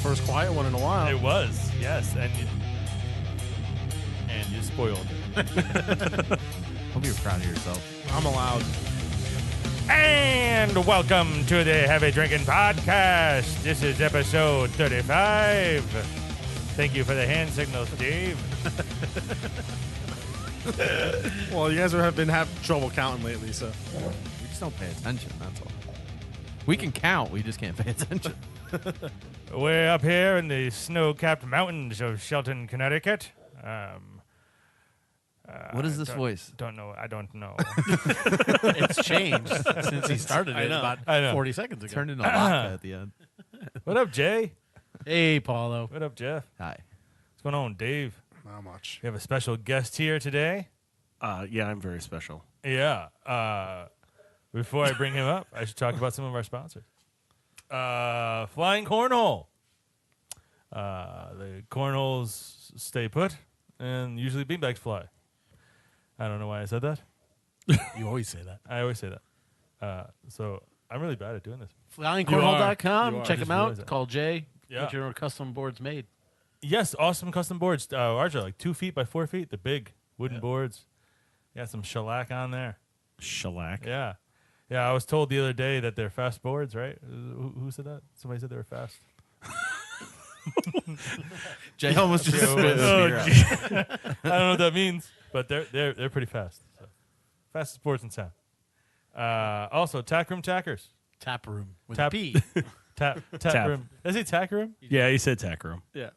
first quiet one in a while. It was, yes, and you spoiled it. Hope you're proud of yourself. I'm allowed. And welcome to the Heavy Drinking Podcast. This is episode 35. Thank you for the hand signals, Dave. Well, you guys have been having trouble counting lately, so. We just don't pay attention, that's all. We can count, we just can't pay attention. We're up here in the snow-capped mountains of Shelton, Connecticut. What is this voice? Don't know. I don't know. It's changed since he started it about 40 seconds ago. Turned into vodka at the end. What up, Jay? Hey, Paulo. What up, Jeff? Hi. What's going on, Dave? Not much. We have a special guest here today. Yeah, I'm very special. Yeah. Before I bring him up, I should talk about some of our sponsors. Flying Cornhole. The cornholes stay put, and usually beanbags fly. I don't know why I said that. You always say that. I always say that. So I'm really bad at doing this. FlyingCornhole.com. You are. Check Just them out. realized that. Call Jay. Yeah. Get your custom boards made. Yes, awesome custom boards. Ours are like 2 feet by 4 feet. The big wooden boards. Yeah, some shellac on there. Shellac. Yeah. Yeah, I was told the other day that they're fast boards, right? Who said that? Somebody said they were fast. Jay almost just spit his Oh, beer out. I don't know what that means, but they're pretty fast. So. Fastest boards in town. Also, Tackroom Tackers. Tap room with Tap- a P. Tap room. Did I say tack room? Yeah, he said tack room. Yeah.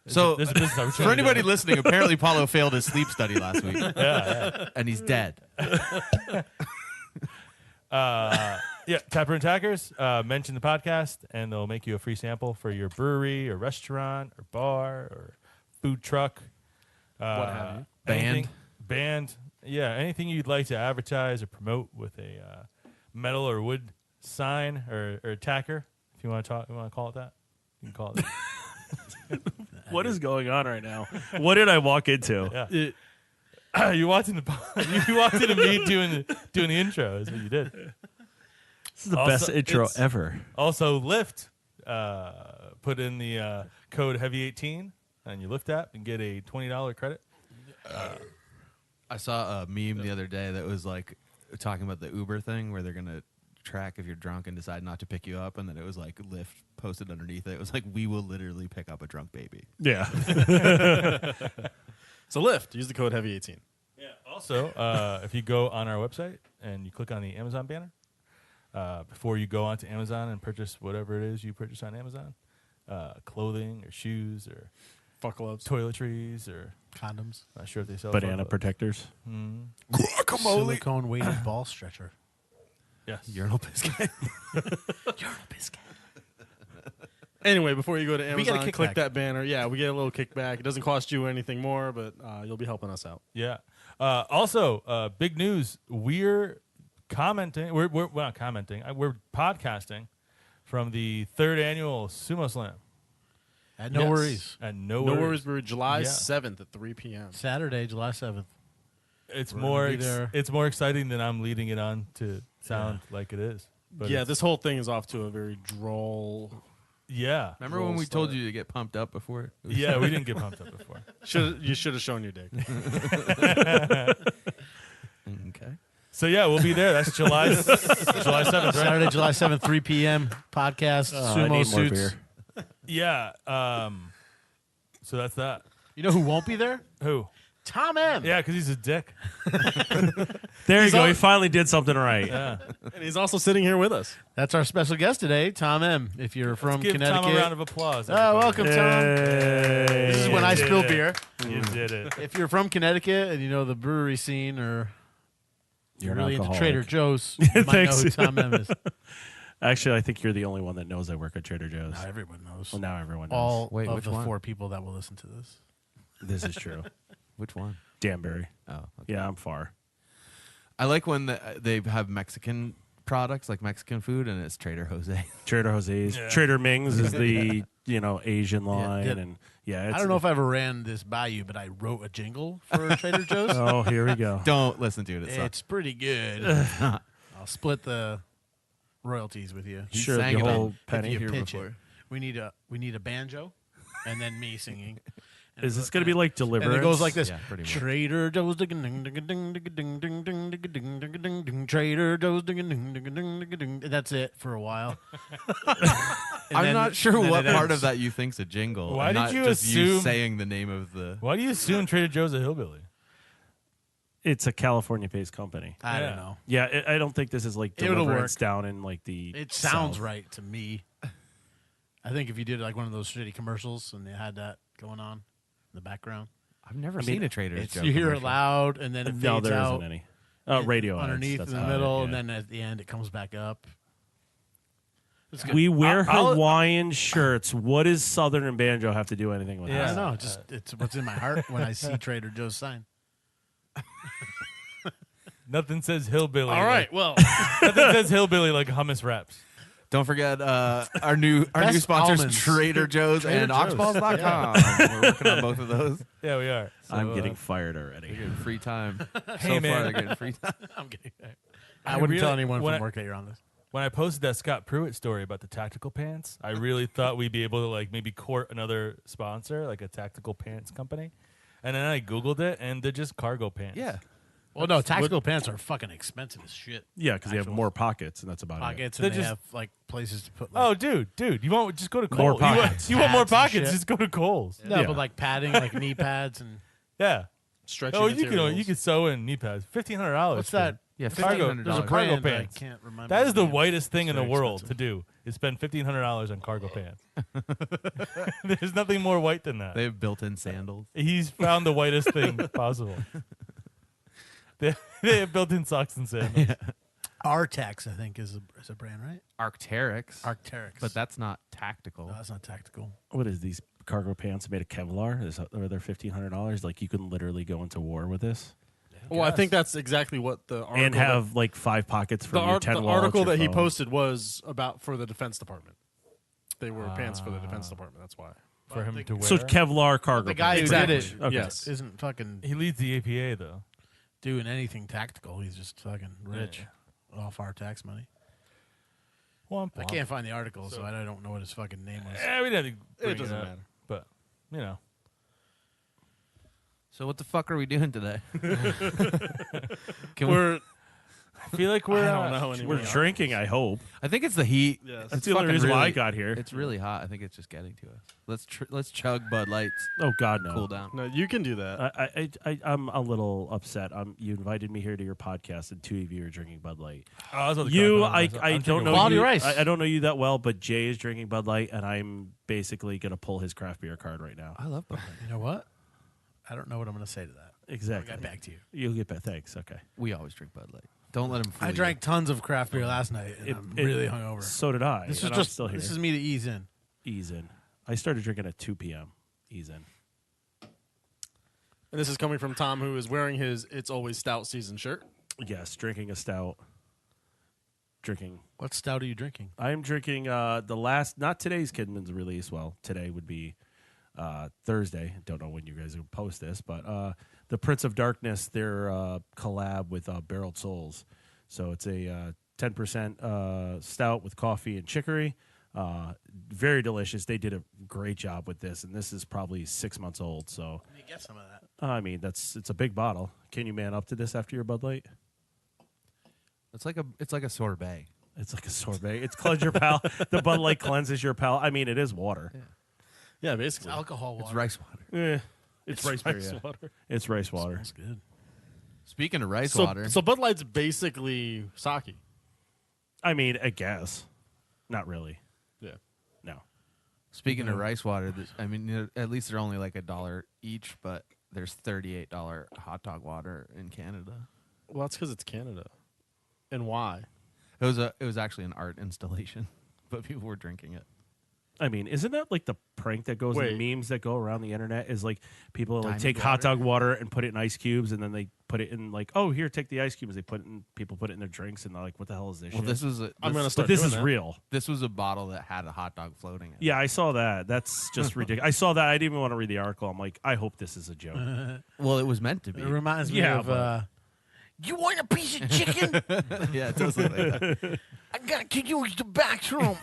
So, There's a business opportunity for anybody there. listening, apparently Paulo failed his sleep study last week. Yeah. And he's dead. Yeah, Taproom Tackers. Mention the podcast, and they'll make you a free sample for your brewery or restaurant or bar or food truck. What have you? Anything, band. Yeah, anything you'd like to advertise or promote with a metal or wood sign or tacker. If you want to call it that, you can call it that. What is going on right now? What did I walk into? Yeah. You walked in me doing the intro. Is what you did. This is the Also, best intro it's- ever. Also, Lyft put in the code Heavy18 on your Lyft app and get a $20 credit. I saw a meme the other day that was like talking about the Uber thing where they're going to track if you're drunk and decide not to pick you up, and then it was like Lyft posted underneath it. It was like, we will literally pick up a drunk baby. Yeah. So Lyft, use the code Heavy18. Yeah. Also, if you go on our website and you click on the Amazon banner, before you go onto Amazon and purchase whatever it is you purchase on Amazon, clothing or shoes or Fuckloads. toiletries or Condoms. not sure if they sell Banana fuckloads. protectors. Silicone weighted ball stretcher. Yes. Urinal biscuit. Anyway, before you go to We get a Amazon, click kickback. that banner. Yeah, we get a little kickback. It doesn't cost you anything more, but you'll be helping us out. Yeah. Also, big news. We're commenting. We're not commenting. We're podcasting from the 3rd annual Sumo Slam. And no Yes. worries. And No worries, we're July Yeah. 7th at 3 p.m. Saturday, July 7th. It's We're more. gonna be there. It's more exciting than I'm leading it on to sound like it is. But Yeah, it's- this whole thing is off to a very droll. Yeah. Remember Roll when we told start. you to get pumped up before? Yeah, we didn't get pumped up before. You should have shown your dick. Okay. So yeah, we'll be there. That's July 7th, right? Saturday, July 7th, 3 p.m. Podcast, I Sumo need more Suits. beer. Yeah. So that's that. You know who won't be there? Who? Tom M. Yeah, because he's a dick. There you go. all- He finally did something right. Yeah. And he's also sitting here with us. That's our special guest today, Tom M. If you're from Give Connecticut. Tom a round of applause. Oh, everybody. welcome, Tom. This is when I did spill it. beer. You did it. If you're from Connecticut and you know the brewery scene or You're really an into alcoholic. Trader Joe's, you might know Thanks. who Tom M is. Actually, I think you're the only one that knows I work at Trader Joe's. Now everyone knows. Well, now everyone knows. All Wait, of which the one? 4 people that will listen to this. This is true. Which one? Danbury. Oh, okay. Yeah, I'm far. I like when they have Mexican products, like Mexican food, and it's Trader Jose. Trader Jose's. Yeah. Trader Ming's is the Asian line, yeah. and it's, I don't know if I ever ran this by you, but I wrote a jingle for Trader Joe's. Oh, here we go. Don't listen to it. It sucks. It's pretty good. I'll split the royalties with you. He Sure, sang the it on whole If penny you here pitch before. it. We need a banjo, and then me singing. And Is this going to be like Deliverance? And it goes like this. Yeah, pretty much. Trader Joe's Trader Joe's That's it for a while. I'm not sure then what it part ends. of that you think's a jingle. Why and did not you just you assume- saying the name of the? Why do you assume Trader Joe's a hillbilly? It's a California-based company. I Yeah. don't know. Yeah, I don't think this is like It'll Deliverance work. down in like the. It sounds South. right to me. I think if you did like one of those shitty commercials and they had that going on in the background, I've never mean, seen a Trader it's, Joe. you hear it commercial. loud and then it No, fades there out. isn't any. Radio ads, underneath that's in the about it, middle, yeah. and then at the end it comes back up. It's good. We wear I'll- Hawaiian shirts. What does Southern and banjo have to do anything with I Yeah. that? don't know. Just it's what's in my heart when I see Trader Joe's sign. Nothing says hillbilly. All right, well, Nothing says hillbilly like hummus wraps. Don't forget our new Best sponsors, almonds. Trader Joe's Trader and Joe's. Oxballs.com. We're working on both of those. Yeah, we are. So, I'm getting fired already. They're getting free time. Hey, so man. far, they're getting free time. I'm kidding. I wouldn't tell anyone when from work that you're on this. When I posted that Scott Pruitt story about the tactical pants, I really thought we'd be able to like maybe court another sponsor, like a tactical pants company. And then I Googled it, and they're just cargo pants. Yeah. Well, no, tactical pants are fucking expensive as shit. Yeah, because they have Actual more pockets, and that's about Pockets They're and they just- have like places to put. Like, Oh, dude, you want just go to More Kohl's. You want, pockets. you want more Pads and pockets? shit. Just go to Kohl's. no, yeah. but like padding, like knee pads and Yeah. Stretchy Oh, materials. you can sew in knee pads. $1,500. what's that? Yeah, Cargo- $1,500. There's a Cargo brand I pants. can't remember. That is the name. whitest thing in the very world expensive. to do. Is spend $1,500 on cargo pants. There's nothing more white than that. They have built-in sandals. He's found the whitest thing possible. They have built-in socks and sandals. Artex, I think, is a brand, right? Arc'teryx. Arc'teryx. But that's not tactical. no, that's not tactical. What is these cargo pants made of Kevlar? Are they $1,500? Like you can literally go into war with this Well, I think that's exactly what the article and have like 5 pockets for the, your art, 10 the wallets, article your that he phone. posted was about for the Defense Department. They were pants for the Defense Department. That's why. For him to wear. So Kevlar cargo. The guy who pants. did it Okay. Yes. isn't fucking He leads the APA, though. doing anything tactical. He's just fucking rich off our tax money. Womp, I womp. can't find the article, so I don't know what his fucking name was. We didn't have to bring It doesn't up, matter. But, you know. So what the fuck are we doing today? Can we, We're I feel like we're I don't know anymore. We're drinking, I hope. I think it's the heat. Yes. That's It's the only fucking reason why I really- got here. It's really hot. I think it's just getting to us. Let's chug Bud Lights. Oh God, no. Cool down. No, you can do that. I'm a little upset. You invited me here to your podcast, and 2 of you are drinking Bud Light. Oh, I was about to You, comment on I myself. I'm don't drinking know Quality you. rice. I don't know you that well, but Jay is drinking Bud Light, and I'm basically gonna pull his craft beer card right now. I love Bud Light. You know what? I don't know what I'm going to say to that. Exactly. I'll get back to you. You'll get back. Thanks. Okay. We always drink Bud Light. Don't let him fool I drank tons of craft beer last night, and I'm really hungover. So did I. This is and I'm just still here. This is me to ease in. Ease in. I started drinking at 2 p.m. Ease in. And this is coming from Tom, who is wearing his "It's Always Stout" season shirt. Yes, drinking a stout. Drinking. What stout are you drinking? I'm drinking the last, not today's Kidman's release. Well, today would be Thursday. Don't know when you guys will post this, but the Prince of Darkness, their collab with Barreled Souls. So it's a 10% stout with coffee and chicory. Very delicious. They did a great job with this, and this is probably 6 months old. So Let me get some of that. I mean, it's a big bottle. Can you man up to this after your Bud Light? It's like a sorbet. It's like a sorbet. It's cleanse your palate. The Bud Light cleanses your palate. I mean, it is water. Yeah, It's basically. alcohol water. It's rice water. Yeah. It's rice beer. Yeah. water. It's rice water. Smells good. Speaking of rice So, water, so Bud Light's basically sake. I mean, I guess. Not really. Yeah. No. speaking of rice water, I mean, at least they're only like $1 each, but there's $38 hot dog water in Canada. Well, that's because it's Canada. And why? It was actually an art installation, but people were drinking it. I mean, isn't that like the prank that goes in Wait. the memes that go around the internet? Is like people like Diamond take water? hot dog water and put it in ice cubes, and then they put it in like, oh, here, take the ice cubes. They put it in, people put it in their drinks, and they're like, what the hell is this? Well, shit? this was a, I'm gonna But start this doing is that. real. this was a bottle that had a hot dog floating in it. Yeah, I saw that. That's just ridiculous. I saw that. I didn't even want to read the article. I'm like, I hope this is a joke. Well, it was meant to be. It reminds me Yeah, of. but- You want a piece of chicken? Yeah, it does look like that. I gotta take you to the bathroom.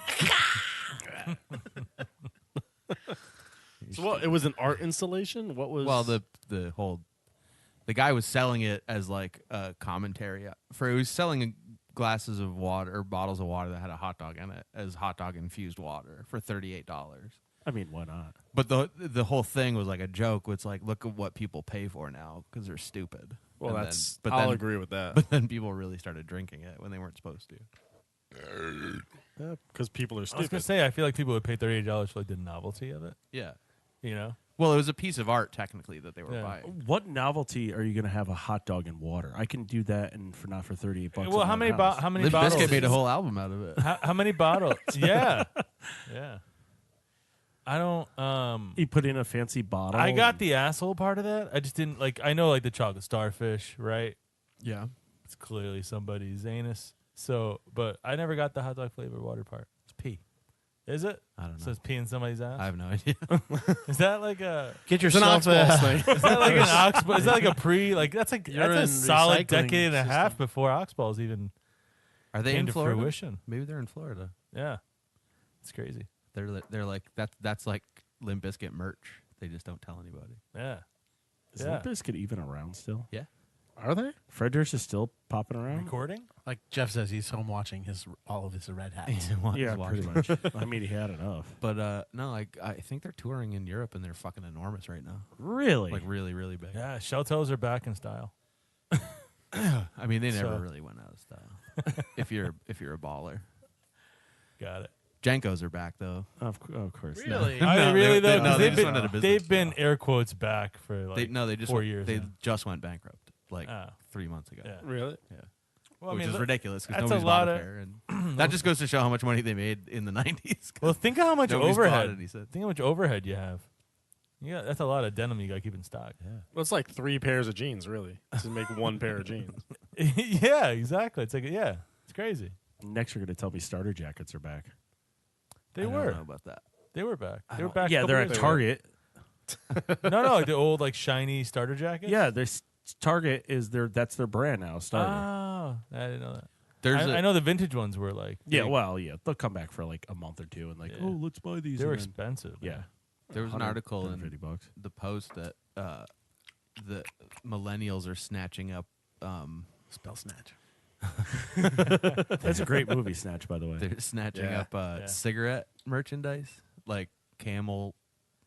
So what? It was an art installation. What was? Well, the guy was selling it as like a commentary for. He was selling glasses of water or bottles of water that had a hot dog in it as hot dog infused water for $38. I mean, why not? But the whole thing was like a joke. It's like, look at what people pay for now because they're stupid. Well, And that's. then, I'll agree with that. But then people really started drinking it when they weren't supposed to. Because people are I was gonna stupid. say I feel like people would pay $38 for like the novelty of it. Yeah. You know. Well, it was a piece of art technically that they were Yeah. buying. What novelty are you going to have a hot dog in water? I can do that and for not for $38. Well, at how my many house. how many Limp bottles? Bizkit made a whole album out of it. How many bottles? Yeah. Yeah. I don't. You put in a fancy bottle. I got and- the asshole part of that. I just didn't like. I know like the chocolate starfish, right? Yeah. It's clearly somebody's anus. So, but I never got the hot dog flavored water part. It's pee. Is it? I don't know. So it's pee in somebody's ass. I have no idea. Is that like a? Get It's an yourself oxballs a. thing. Is that like an ox? Is that like a pre? Like that's like You're that's a in solid recycling decade and a half system. before oxballs even Are they came in to Florida? fruition. Maybe they're in Florida. Yeah, it's crazy. They're like that's like Limp Bizkit merch. They just don't tell anybody. Yeah, Is yeah. Limp Bizkit even around still? Yeah. Are they? Fred Durst is still popping around? Recording. Like Jeff says, he's home watching all of his red hats. Yeah, pretty much. I mean, he had enough. But no, like I think they're touring in Europe and they're fucking enormous right now. Really? Like really, really big. Yeah, shell toes are back in style. I mean, they never So- really went out of style. if you're a baller, Got it. Jankos are back though. Of course. Really? I No, really they- though, no, 'cause they they've just been went out of business, they've been yeah. air quotes back for like They just 4 went, years. They now. just went bankrupt like Ah. 3 months ago. Yeah. Really? Yeah. Well, I Which mean, is look- ridiculous because that's a nobody's lot bought a of- pair, and that just goes to show how much money they made in the '90s. Well, think of how much Nobody's bought overhead. it, he said. Think how much overhead you have. Yeah, that's a lot of denim you got to keep in stock. Well, it's like 3 pairs of jeans, really, to make 1 pair of jeans. Yeah, exactly. It's like it's crazy. Next, you're going to tell me starter jackets are back. They I don't were. know about that. They were back. I They were don't- back. a Yeah, couple they're years at ago. Target. No, like the old like shiny starter jackets. Yeah, there's Target is that's their brand now. Starter. Oh, I didn't know that. There's I a, know the vintage ones were like yeah, big. well, yeah, they'll come back for like a month or two and like, Yeah. oh, let's buy these. They were and then- expensive. yeah, there was an 100, article in 150 $. the Post that the millennials are snatching up. Spell snatch. That's a great movie, Snatch, by the way. They're snatching Yeah. up Yeah. cigarette merchandise, like Camel,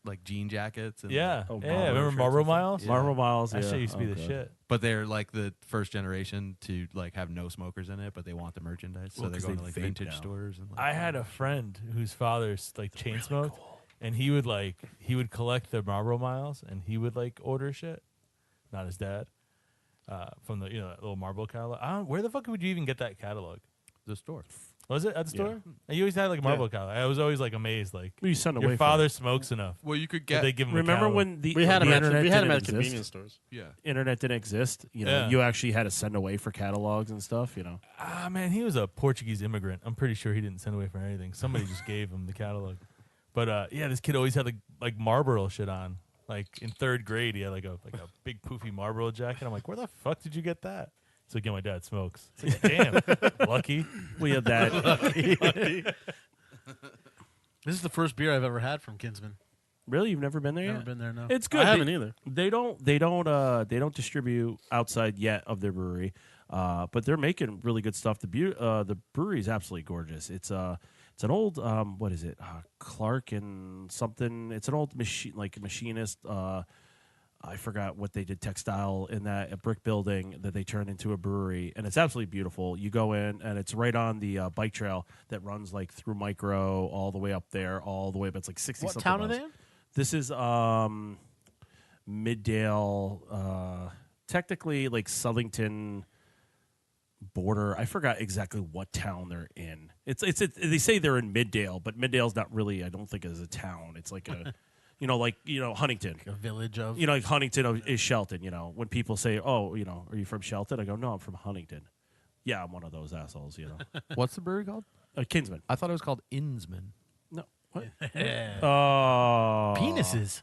like jean jackets. And Yeah. Oh, Yeah. Marlboro Remember shirts Marlboro and stuff. Miles? Yeah. Marlboro Miles. That yeah. shit used to be Oh, the God. shit. But they're like the first generation to like have no smokers in it, but they want the merchandise, so Well, they're 'cause going they to like vape vintage now. stores. And like, I had a friend whose father like chain smoked, and he would collect the Marlboro Miles, and he would like order shit. Not his dad, from the that little Marlboro catalog. Where the fuck would you even get that catalog? the store. Was it at the Yeah. store? And you always had like a Marlboro catalog. I was always like amazed, like Well, you send away your for father it. smokes enough. Well, you could That get. they give him. Remember a catalog. when the We had the them internet at didn't convenience exist? stores. yeah. Internet didn't exist. You know, Yeah. you actually had to send away for catalogs and stuff. You know, Ah, man, he was a Portuguese immigrant. I'm pretty sure he didn't send away for anything. Somebody just gave him the catalog. But yeah, this kid always had like Marlboro shit on. Like in 3rd grade, he had like a big poofy Marlboro jacket. I'm like, where the fuck did you get that? So again, my dad smokes. It's like, damn, lucky. we had that. This is the first beer I've ever had from Kinsman. Really, you've never been there Never yet? been there, no. It's good. I haven't either. They don't distribute outside yet of their brewery, but they're making really good stuff. The brewery is absolutely gorgeous. It's an old what is it? Clark and something. It's an old machinist. I forgot what they did, textile in a brick building that they turned into a brewery, and it's absolutely beautiful. You go in, and it's right on the bike trail that runs like through Micro all the way up there, all the way. But it's like 60. What something town are miles. they in? This is Middale, technically like Southington border. I forgot exactly what town they're in. They say they're in Middale, but Middale's not really. I don't think is a town. It's like a, Huntington. A village of. Like Huntington is Shelton. When people say, "Oh, are you from Shelton?" I go, "No, I'm from Huntington." Yeah, I'm one of those assholes. What's the brewery called? Kinsman. I thought it was called Innsman. No. What? Yeah. Oh, Penises.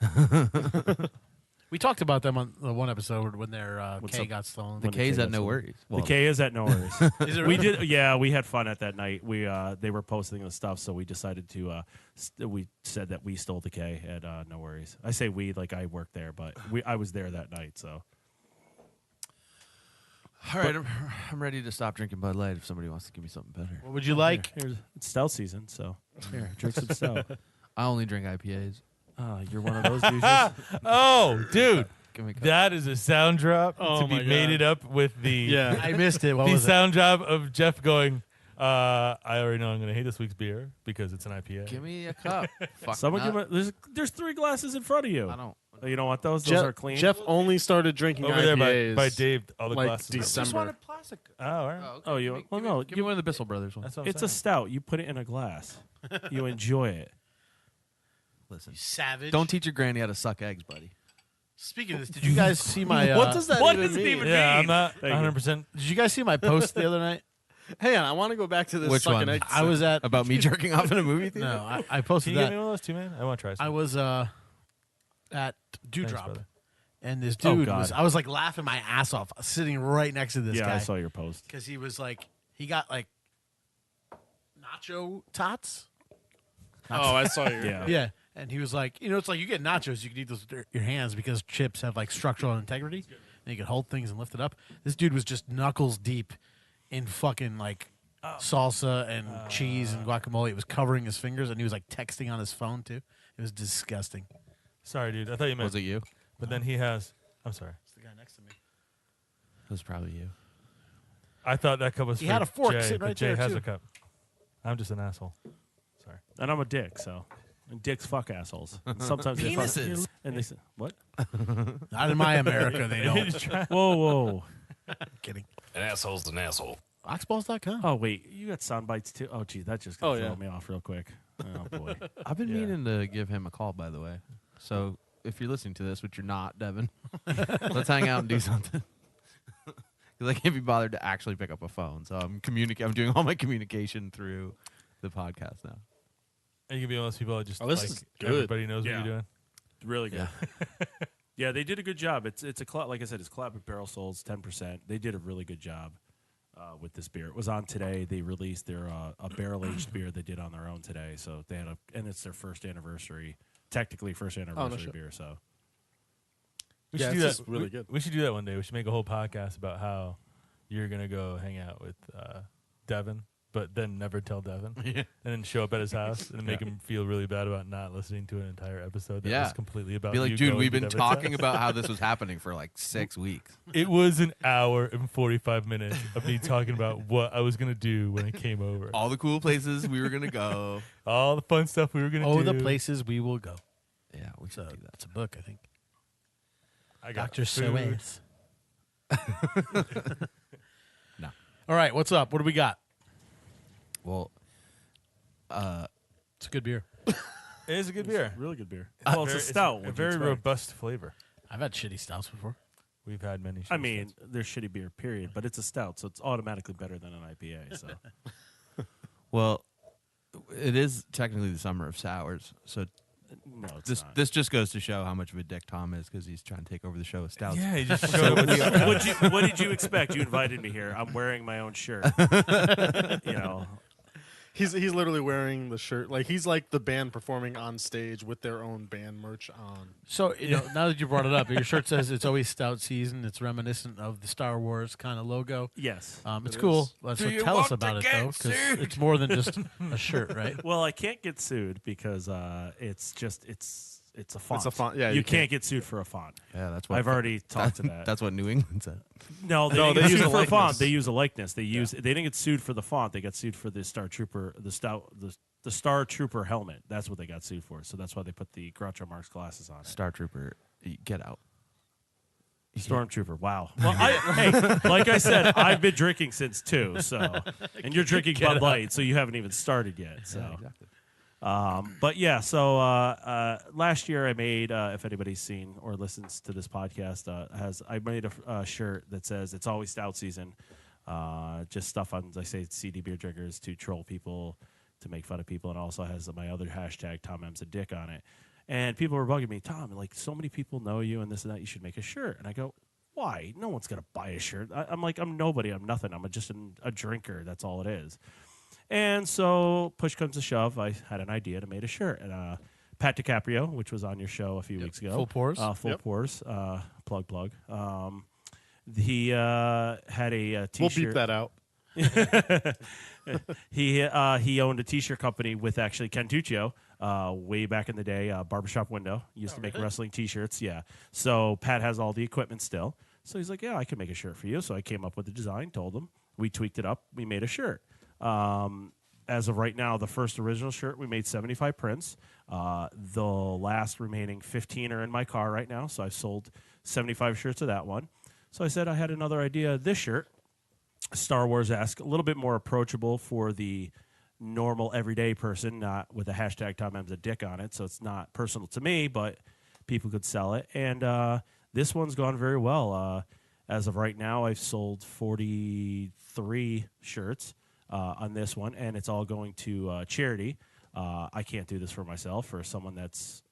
We talked about them on the one episode when their What's K up? got stolen. The K's at no worries. The K is at no worries. Is it We really? did, yeah. We had fun at that night. They were posting the stuff, so we decided to. We said that we stole the K at no worries. I say we like I worked there, but I was there that night. So All right, I'm ready to stop drinking Bud Light if somebody wants to give me something better. What would you like? it's stout season, so here, drink some stout. I only drink IPAs. You're one of those douches. Oh, dude. Give me a cup. That is a sound drop Oh to be my mated God. up with the Yeah. I missed it. What the was it? sound drop of Jeff going, I already know I'm going to hate this week's beer because it's an IPA. Give me a cup. Fuck Someone nut. give me. There's 3 glasses in front of you. I don't. Oh, you don't want those? Those are clean. Jeff only started drinking Over there IPAs by Dave, all the like glasses. December. plastic. Oh, all right. Oh, okay. Oh, you? Give me, Well, give me- no. Give me one of the Bissell Brothers ones. That's what I'm It's a saying. stout. You put it in a glass. You enjoy it. Listen, Savage. don't teach your granny how to suck eggs, buddy. Speaking of this, did you guys see my? What does that What even does it mean? even Yeah, I'm not Thank you. 100%. Did you guys see my post the other night? Hang on, I want to go back to this Which sucking one? egg. I was at. About me jerking off in a movie theater? No, I Can posted you get me that. one of those too, man? I want to try some. I was at Thanks, Dewdrop, brother. and this Oh, dude God. was. I was like laughing my ass off, sitting right next to this Yeah, guy. I saw your post. Because he was like, he got like nacho tots. Oh, I saw your. Yeah. Yeah. And he was like, it's like you get nachos, you can eat those with your hands because chips have like structural integrity and you can hold things and lift it up. This dude was just knuckles deep in fucking like salsa and cheese and guacamole. It was covering his fingers and he was like texting on his phone too. It was disgusting. Sorry, dude. I thought you meant. Was it you? But then he has. I'm sorry. It's the guy next to me. It was probably you. I thought that cup was He for had a fork Jay, sitting but right Jay there, has too. a cup. I'm just an asshole. Sorry. And I'm a dick, so. And dicks fuck assholes. And sometimes they fuck. Penises. And they say, what? Not in my America, they don't. Whoa, whoa. Kidding. An asshole's an asshole. Oxballs.com. Oh, wait. You got sound bites too? Oh, gee. That just Oh, threw yeah. me off real quick. Oh, boy. I've been Yeah. meaning to give him a call, by the way. So if you're listening to this, which you're not, Devin, let's hang out and do something. Because I can't be bothered to actually pick up a phone. So I'm doing all my communication through the podcast now. Are you gonna be one of those people that just Oh, this like is good. everybody knows Yeah. what you're doing? Really good. Yeah, they did a good job. It's a like I said, it's Collab with Barrel Souls, 10%. They did a really good job with this beer. It was on today. They released their a barrel aged beer they did on their own today. So they had and it's their first anniversary, technically first anniversary shit. beer. So We Yeah, should do this that. is really we, good. We should do that one day. We should make a whole podcast about how you're gonna go hang out with Devin, but then never tell Devin, and then show up at his house and make him feel really bad about not listening to an entire episode that Yeah. was completely about. Be like, you dude, going we've to been Devin's talking house." about how this was happening for like 6 weeks. It was an hour and 45 minutes of me talking about what I was gonna do when I came over, All the cool places we were going to go. all the fun stuff we were gonna Oh, do. the places we will go. Yeah, we should So do that. that's a book, I think. I got Dr. food. Soares. No. All right, what's up? What do we got? Well, It's a good beer. It is a good beer. really good beer. Well, it's a stout. A what'd you very expect? robust flavor. I've had shitty stouts before. We've had many. I shitty mean, stouts. they're shitty beer, period. But it's a stout, so it's automatically better than an IPA. So well, it is technically the summer of sours. So no, it's not. this just goes to show how much of a dick Tom is because he's trying to take over the show with stouts. yeah, he just showed up. What did you expect? You invited me here. I'm wearing my own shirt. You know, He's literally wearing the shirt. Like he's like the band performing on stage with their own band merch on. So, now that you brought it up, your shirt says it's always stout season. It's reminiscent of the Star Wars kind of logo. yes. It's It cool. is. So tell us about it, though, because it's more than just a shirt, right? Well, I can't get sued because it's a font. It's a font. Yeah, you you can't get sued for a font. Yeah, that's what I've already talked to that. That's what New England said. No, they No, didn't they get use sued a for a likeness. font. They use a likeness. They didn't get sued for the font. They got sued for the Star Trooper, the Star Trooper helmet. That's what they got sued for. So that's why they put the Groucho Marx glasses on it. Star Trooper, get out. Stormtrooper. Wow. Well, hey, like I said, I've been drinking since 2. So, and you're drinking Bud Light, so you haven't even started yet. So, exactly. but yeah. So last year I made, if anybody's seen or listens to this podcast, I made a shirt that says "It's always stout season." Just stuff on, I say, CD beer drinkers to troll people, to make fun of people, and also has my other hashtag Tom M's a dick on it. And people were bugging me, Tom, like so many people know you and this and that. You should make a shirt. And I go, why? No one's gonna buy a shirt. I'm like, I'm nobody. I'm nothing. I'm just a drinker. That's all it is. And so push comes to shove. I had an idea to make a shirt. And Pat DiCaprio, which was on your show a few weeks ago, Full Pores. Full Yep. Pores, plug. He had a T-shirt. We'll beep that out. He owned a T-shirt company with actually Ken Tuccio way back in the day. Barbershop Window used to make wrestling T-shirts. Yeah, so Pat has all the equipment still. So he's like, yeah, I can make a shirt for you. So I came up with the design, told him, we tweaked it up, we made a shirt. As of right now, the first original shirt we made 75 prints. The last remaining 15 are in my car right now. So I've sold 75 shirts of that one. So I said I had another idea. This shirt, Star Wars-esque, a little bit more approachable for the normal everyday person, not with a hashtag Tom M's a dick on it. So it's not personal to me, but people could sell it. And this one's gone very well. As of right now, I've sold 43 shirts on this one, and it's all going to charity. I can't do this for myself. For someone that's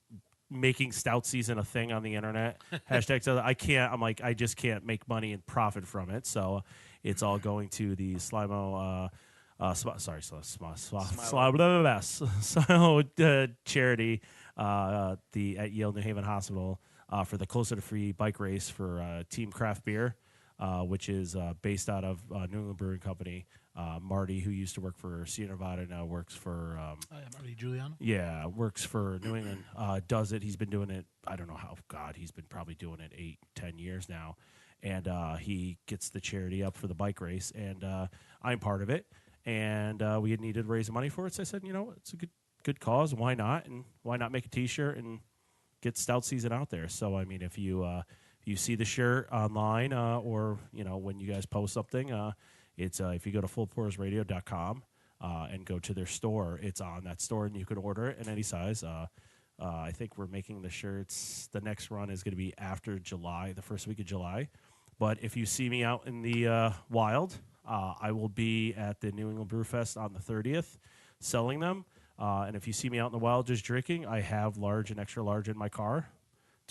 making stout season a thing on the internet, hashtag so I can't. I'm like, I just can't make money and profit from it. So it's all going to the Slimo. Charity at Yale New Haven Hospital for the Closer to Free bike race for Team Craft Beer, which is based out of New England Brewing Company. Marty, who used to work for Sierra Nevada, now works for Marty Giuliano. Yeah, works for New England. Does it? He's been doing it. I don't know how. God, he's been probably doing it 8-10 years now, and he gets the charity up for the bike race, and I'm part of it. And we had needed to raise money for it, so I said, it's a good cause. Why not? And why not make a T-shirt and get stout season out there? So I mean, if you see the shirt online or when you guys post something. It's if you go to fullporesradio.com and go to their store, it's on that store, and you can order it in any size. I think we're making the shirts. The next run is going to be after July, the first week of July. But if you see me out in the wild, I will be at the New England Brew Fest on the 30th selling them. And if you see me out in the wild just drinking, I have large and extra large in my car,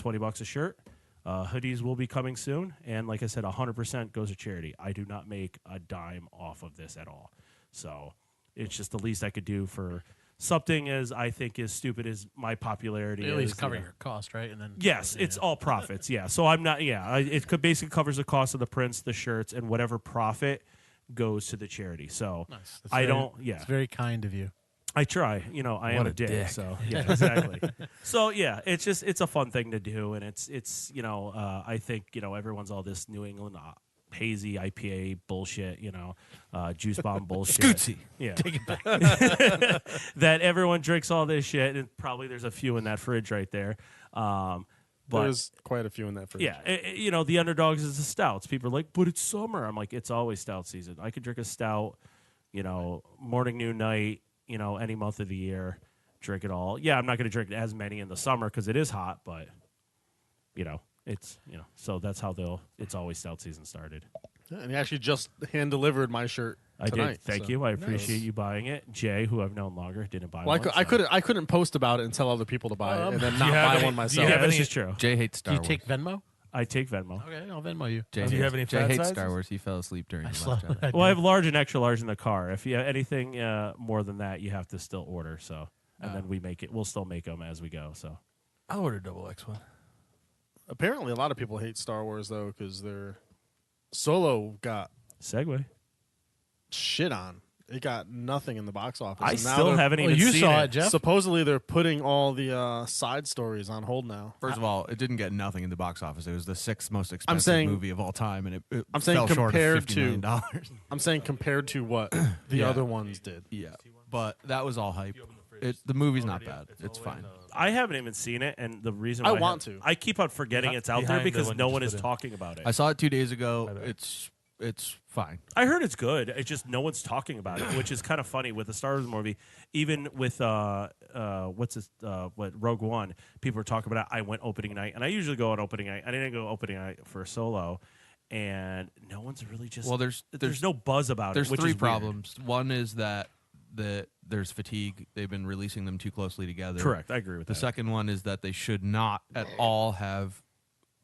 $20 a shirt. Hoodies will be coming soon, and like I said, 100% goes to charity. I do not make a dime off of this at all. So it's just the least I could do for something as I think as stupid as my popularity. At least cover your cost, right? And then yes, it's all profits. Yeah, so I'm not. Yeah, it could basically covers the cost of the prints, the shirts, and whatever profit goes to the charity. So nice. Yeah, it's very kind of you. I try, I am a dick. So yeah, exactly. So yeah, it's a fun thing to do, and it's I think everyone's all this New England hazy IPA bullshit, juice bomb bullshit. Scootsy. Yeah, take it back. That everyone drinks all this shit, and probably there's a few in that fridge right there. But there's quite a few in that fridge. Yeah, the underdogs is the stouts. People are like, but it's summer. I'm like, it's always stout season. I could drink a stout, morning, noon, night. Any month of the year, drink it all. Yeah, I'm not going to drink as many in the summer because it is hot, but, it's, so that's how it's always stout season started. Yeah, and he actually just hand-delivered my shirt tonight. I did. Thank you. I appreciate you buying it. Jay, who I've known longer, didn't buy one. I couldn't post about it and tell other people to buy it and then not buy one myself. Yeah, this is true. Jay hates Star Do you Wars. take Venmo? I take Venmo. Okay, I'll Venmo you. Jay Do you have any Jay fat hates sizes? Star Wars. He fell asleep during I the slept. last Well, I have large and extra large in the car. If you have anything more than that, you have to still order. So, and then we make it. We'll still make them as we go. So, I'll order double X one. Apparently, a lot of people hate Star Wars, though, because their Solo got segue. shit on. It got nothing in the box office. I And now still they're- haven't even you seen saw it. it, Jeff. Supposedly, they're putting all the side stories on hold now. First of all, it didn't get nothing in the box office. It was the 6th most expensive saying- movie of all time, and it I'm saying fell short of compared $50 to- million. I'm saying compared to what the Yeah. other ones did. Yeah, but that was all hype. The movie's not bad. It's fine. I haven't even seen it, and the reason I why want to. I keep on forgetting it's out there Behind the because one no you one just is put in. talking about it. I saw it 2 days ago. bad. It's fine. I heard it's good. It's just no one's talking about it, which is kind of funny with the Star Wars movie. Even with Rogue One, people were talking about it. I went opening night, and I usually go on opening night. I didn't go opening night for Solo, and no one's really just. Well, there's no buzz about There's it. Which three is weird. problems. One is that that there's fatigue. They've been releasing them too closely together. Correct. I agree with The that. second one is that they should not at all have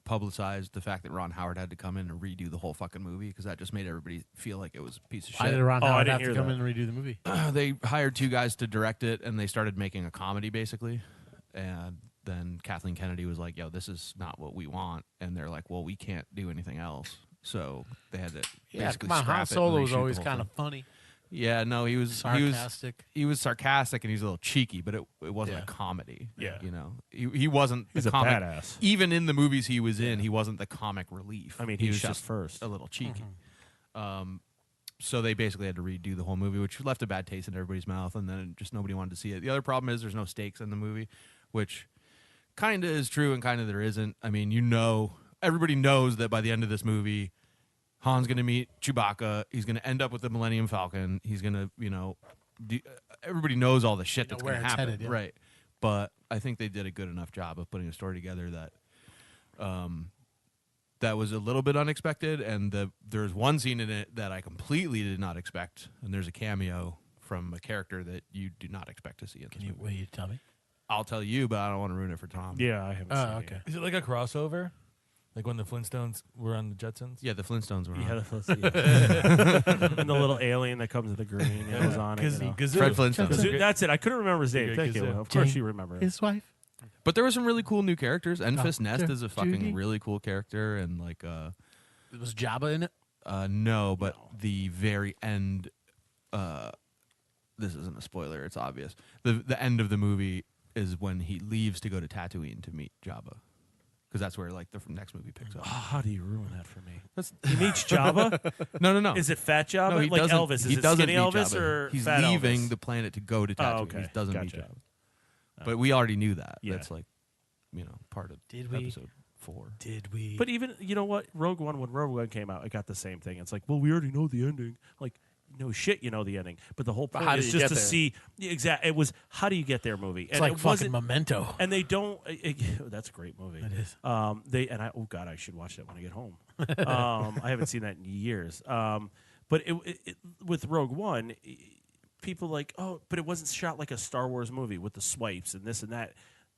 publicized the fact that Ron Howard had to come in and redo the whole fucking movie because that just made everybody feel like it was a piece of Why shit. did Ron Oh, I Howard didn't have to hear come that. in and redo the movie? They hired 2 guys to direct it, and they started making a comedy, basically. And then Kathleen Kennedy was like, yo, this is not what we want. And they're like, well, we can't do anything else. So they had to Yeah, basically come on. scrap Han it and Solo was reshoot the always whole kind thing. of funny, Yeah, no, he was sarcastic. He was sarcastic and he was a little cheeky, but it wasn't Yeah. a comedy. Yeah. You know, he wasn't He's the a comic. badass. Even in the movies he was in, he wasn't the comic relief. I mean, he he was shot just first. a little cheeky. So they basically had to redo the whole movie, which left a bad taste in everybody's mouth, and then just nobody wanted to see it. The other problem is there's no stakes in the movie, which kind of is true and kind of there isn't. I mean, everybody knows that by the end of this movie, Han's going to meet Chewbacca. He's going to end up with the Millennium Falcon. He's going to, everybody knows all the shit that's where going to it's happen. headed, yeah. Right. But I think they did a good enough job of putting a story together that was a little bit unexpected. And there's one scene in it that I completely did not expect. And there's a cameo from a character that you do not expect to see in this movie. Will you tell me? I'll tell you, but I don't want to ruin it for Tom. Yeah, I haven't Oh, seen okay. it. Is it like a crossover? Like when the Flintstones were on the Jetsons? Yeah, the Flintstones were on. Yeah, that's and the little alien that comes in the green and was on it. You know. Gazoo. Fred Flintstone. Kazoo- That's it. I couldn't remember his name. Okay, Thank you. Kazoo. Of course Jane. you remember it. His wife. But there were some really cool new characters. Enfys Nest Dr. is a fucking Judy. really cool character, and Was Jabba in it? no, but the very end. This isn't a spoiler; it's obvious. The end of the movie is when he leaves to go to Tatooine to meet Jabba, because that's where like the next movie picks up. How do you ruin that for me? He meets Jabba. No. Is it Fat Jabba? No, he like doesn't- Elvis? Is he it doesn't skinny meet Elvis Jabba. or he's Fat leaving Elvis? the planet to go to Tatooine. Oh, okay. He doesn't meet Gotcha. Jabba. But we already knew that. Yeah. That's like, part of Did we? episode 4. Did we? But even you know what, Rogue One, when Rogue One came out, it got the same thing. It's like, well, we already know the ending. Like, no shit, you know the ending. But the whole point how do is you just get to there? see exactly. It was how do you get there movie, it's and like it fucking wasn't. Memento. And they don't. That's a great movie. It is. Oh god, I should watch that when I get home. I haven't seen that in years. But with Rogue One, people like, oh, but it wasn't shot like a Star Wars movie with the swipes and this and that.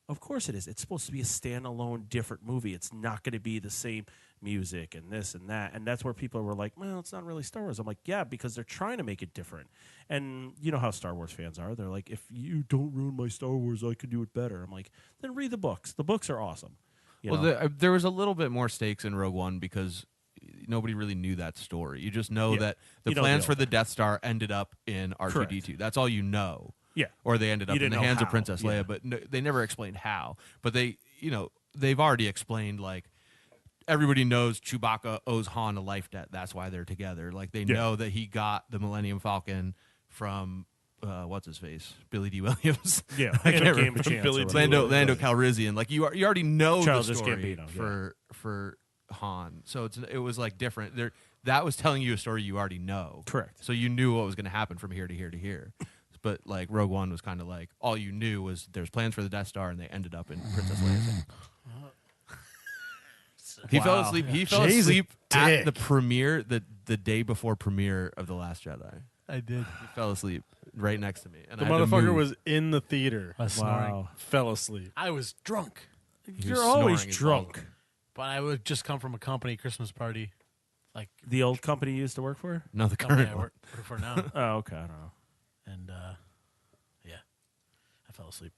Of course it is. It's supposed to be a standalone, different movie. It's not going to be the same music and this and that. And that's where people were like, well, it's not really Star Wars. I'm like, yeah, because they're trying to make it different. And you know how Star Wars fans are. They're like, if you don't ruin my Star Wars, I could do it better. I'm like, then read the books. The books are awesome. You know? There was a little bit more stakes in Rogue One because nobody really knew that story. You just know Yeah. that the You know plans the for the Death Star ended up in R2-D2. That's all you know. Yeah. Or they ended up You in didn't the know hands of how. Princess Leia, Yeah. but they never explained how. But they've already explained, like, everybody knows Chewbacca owes Han a life debt. That's why they're together. Like, they know that he got the Millennium Falcon from what's his face, Billy D. Williams. Yeah, I in a can't game remember. of chance. Billy or D. whatever. Lando Calrissian. Like you already know Childish the story Gambino, for Han. So it was like different. That was telling you a story you already know. Correct. So you knew what was going to happen from here to here to here. But like Rogue One was kind of like all you knew was there's plans for the Death Star and they ended up in Princess Leia's hand. He fell Wow. asleep. He fell Jay's a asleep at dick. the premiere, the day before premiere of The Last Jedi. I did. He fell asleep right next to me, and The I had to motherfucker move. was in the theater. I was snoring. Wow. Fell asleep. I was drunk, He You're was always snoring his drunk. balls. but I would just come from a company Christmas party, like The old company you used to work for? No, the company current I one. work for now, Oh, okay. I don't know. and yeah, I fell asleep.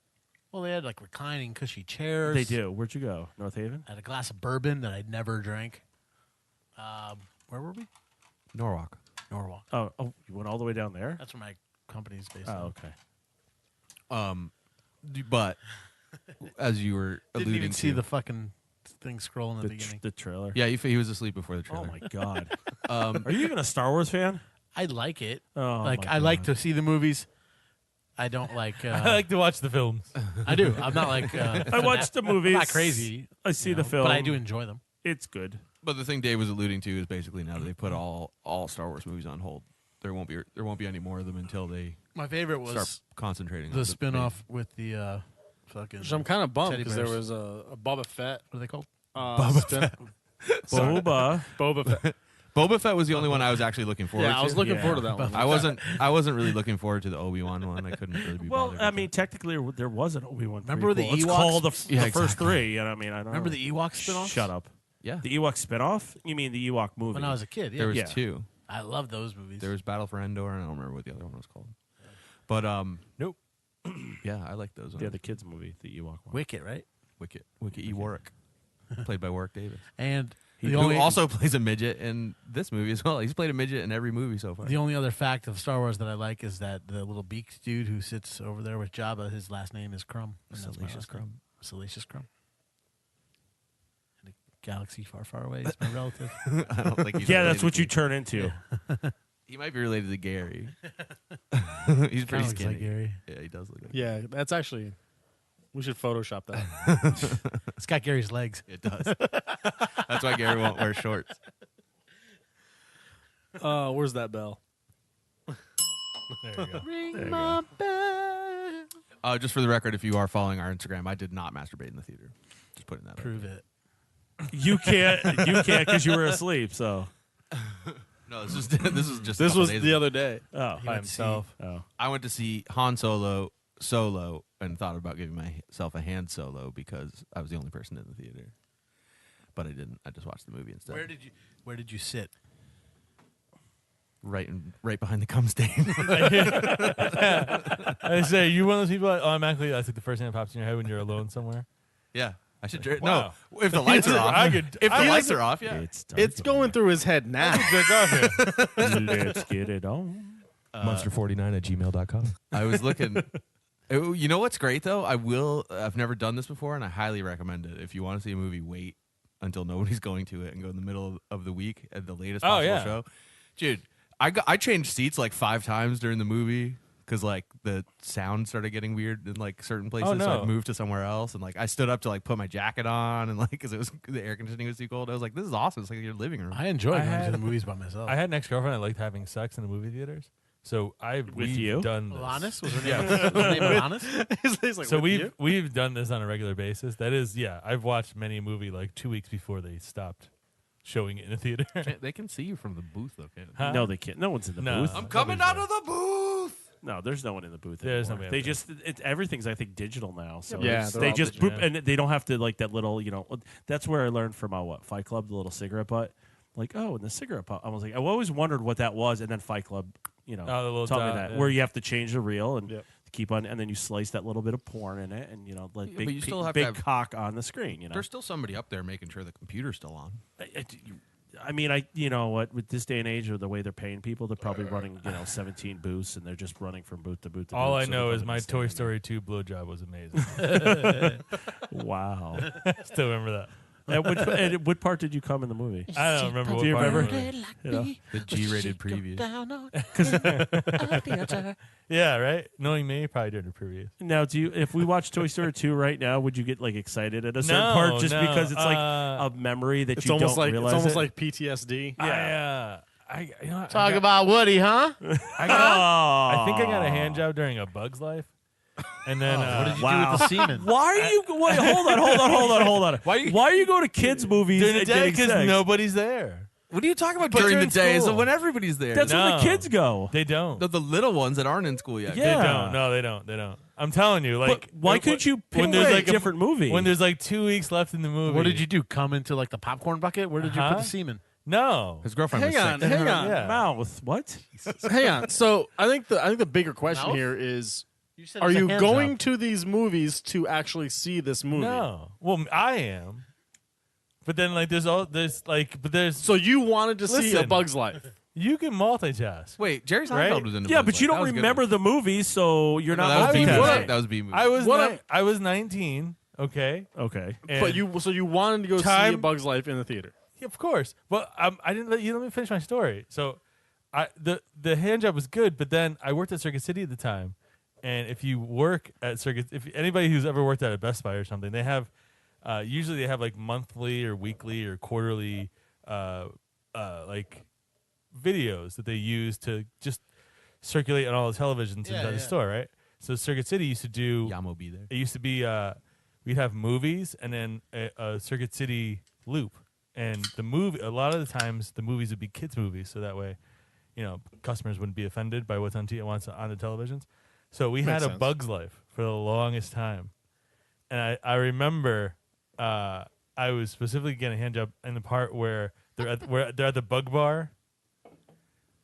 Well, they had like reclining, cushy chairs. They do. Where'd you go? North Haven? I had a glass of bourbon that I'd never drank. Where were we? Norwalk. Norwalk. Oh, you went all the way down there? That's where my company's based. Oh, on. okay. But as you were Didn't alluding even see to, the fucking thing scrolling at the beginning. The trailer. yeah, he was asleep before the Oh trailer. my god. Are you even a Star Wars fan? I like it. Oh, like my I like God. to see the movies. I don't like. I like to watch the films. I do. I'm not like. I watch the movies. I'm not crazy. I see you the know, film, but I do enjoy them. It's good. But the thing Dave was alluding to is basically now that they put all Star Wars movies on hold. There won't be any more of them until they My favorite was start concentrating on the the spin-off with the fucking. Which I'm kind of bummed Teddy because there bears. was a Boba Fett. What are they called? Boba Boba. Boba Fett. Boba Fett was the only one I was actually looking forward to. Yeah, I was looking Yeah. forward to that one. I wasn't really looking forward to the Obi-Wan one. I couldn't really be Well, bothered I with mean, it. technically, there was an Obi-Wan. Remember the prequel. It's Ewoks? called the Yeah, first exactly. three. You know, I mean, I don't Remember know. the Ewok spinoffs? Shut up. Yeah, The Ewok spinoff? You mean the Ewok movie? When I was a kid, yeah. there was Yeah. two. I love those movies. There was Battle for Endor, and I don't remember what the other one was called. But Nope. yeah, I like those. Yeah, the kids movie, the Ewok one. Wicket, right? Wicket E. Warwick, played by Warwick Davis, And the who only also plays a midget in this movie as well. He's played a midget in every movie so far. the only other fact of Star Wars that I like is that the little beaked dude who sits over there with Jabba, his last name is Crumb. And that's my Salacious last Crumb. name. Salacious Crumb. In a galaxy far, far away. He's my relative. I don't think he's Yeah, that's related what to you turn into. He might be related to Gary. He's Kinda pretty looks skinny. like Gary. Yeah, he does look like. Yeah, that's actually. We should Photoshop that. It's got Gary's legs. It does. That's why Gary won't wear shorts. Where's that bell? There you go. Ring my bell. Just for the record, if you are following our Instagram, I did not masturbate in the theater. Just putting that out. Prove it. You can't because you were asleep. So, No, this is this is just. a This couple was days the ago. other day. oh, By himself. oh, I went to see Han Solo solo and thought about giving myself a hand solo because I was the only person in the theater. But I didn't. I just watched the movie instead. Where did you sit? Right behind the cum stain. I say, you one of those people that automatically, that's like the first thing that pops in your head when you're alone somewhere? Yeah, I should. Wow. No, if the lights are off, I could. if the I lights could- are off, yeah. it's It's going through his head now. jerk off here. Let's get it on. Monster49@gmail.com. I was looking. You know what's great though? I've never done this before, and I highly recommend it. If you want to see a movie, wait until nobody's going to it and go in the middle of the week at the latest Oh, possible yeah. show. Dude, I changed seats like 5 times during the movie because like the sound started getting weird in like certain places. Oh, So I no. moved to somewhere else, and like I stood up to like put my jacket on, and like because it was the air conditioning was too cold. I was like, this is awesome. It's like your living room. I enjoy I going to had- the movies by myself. I had an ex-girlfriend that liked having sex in the movie theaters. So we've you? done this. Alanis? Was her name, was her name Alanis? He's like, So with you? we've done this on a regular basis. That is, yeah, I've watched many a movie like 2 weeks before they stopped showing it in the theater. They can see you from the booth, though, can't they? Huh? No, they can't. No one's in the No. booth. I'm Coming Nobody's out of the booth. No, there's no one in the booth There's anymore. nobody They out there. just everything's I think digital now. So Yeah, it's- they're they all just digital. boop, and they don't have to like that little that's where I learned from Fight Club, the little cigarette butt. Like, oh, and the cigarette butt. I was like, I always wondered what that was, and then Fight Club, the little taught me dot, that yeah. where you have to change the reel and Yep. keep on, and then you slice that little bit of porn in it, and like Yeah, big, but you still have to big have- cock on the screen. There's still somebody up there making sure the computer's still on. I mean, you know what? With this day and age, or the way they're paying people, they're probably running 17 booths, and they're just running from booth to booth. To All booth, I so know they're is gonna my stay Toy in Story 2 blowjob was amazing. Wow. Still remember that. At what part did you come in the movie? I don't remember what Do you part remember? it was. You know? The G-rated preview. Yeah, right? Knowing me, probably during the preview. Now, if we watch Toy Story 2 right now, would you get like excited at a certain No, part just no, because it's like a memory that It's you almost don't like realize? it's almost it? like PTSD. Talk about Woody, huh? I think I got a hand job during A Bug's Life. And then What did you Wow. do with the semen? Why are you? Wait, hold on. Why are you going to kids' movies during the and day getting because sex? nobody's there. What are you talking about But during the during day? school. So when everybody's there. That's when the No. kids go. They don't. the little ones that aren't in school yet. Yeah. They don't. No, they don't. They don't. I'm telling you, like, But why couldn't you pick when there's a like different movie? When there's like 2 weeks left in the movie. What did you do? Come into like the popcorn bucket? Where did you put Huh? the semen? No. His girlfriend Hang was on, sick. hang on, Yeah. mouth? What? hang on. So I think the bigger question Mouth? here is: You said are it's a you hand going job. to these movies to actually see this movie? No. Well, I am. But then like there's So you wanted to see A Listen. Bug's Life? you can multitask. Wait, Jerry Seinfeld Right? was in the Yeah, Bug's but you Life. don't That was a good remember one. the movie, so you're No, not that was B multitasking. movie. That was B movie. I was 19, okay? Okay. And But you wanted to go see A Time- Bug's Life in the theater. Yeah, of course. But I didn't let me finish my story. So the hand job was good, but then I worked at Circuit City at the time. And if you work at Circuit, if anybody who's ever worked at a Best Buy or something, they have usually they have like monthly or weekly or quarterly like videos that they use to just circulate on all the televisions inside the store, right? So Circuit City used to do. Yamo be there. It used to be we'd have movies and then a Circuit City loop, And the movie, a lot of the times, the movies would be kids' movies, so that way, customers wouldn't be offended by what's on the televisions. So we had Makes a sense. Bug's Life for the longest time, and I remember I was specifically getting a hand job in the part where they're at the bug bar,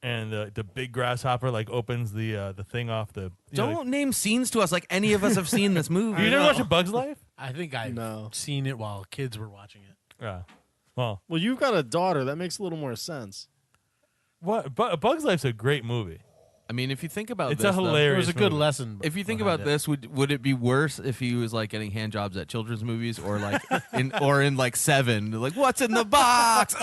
and the big grasshopper like opens the thing off the. Don't name scenes to us like any of us have seen this movie. You never watch A Bug's Life? I think I've No. seen it while kids were watching it. Yeah. Well, Well, you've got a daughter. That makes a little more sense. what? A Bug's Life's a great movie. I mean, if you think about It's this, a though, It hilarious. was a good movie. lesson. if you think behind about it. this, would it be worse if he was like getting hand jobs at children's movies or like in like Seven? Like, what's in the box?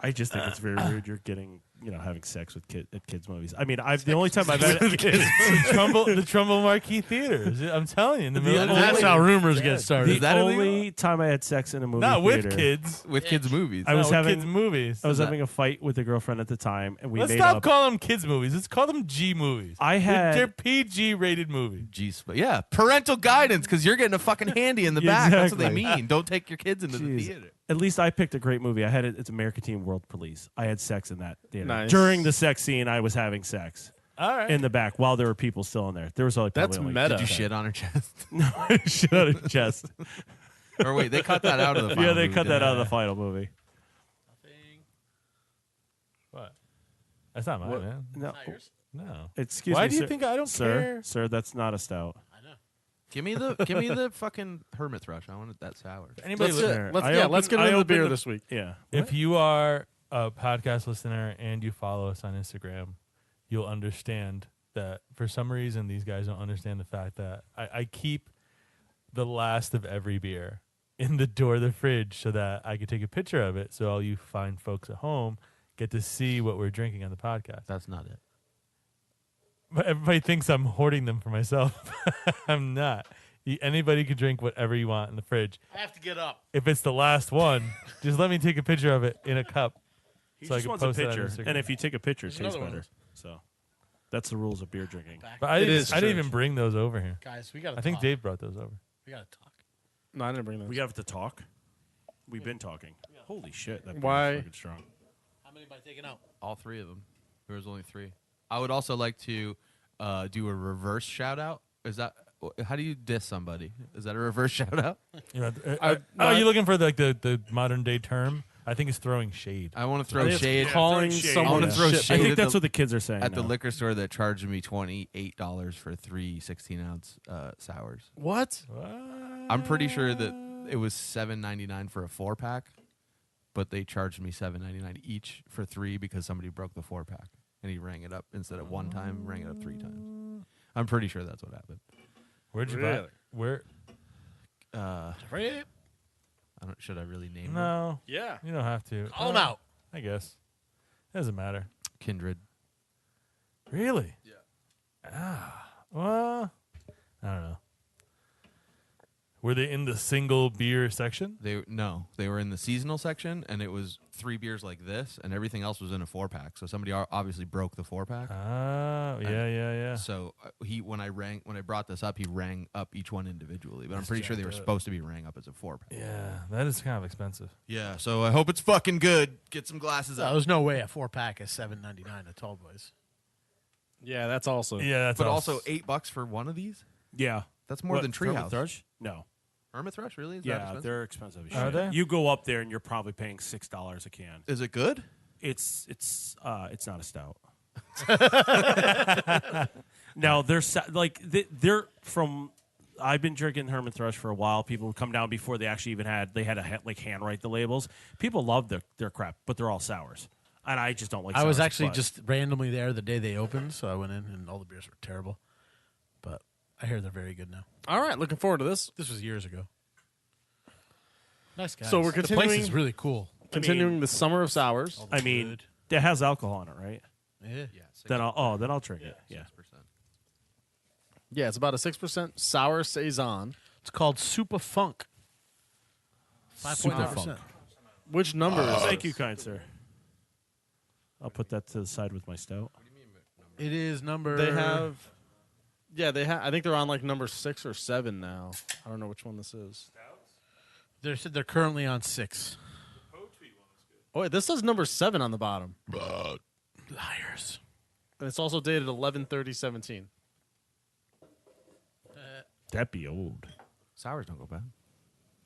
I just think it's very weird. You're getting, having sex with kids movies. I mean, the only time I've had the Trumbull Marquee Theaters. I'm telling you, in the middle of That's how rumors get started. Is that the illegal? only time I had sex in a movie not theater. with kids. With kids movies. I was Not with having- kids movies. I was having a fight with a girlfriend at the time, and we Let's made stop up. calling them kids movies. Let's call them G movies. They're PG rated movies. Yeah, parental guidance because you're getting a fucking handy in the Yeah, back. That's what they exactly. mean. Don't take your kids into the Jeez. theater. At least I picked a great movie. I had it's American Teen World Police. I had sex in that theater. Nice. During the sex scene, I was having sex All right. in the back while there were people still in there. There was like That's probably meta. Did you shit on her chest? No, I shit out of chest. Or wait, they cut that out of the final Yeah, they movie, cut that didn't out of the final movie. What? That's not mine, What? man. No, No. excuse Why me. do you sir. think I don't sir, care? Sir, that's not a stout. Give me the fucking Hermit Thrush. I wanted that sour. Anybody Let's, li- let's get into the beer this week. Yeah. If you are a podcast listener and you follow us on Instagram, you'll understand that for some reason these guys don't understand the fact that I keep the last of every beer in the door of the fridge so that I can take a picture of it so all you fine folks at home get to see what we're drinking on the podcast. That's not it. But everybody thinks I'm hoarding them for myself. I'm not. Anybody can drink whatever you want in the fridge. I have to get up. If it's the last one, just let me take a picture of it in a cup. He So I just can wants a post it on picture, Instagram. and if you take a picture, it There's tastes another one. better. So that's the rules of beer drinking. But I It didn't, is I didn't true. even bring those over here. Guys, we got to I think Dave brought those over. We got to talk. No, I didn't bring those. We have to talk. We've been talking. Holy shit! That beer Why- is fucking strong. How many by taking out? All three of them. There was only three. I would also like to do a reverse shout out. Is that how do you diss somebody? Is that a reverse shout out? Are you looking for the modern day term? I think it's throwing shade. I want to I throw think it's shade calling shade. someone I wanna throw shit. shade. I think at that's the- what the kids are saying at the now. liquor store that charged me $28 for three 16-ounce sours. What? I'm pretty sure that it was $7.99 for a 4-pack, but they charged me $7.99 each for three because somebody broke the 4-pack and he rang it up instead of one time, rang it up 3 times. I'm pretty sure that's what happened. Where'd you buy? Really? Where? Should I really name them? No, Yeah. you don't have to. Call them out. I guess. Doesn't matter. Kindred. Really? Yeah. Well, I don't know. Were they in the single beer section? They were in the seasonal section, and it was 3 beers like this, and everything else was in a 4-pack. So somebody obviously broke the 4-pack. Oh, yeah. So when I brought this up, he rang up each one individually. But I'm pretty sure they were supposed to be rang up as a 4-pack. Yeah, that is kind of expensive. Yeah. So I hope it's fucking good. Get some glasses out. There's no way a 4-pack is $7.99 at Tall Boys. Yeah, that's also. Yeah, that's But also also $8 for one of these. Yeah. That's more than Hermit Treehouse. Thrush? No. Hermit Thrush, really? Is that Yeah, expensive? they're expensive as Are shit. they? You go up there and you're probably paying $6 a can. Is it good? It's not a stout. No, they're from. I've been drinking Hermit Thrush for a while. People would come down before they actually even had to handwrite the labels. People love their crap, but they're all sours, and I just don't like. I was sours, actually but- just randomly there the day they opened, so I went in and all the beers were terrible. But I hear they're very good now. All right, looking forward to this. This was years ago. Nice guys. So we're The place continuing- is really cool. Continuing the summer of sours. I mean, it has alcohol in it, right? Yeah. Yeah. Then I'll drink it. Yeah. 6%. Yeah, it's about a 6% sour saison. It's called Supah Phunk. Super 5.9%. Funk. Which number is Thank this? you, kind sir. I'll put that to the side with my stout. It is number. They have. Yeah, they have. I think they're on like number 6 or 7 now. I don't know which one this is. They're currently on 6. Oh, wait, this says number 7 on the bottom. Liars. And it's also dated 11/30/17. That'd be old. Sours don't go bad.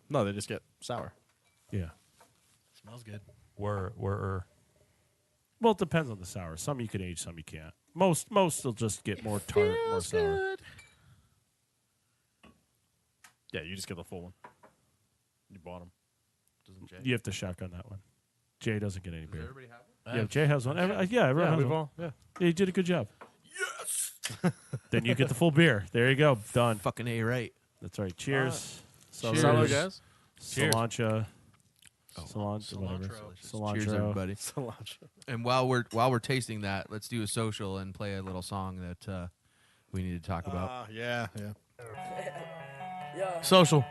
No, they just get sour. Yeah. Smells good. Were Well, it depends on the sour. Some you can age, some you can't. Most will just get more tart, more sour. Yeah, you just get the full one. You bought them. Doesn't Jay? You have to shotgun that one. Jay doesn't get any beer. Everybody have it? Yeah, Jay has one. Yeah, everyone has we've one. all. Yeah. Yeah, you did a good job. Yes. Then you get the full beer. There you go. Done. Fucking A right. That's right. Cheers. Cheers, guys. Cheers. Cilantro. Cilantro. Whatever. Cilantro. Cheers, everybody. Cilantro. And while we're tasting that, let's do a social and play a little song that we need to talk about. Yeah. Social.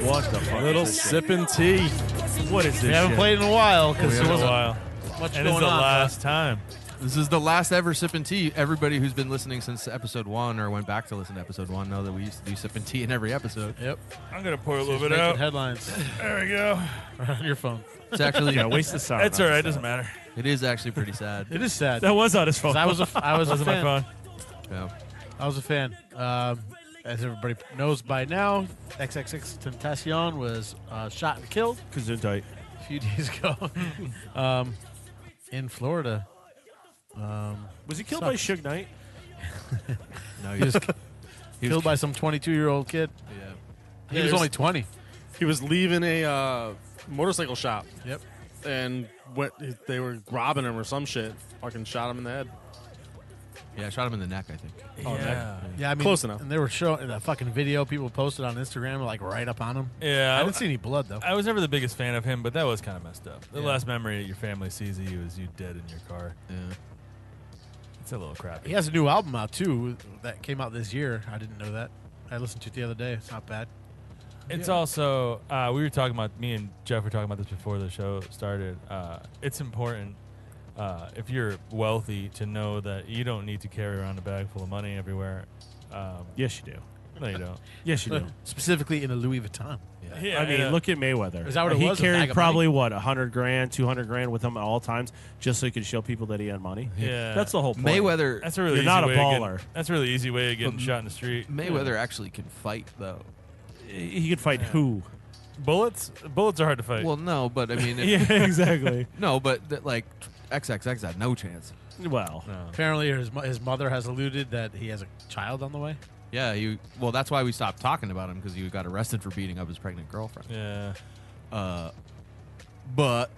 What the fuck? Little is this shit? sipping tea. What is this? We haven't shit? played in a while because It's there been a wasn't while. much And going it's the on. last time. This is the last ever Sippin' Tea. Everybody who's been listening since episode 1 or went back to listen to episode 1 know that we used to do Sippin' Tea in every episode. Yep. I'm gonna pour a little Just bit making out. headlines There we go. right on your phone. It's actually Yeah, waste the sour. It's all right. Doesn't matter. it is actually pretty sad. It is sad. That was on his phone. 'Cause I was a Wasn't my fan. phone. Yeah. I was a fan. As everybody knows by now, XXX Tentacion was shot and killed Gesundheit. a few days ago in Florida. Was he killed by Suge Knight? No, He was killed by some 22-year-old kid. yeah. He was only 20. He was leaving a motorcycle shop, Yep. and they were robbing him or some shit. Fucking shot him in the head. Yeah, I shot him in the neck, I think. Yeah. Yeah, I mean, Close enough. And they were showing that fucking video people posted on Instagram, like right up on him. Yeah. I didn't see any blood though. I was never the biggest fan of him, but that was kind of messed up. The Yeah. last memory that your family sees of you is you dead in your car. Yeah. It's a little crappy. He has a new album out too that came out this year. I didn't know that. I listened to it the other day. It's not bad. It's also we were talking about, me and Jeff were talking about this before the show started. It's important if you're wealthy to know that you don't need to carry around a bag full of money everywhere. Yes, you do. No, you don't. Yes, you do. Specifically in a Louis Vuitton. Yeah, I mean, yeah. look at Mayweather. Is that what it he was, a bag carried of probably what, 100 grand, 200 grand with him at all times, just so he could show people that he had money. Yeah. That's the whole point. Mayweather That's a really You're easy not a way of baller. getting, that's a really easy way of getting shot in the street. Mayweather actually can fight though. He could fight who? Bullets are hard to fight. Well, no, but I mean, Yeah, exactly. no, but like XXX had no chance. Well, no. Apparently, his mother has alluded that he has a child on the way. Yeah, well, that's why we stopped talking about him because he got arrested for beating up his pregnant girlfriend. Yeah. But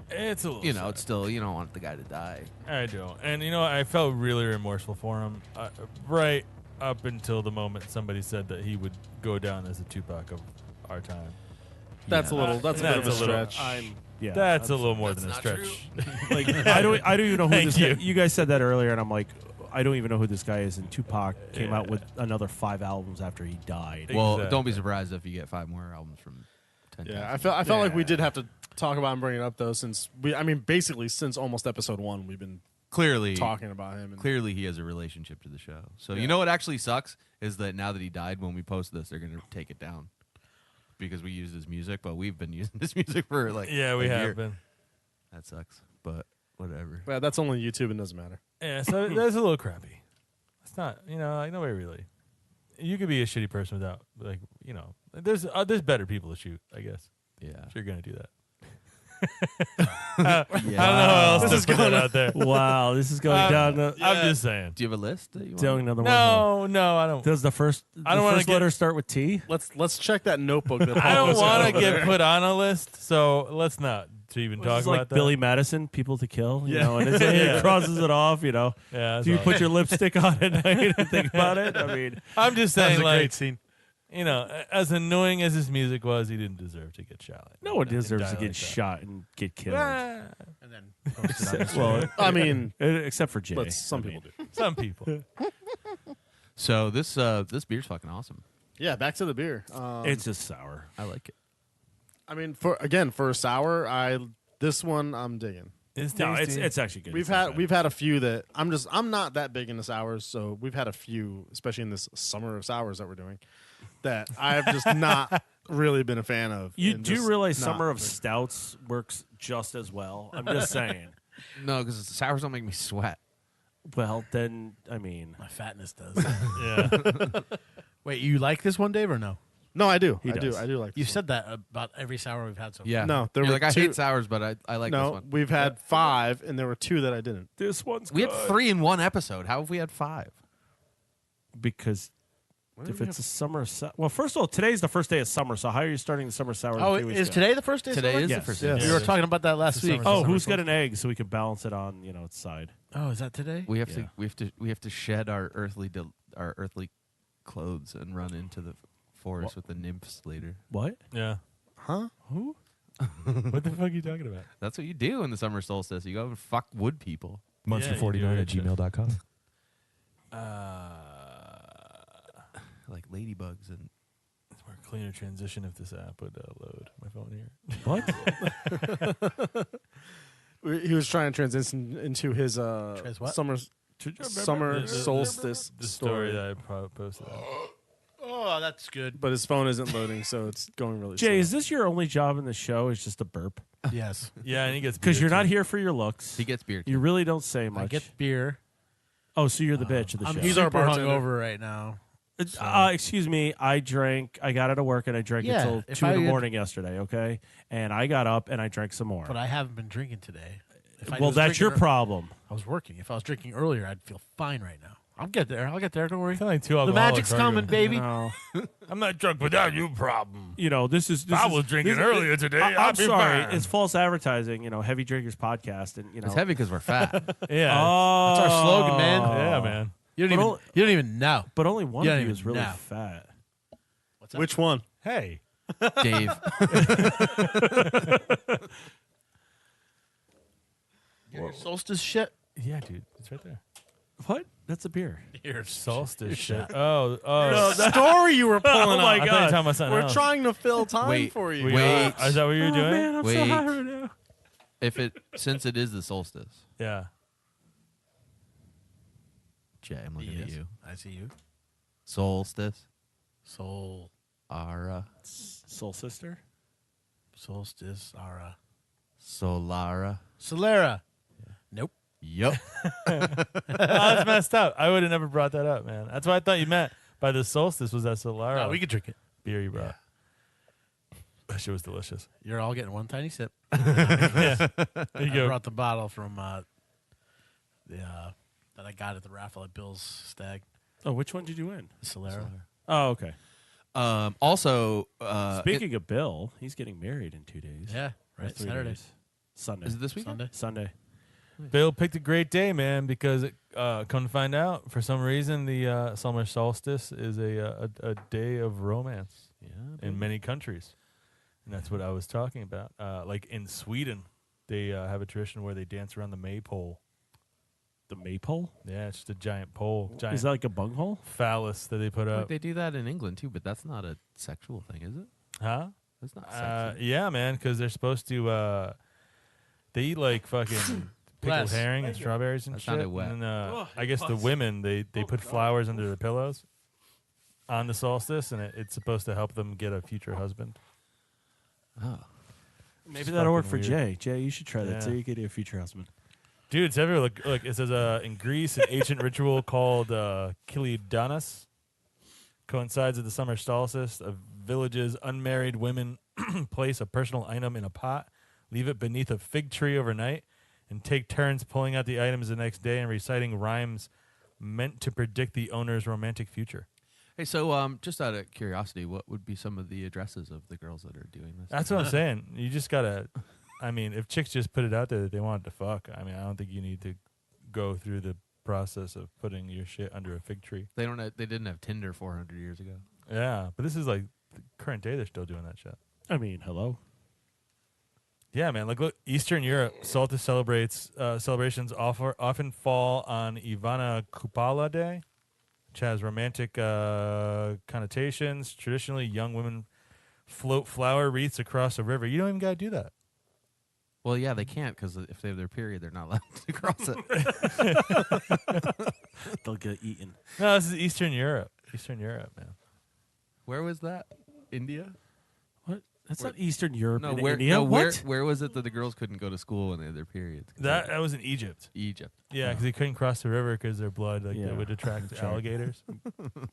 It's a little you know, sad. it's still you don't want the guy to die. I don't. And, you know, I felt really remorseful for him right up until the moment somebody said that he would go down as a Tupac of our time. That's Yeah. a little. That's a bit of a That's a little- stretch. yeah. That's a little more that's than a not stretch. like I don't even know who Thank this you. guy. You guys said that earlier, and I'm like, I don't even know who this guy is. And Tupac came out with another 5 albums after he died. Well, Exactly. don't be surprised if you get 5 more albums from 10. Yeah, I felt like we did have to talk about and bring it up though, since basically since almost episode 1, we've been clearly talking about him. And Clearly, he has a relationship to the show. So you know what actually sucks is that now that he died, when we post this, they're going to take it down because we used his music, but we've been using this music for like Yeah, we a have year. been. That sucks, but whatever. But that's only YouTube and doesn't matter. Yeah, so that's a little crappy. It's not, you know, like nobody really. You could be a shitty person without, like, you know, there's better people to shoot, I guess. Yeah. If you're gonna do that. I don't know how else to put that out there. Wow, this is going down. I'm just saying. Do you have a list that you want? Down another one. No, I don't. Does the first? I don't want wanna to letter start with T? Let's check that notebook. That I Paul don't was want to over get there. put on a list, so let's not to even This talk is about like that. Billy Madison, People to Kill. You Yeah. know, and it's like, it crosses it off. You know, Yeah, that's do you all. put your lipstick on at night and think about it? I mean, I'm just That was saying, a like, great scene. you know, as annoying as his music was, he didn't deserve to get shot. no one And deserves die to get like that. shot and get killed. Ah, And then posted on Instagram. Well, I mean, except for Jay. but some people do. some people. So this beer's fucking awesome. Yeah, back to the beer. It's just sour. I like it. I mean, for a sour, this one I'm digging. It's No, tasty. it's actually good. We've It's not had bad. we've had a few that I'm not that big into sours, so we've had a few, especially in this summer of sours that we're doing, that I've just not really been a fan of. You and do just realize not- summer of stouts works just as well. I'm just saying. No, because the sours don't make me sweat. Well, then I mean, My fatness does. yeah. Wait, you like this one, Dave, or no? No, I do. He I do. does. I do like. You this said that about every sour we've had so far. Yeah. No, there You're were like, I two- hate sours, but I like one. this No, one. we've had 5, and there were 2 that I didn't. this one's We had good. 3 in one episode. How have we had 5? Because if it's a summer well, first of all, today's the first day of summer. So how are you starting the summer sour? Oh, 3 weeks is ago? today the first day? of Today summer? is Yes. the first Yes. day. We were talking about that last It's the week. summer Oh, who's solstice. got an egg so we can balance it on its side? Oh, is that today? We have Yeah. we have to shed our earthly clothes and run into the forest with the nymphs later. What? Yeah. Huh? Who? What the fuck are you talking about? That's what you do in the summer solstice. You go and fuck wood people. Monster49@gmail.com. Like ladybugs and It's more cleaner transition if this app would load my phone here. What? He was trying to transition into his what? summer The- solstice The story that I posted. Oh, that's good. but his phone isn't loading, so it's going really slow. Jay, is this your only job in the show? Is just a burp? Yes. Yeah, and he gets Because beer, you're not too. here for your looks. he gets beer. You really don't say much. I get beer. Oh, so you're the bitch of the I'm show. He's our super bartender. hungover right now. Excuse me. I got out of work and I drank Yeah, until if 2 in I the had- morning yesterday. Okay, and I got up and I drank some more. But I haven't been drinking today. If I Well, was that's your drinking problem. I was working. If I was drinking earlier, I'd feel fine right now. I'll get there. Don't worry. I feel like 2 The alcoholics magic's arguing. coming, baby. No. I'm not drunk without you, problem. This is. I was drinking earlier today. I'm I'll be sorry. fine. It's false advertising. Heavy drinkers podcast, and It's heavy because we're fat. Yeah. Oh, That's our slogan, man. Yeah, man. You don't even know. But only one You of don't you even is really know. fat. What's that? Which one? Hey. Dave. Your solstice shit? Yeah, dude. It's right there. What? That's a beer. Your Solstice shit. shit. Oh. Story you were pulling Oh my up. I thought you were talking about something We're else. trying to fill time Wait, for you. wait. Is that what you're doing? Man, I'm so Wait. high right now. Since it is the solstice, Yeah. Jay, I'm looking at you. I see you. Solstice, Soul. Ara, Soul sister. Solstice. Ara. Solara. Solera. Nope. Yup. Oh, that's messed up. I would have never brought that up, man. That's what I thought you meant by the solstice was that Solara No, we could drink it. beer you brought. That shit was delicious. You're all getting one tiny sip. There you I go. brought the bottle from that I got at the raffle at Bill's Stag. Oh, which one did you win? The Solera. Oh, okay. Also, Speaking of Bill, he's getting married in 2 days. Yeah, Or right. 3 Saturday. days. Sunday. is it this weekend? Sunday. Sunday. Bill picked a great day, man, because come to find out, for some reason, the summer solstice is a day of romance in many countries, and that's what I was talking about. Like in Sweden, they have a tradition where they dance around the maypole. The maypole? Yeah, it's just a giant pole, giant Is that like a bunghole? phallus that they put Like up. they do that in England too, but that's not a sexual thing, is it? Huh? That's not sexy. Yeah, man, because they're supposed to. They eat like fucking pickled Les. herring and strawberries and That shit. sounded wet. And then, I guess the women they put flowers under their pillows on the solstice, and it's supposed to help them get a future husband. Oh. Maybe It's that'll work for fucking Jay. Jay, you should try that Yeah. so you get a future husband. Dude, it's everywhere. Look, it says in Greece, an ancient ritual called Kilidanos coincides with the summer solstice. A village's unmarried women place a personal item in a pot, leave it beneath a fig tree overnight, and take turns pulling out the items the next day and reciting rhymes meant to predict the owner's romantic future. Hey, so just out of curiosity, what would be some of the addresses of the girls that are doing this? That's what I'm saying. You just gotta. I mean, if chicks just put it out there that they want to fuck, I mean, I don't think you need to go through the process of putting your shit under a fig tree. They don't. They didn't have Tinder 400 years ago. Yeah, but this is like the current day. They're still doing that shit. I mean, hello. Yeah, man. Like, look, Eastern Europe solstice celebrations often fall on Ivana Kupala Day, which has romantic connotations. Traditionally, young women float flower wreaths across a river. You don't even gotta do that. Well, yeah, they can't because if they have their period, they're not allowed to cross it. They'll get eaten. No, this is Eastern Europe. Eastern Europe, man. Where was that? India? What? That's not Eastern Europe. No, and where? India. No, what? where was it that the girls couldn't go to school when they had their periods? 'Cause That was in Egypt. Egypt. Yeah, because they couldn't cross the river because their blood Yeah. it would attract alligators.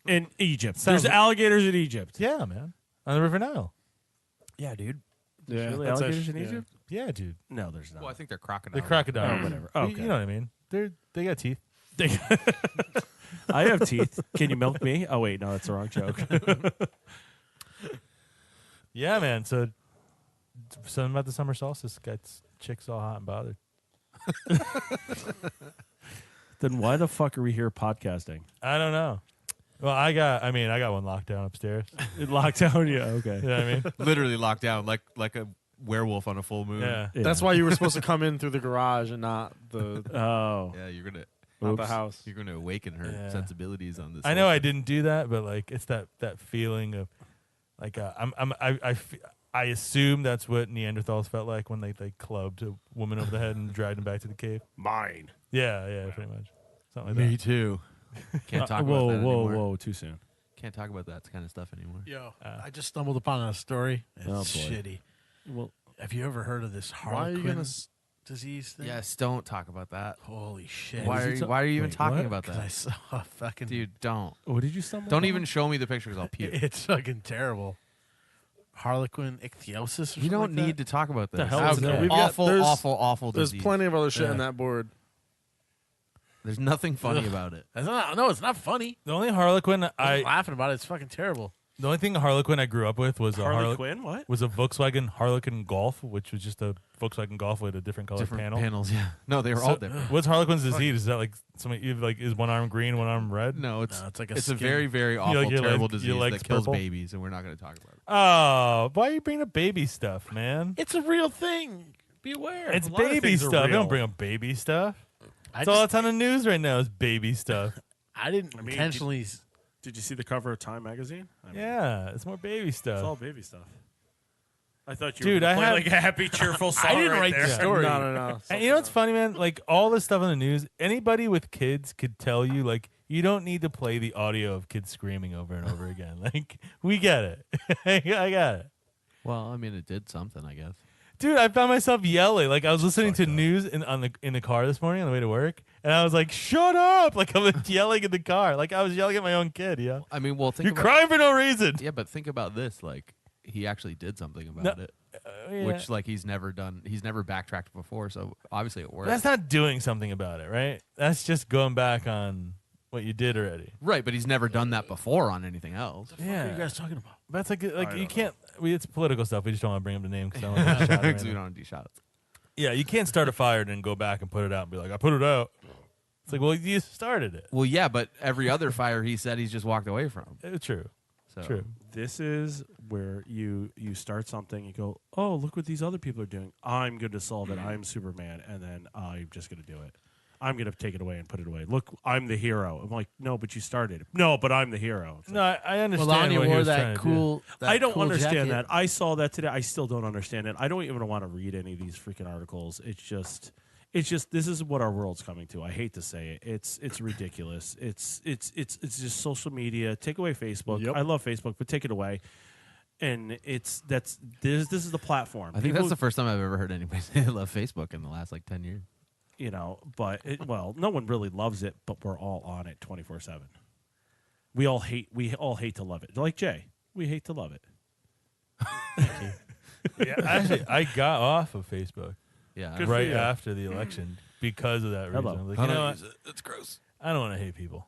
In Egypt. Sounds- There's alligators in Egypt. Yeah, man, on the River Nile. Yeah, dude. Yeah, Really that's alligators actually- in Egypt? Yeah, dude. No, there's not. Well, I think they're crocodiles. The crocodile. Oh, whatever. You- Okay. You know what I mean? They got teeth. I have teeth. Can you milk me? Oh wait, no, that's the wrong joke. Yeah, man. So something about the summer solstice gets chicks all hot and bothered. Then why the fuck are we here podcasting? I don't know. Well, I got one locked down upstairs. In lockdown? Yeah, okay. You know what I mean? Literally locked down like a werewolf on a full moon. Yeah. Yeah. That's why you were supposed to come in through the garage and not the Oh. Yeah, you're gonna not the house. you're gonna awaken her Yeah. sensibilities on this. I know I solstice. didn't do that, but like it's that feeling of like I assume that's what Neanderthals felt like when they clubbed a woman over the head and dragged him back to the cave. Mine. Yeah, pretty much. Something like Me that. too. Can't talk whoa, about that whoa, anymore. whoa! Too soon. Can't talk about that kind of stuff anymore. Yo, Uh. I just stumbled upon a story. It's Oh, boy. shitty. Well, Have you ever heard of this Why are you Harlequin gonna? disease thing? Yes, don't talk about that. Holy shit. Why are you even Wait, talking what? about Because I that? saw a fucking... Dude, don't. what did you stumble? Don't upon? even show me the pictures. I'll puke. It's fucking terrible. Harlequin ichthyosis or something You don't like need that? to talk about this. The hell is that? We've got- Awful, there's- awful There's disease. plenty of other shit Yeah. on that board. There's nothing funny Ugh. about it. That's not, no, it's not funny. The only Harlequin I'm laughing about it. It's fucking terrible. the only thing Harlequin I grew up with was Harley Quinn? What? was a Volkswagen Harlequin Golf, which was just a Volkswagen Golf with a different color Different panel. panels, yeah. No, they were all different. What's Harlequin's disease? Is that like somebody is one arm green, one arm red? No, it's No, it's like a it's a skin- very, very awful, your terrible leg- disease your that leg's kills purple? babies, and we're not going to talk about it. Oh, why are you bringing up baby stuff, man? It's a real thing. Be aware. It's A lot of baby things are stuff. You real. don't bring up baby stuff. I, That's all just, that's on the news right now is baby stuff. I didn't mean, intentionally... Did you see the cover of Time magazine? I mean, Yeah, it's more baby it's all stuff. baby stuff. I thought you Dude, were I gonna play had- like a happy, cheerful song. I didn't right write there. the story. No. And you know what's funny, man? Like all this stuff on the news, anybody with kids could tell you, like, you don't need to play the audio of kids screaming over and over again. Like, we get it. I got it. Well, I mean, it did something, I guess. Dude, I found myself yelling. Like I was listening to news in the car this morning on the way to work, and I was like, "Shut up!" Like I was yelling in the car, like I was yelling at my own kid. Yeah, I mean, well, think you're about crying for no reason. Yeah, but think about this. Like, he actually did something about No, it, Yeah. which, like, he's never done. He's never backtracked before, so obviously it worked. That's not doing something about it, right? That's just going back on what you did already. Right, but he's never done that before on anything else. What are you guys talking about? That's like you don't can't. It's political stuff. We just don't want to bring up the name because I don't want to get shot Because right we now. don't do shots. Yeah, you can't start a fire and then go back and put it out and be like, "I put it out." It's like, well, you started it. Well, yeah, but every other fire he said he's just walked away from. True. So. True. This is where you start something. You go, oh, look what these other people are doing. I'm going to solve it. I'm Superman, and then I'm just going to do it. I'm going to take it away and put it away. Look, I'm the hero. I'm like, no, but you started it. No, but I'm the hero. It's No, I understand. Melania what he wore was trying that to do. cool... that I don't cool understand jacket. that. I saw that today. I still don't understand it. I don't even want to read any of these freaking articles. It's just this is what our world's coming to. I hate to say it. It's ridiculous. It's just social media. Take away Facebook. Yep. I love Facebook, but take it away. And this is the platform. I think People- that's the first time I've ever heard anybody say they love Facebook in the last, like, 10 years. you know, but no one really loves it, but we're all on it 24/7. We all hate to love it. Like Jay, we hate to love it. Yeah, actually, I got off of Facebook Yeah. Good for right you. after the election because of that reason. Hello. I was like, I you don't know what? use it. It's gross. I don't want to hate people.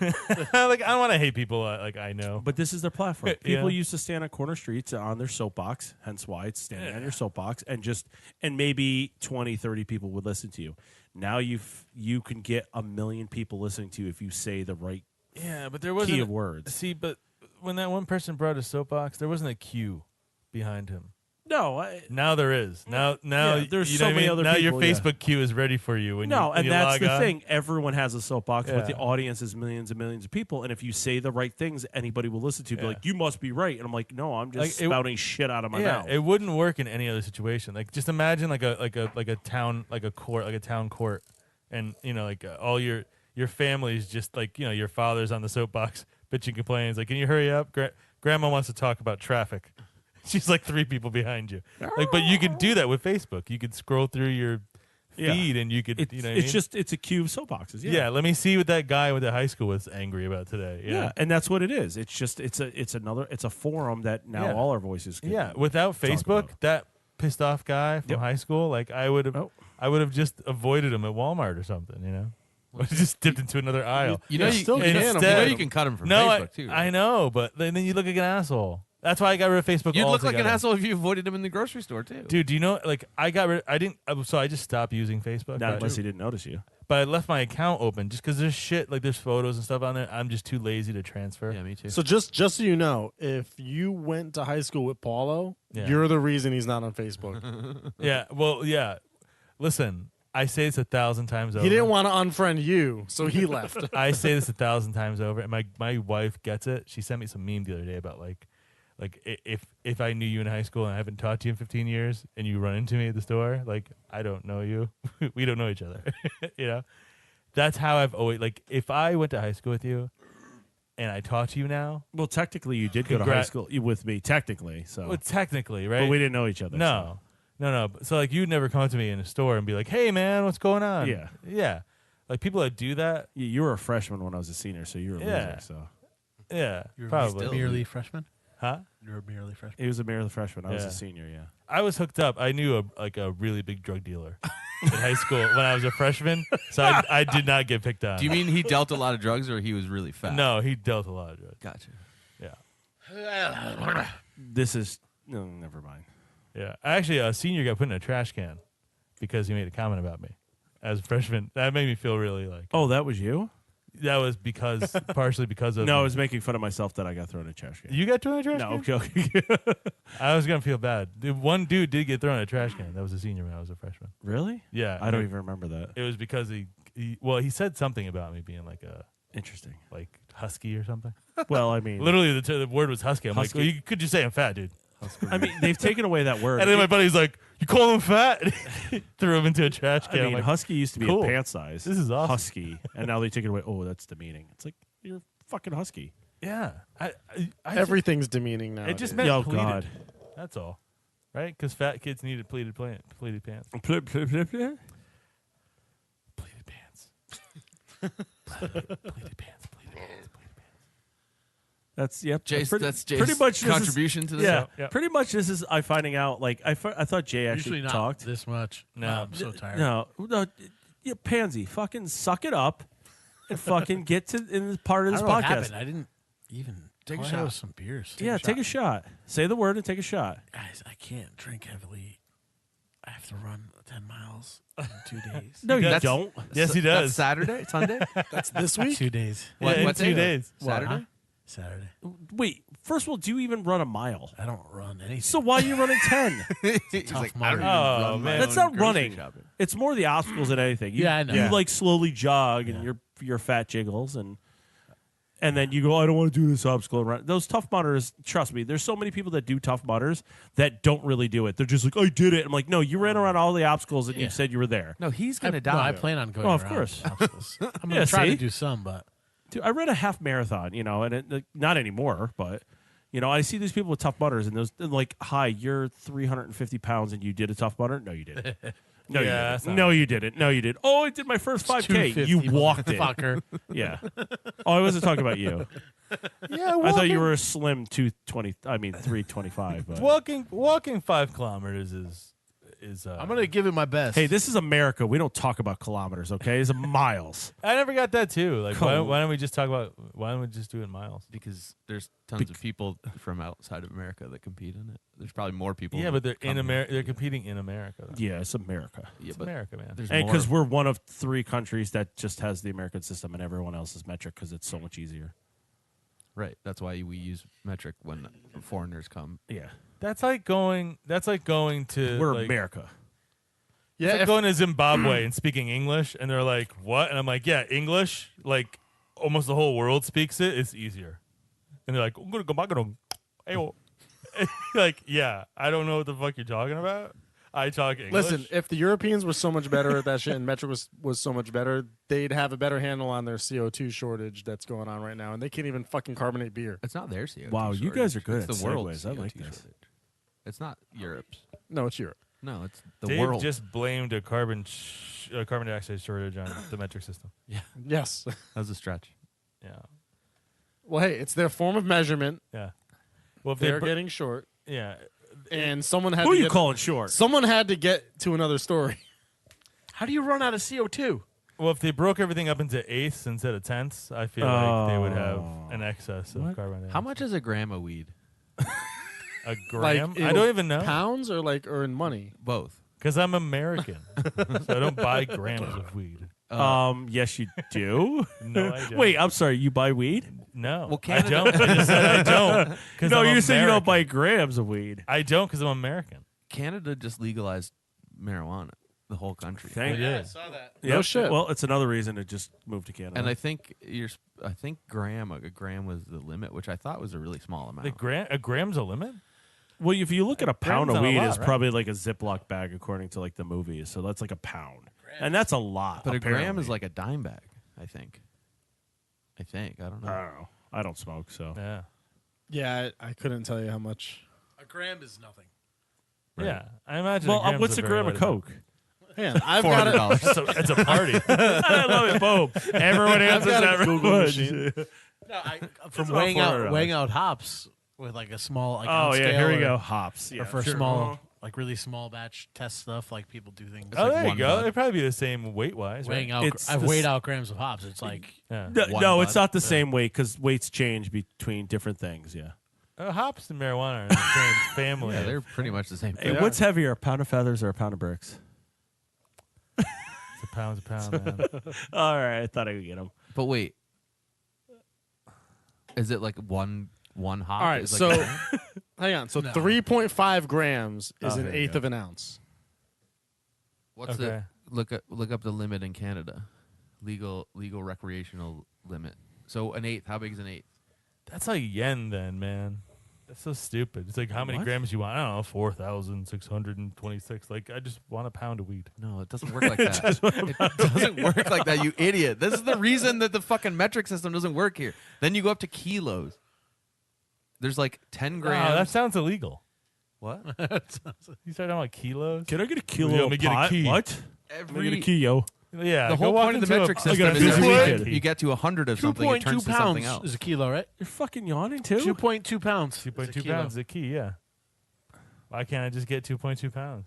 Like I don't want to hate people like I know. But this is their platform. Yeah. People used to stand on corner streets on their soapbox, hence why it's standing on your soapbox, and maybe 20, 30 people would listen to you. Now you can get 1 million people listening to you if you say the right Yeah, but there key wasn't of words. See, but when that one person brought a soapbox, there wasn't a queue behind him. No, Now there is. Now Yeah, there's you so know what I many mean? other now your people, yeah. Facebook queue is ready for you when no, when and you that's log the on. thing. Everyone has a soapbox, but the Yeah. audience is millions and millions of people. And if you say the right things, anybody will listen to you. Be like, you must be right. And I'm like, no, I'm just Like, spouting shit out of my mouth. It wouldn't work in any other situation. Like just imagine like a town court, like a town court, and like all your family's just like your father's on the soapbox bitching, complaining. It's like, can you hurry up? Grandma wants to talk about traffic. She's like 3 people behind you. Like, but you can do that with Facebook. You could scroll through your feed and you could It's, you know what I it's mean? just it's a queue of soapboxes. Yeah, let me see what that guy with the high school was angry about today. Yeah, and that's what it is. It's just it's a forum that now Yeah. all our voices can without talk Facebook, about. that pissed off guy from Yep. high school, like I would have just avoided him at Walmart or something, just dipped into another aisle. You know, you still can. can. You know, you can cut him from No, Facebook too. I know, but then you look like an asshole. That's why I got rid of Facebook. You'd look like an altogether. asshole if you avoided him in the grocery store too. Dude. Do you know? Like I got rid. I didn't. So I just stopped using Facebook. Not but, unless he didn't notice you. but I left my account open just because there's shit like there's photos and stuff on there. I'm just too lazy to transfer. Yeah, me too. So just so you know, if you went to high school with Paulo, Yeah. you're the reason he's not on Facebook. Yeah. Well. Yeah. Listen, I say this 1,000 times over. He didn't want to unfriend you, so he left. I say this 1,000 times over, and my wife gets it. She sent me some meme the other day about like if I knew you in high school and I haven't talked to you in 15 years, and you run into me at the store, like I don't know you, we don't know each other, That's how I've always like. If I went to high school with you, and I talk to you now, Well, technically, you did go to high school with me. Technically, so well, technically, right? but we didn't know each other. No. So like, you'd never come to me in a store and be like, "Hey, man, what's going on?" Yeah. Yeah. Like people that do that, so. You were a freshman when I was a senior, so you were a Yeah. loser. So yeah, You're probably. merely freshman. Huh? You're a merely freshman. he was a merely freshman. I was Yeah. a senior. Yeah. I was hooked up. I knew a really big drug dealer in high school when I was a freshman, so I did not get picked on. Do you mean he dealt a lot of drugs, or he was really fat? No, he dealt a lot of drugs. Gotcha. Yeah. This is no, never mind. Yeah. Actually, a senior got put in a trash can because he made a comment about me as a freshman. That made me feel really like. Oh, that was you? That was partially because of. No, I was making fun of myself that I got thrown in a trash can. You got thrown in a trash No, can? okay. I was gonna feel bad. One dude did get thrown in a trash can. That was a senior when I was a freshman. Really? Yeah. I don't even remember that. It was because he said something about me being like a Interesting. husky or something. Well, I mean, Literally, the word was husky. I'm Husky? like, well, you could just say I'm fat, dude. I mean, they've taken away that word. And then my buddy's like, "You call him fat?" Threw him into a trash I can. mean, I'm like, husky used to be cool. a pant size. This is awesome. Husky, and now they take it away. Oh, that's demeaning. It's like you're fucking husky. yeah. I Everything's demeaning now. It just meant Oh pleated. God. That's all, right? Because fat kids needed pleated pants. Pleated pants. That's Pleated pants. Pleated pants. yep. Jace, pretty, that's Jace's pretty much this contribution to this. Yeah, Yeah. pretty much this is I finding out. Like I thought Jay actually Usually not talked. this much. No. I'm so tired. No, yeah, pansy, fucking suck it up, and fucking get to in this part of I this don't know what podcast. happened. I didn't even Take a all I shot. had was some beers. Take a shot. Say the word and take a shot. Guys, I can't drink heavily. I have to run 10 miles in 2 days. No, you That's- don't. Yes, he That's does. Saturday, Sunday, That's this week. 2 days. Yeah, in what 2 day? days. Saturday. Huh? Saturday. Wait, first of all, do you even run a mile? I don't run anything. So why are you running 10? He's tough like, I money. don't even Oh, run my man. That's own not grocery running. shopping. It's more the obstacles than anything. You, Yeah, I know. You Yeah. like slowly jog and Yeah. your fat jiggles and then you go, I don't want to do this obstacle. And run. Those tough mudders, trust me, there's so many people that do tough mudders that don't really do it. They're just like, I did it. I'm like, no, you ran around all the obstacles and you Yeah. said you were there. No, he's gonna No, die. I plan on going Oh, of around course. obstacles. I'm Yeah, going to try see? to do some, but Dude, I ran a half marathon, and it, like, not anymore, but I see these people with tough mudders and those and like, hi, you're 350 pounds and you did a tough mudder? No, you didn't. No, Yeah, you that's didn't. not- No, you didn't. No, you did. Oh, I did my first 5K. 250, You walked it. fucker. Yeah. Oh, I wasn't talking about you. Yeah, I thought you were a slim 325. But. walking 5 kilometers is I'm going to give it my best. Hey, this is America. We don't talk about kilometers, okay? It's miles. I never got that too. Like, Cool. why don't we just talk about? Why don't we just do it in miles? because there's tons of people from outside of America that compete in it. There's probably more people. Yeah, that but they're in come America. They're competing in America. Though. Yeah, it's America. here. Yeah, It's but America, man. there's And more. because we're one of 3 countries that just has the American system and everyone else is metric because it's so much easier. Right. That's why we use metric when foreigners come. Yeah, That's like going to we're like, America. It's like going to Zimbabwe and speaking English, and they're like, "What?" And I'm like, "Yeah, English. Like almost the whole world speaks it. It's easier." And they're like, "I'm gonna go back on." Like, yeah, I don't know what the fuck you're talking about. I talk English. Listen, if the Europeans were so much better at that shit and metric was so much better, they'd have a better handle on their CO2 shortage that's going on right now, and they can't even fucking carbonate beer. It's not their CO2 Wow, you shortage. guys are good It's at the world's segues. I like CO2 this. shortage. It's not Europe's. No, it's Europe. No, it's the Dave world. just blamed a carbon dioxide shortage on the metric system. Yes. That was a stretch. Yeah, Well, hey, it's their form of measurement. yeah. Well, if They're they getting short, yeah, and someone had Who to are you get, calling short? Someone had to get to another story. How do you run out of CO2? well, if they broke everything up into eighths instead of tenths, I feel like they would have an excess of carbon dioxide. How much is a gram of weed? A gram? in I don't even know. Pounds or in money? Both. Because I'm American, so I don't buy grams of weed. Yes, you do. No, I don't. Wait, I'm sorry. You buy weed? No, Well, I Canada- don't. I just said I don't. 'Cause No, I'm you said you don't American. buy grams of weed. I don't because I'm American. Canada just legalized marijuana. The whole country. Thank Yeah. you. saw that. No shit. Well, it's another reason to just move to Canada. And I think a gram was the limit, which I thought was a really small amount. A gram's a limit? well, if you look at a pound grams of on a weed, lot, is right? probably like a Ziploc bag, according to like the movies. So that's like a pound, and that's a lot. But a gram apparently. is like a dime bag, I think. I don't know. I don't know. I don't smoke, so Yeah. Yeah, I couldn't tell you how much. A gram is nothing. Yeah. I imagine. well, gram's what's a very gram of light Coke? Man, I've got $400. amount. So it's a party. I love it. Boom. Everyone answers got a that. Google one. machine. No, from about weighing $400. out hops with like a small like Oh ounce yeah, scale here we or- go. Hops. Or Yeah, for sure. small, like really small batch test stuff, like people do things. Oh, like there you one go. bud. It'd probably be the same weight wise, weighing right? out. It's I've the weighed s- out grams of hops. It's like Yeah. No, One it's bud. not the same weight because weights change between different things. Yeah. Hops and marijuana are in the same family. Yeah, they're pretty much the same Hey, thing. what's heavier, a pound of feathers or a pound of bricks? It's a pound, man. All right, I thought I could get them. But wait, is it like one hop? All right, Is so like hang on. So No. 3.5 grams is Oh, an there you eighth go. of an ounce. what's Okay. the look up the limit in Canada? Legal recreational limit. So an eighth. How big is an eighth? That's like yen then, man. That's so stupid. It's like how many What? grams you want? I don't know, 4,626. Like I just want a pound of weed. No, it doesn't work like that. It doesn't work like that, you idiot. This is the reason that the fucking metric system doesn't work here. Then you go up to kilos. There's like 10 grams. Wow, that sounds illegal. what? You start talking about kilos? Can I get a kilo Let of me get a pot? key. What? Can I get a kilo? Yeah, The go whole walk point of the into metric a- system got a is busy every weekend. you get to 100 of something, it 2.2 turns to pounds something else. is a kilo, right? You're fucking yawning too. 2.2 pounds. 2.2 is a kilo. pounds is the key, yeah. Why can't I just get 2.2 pounds?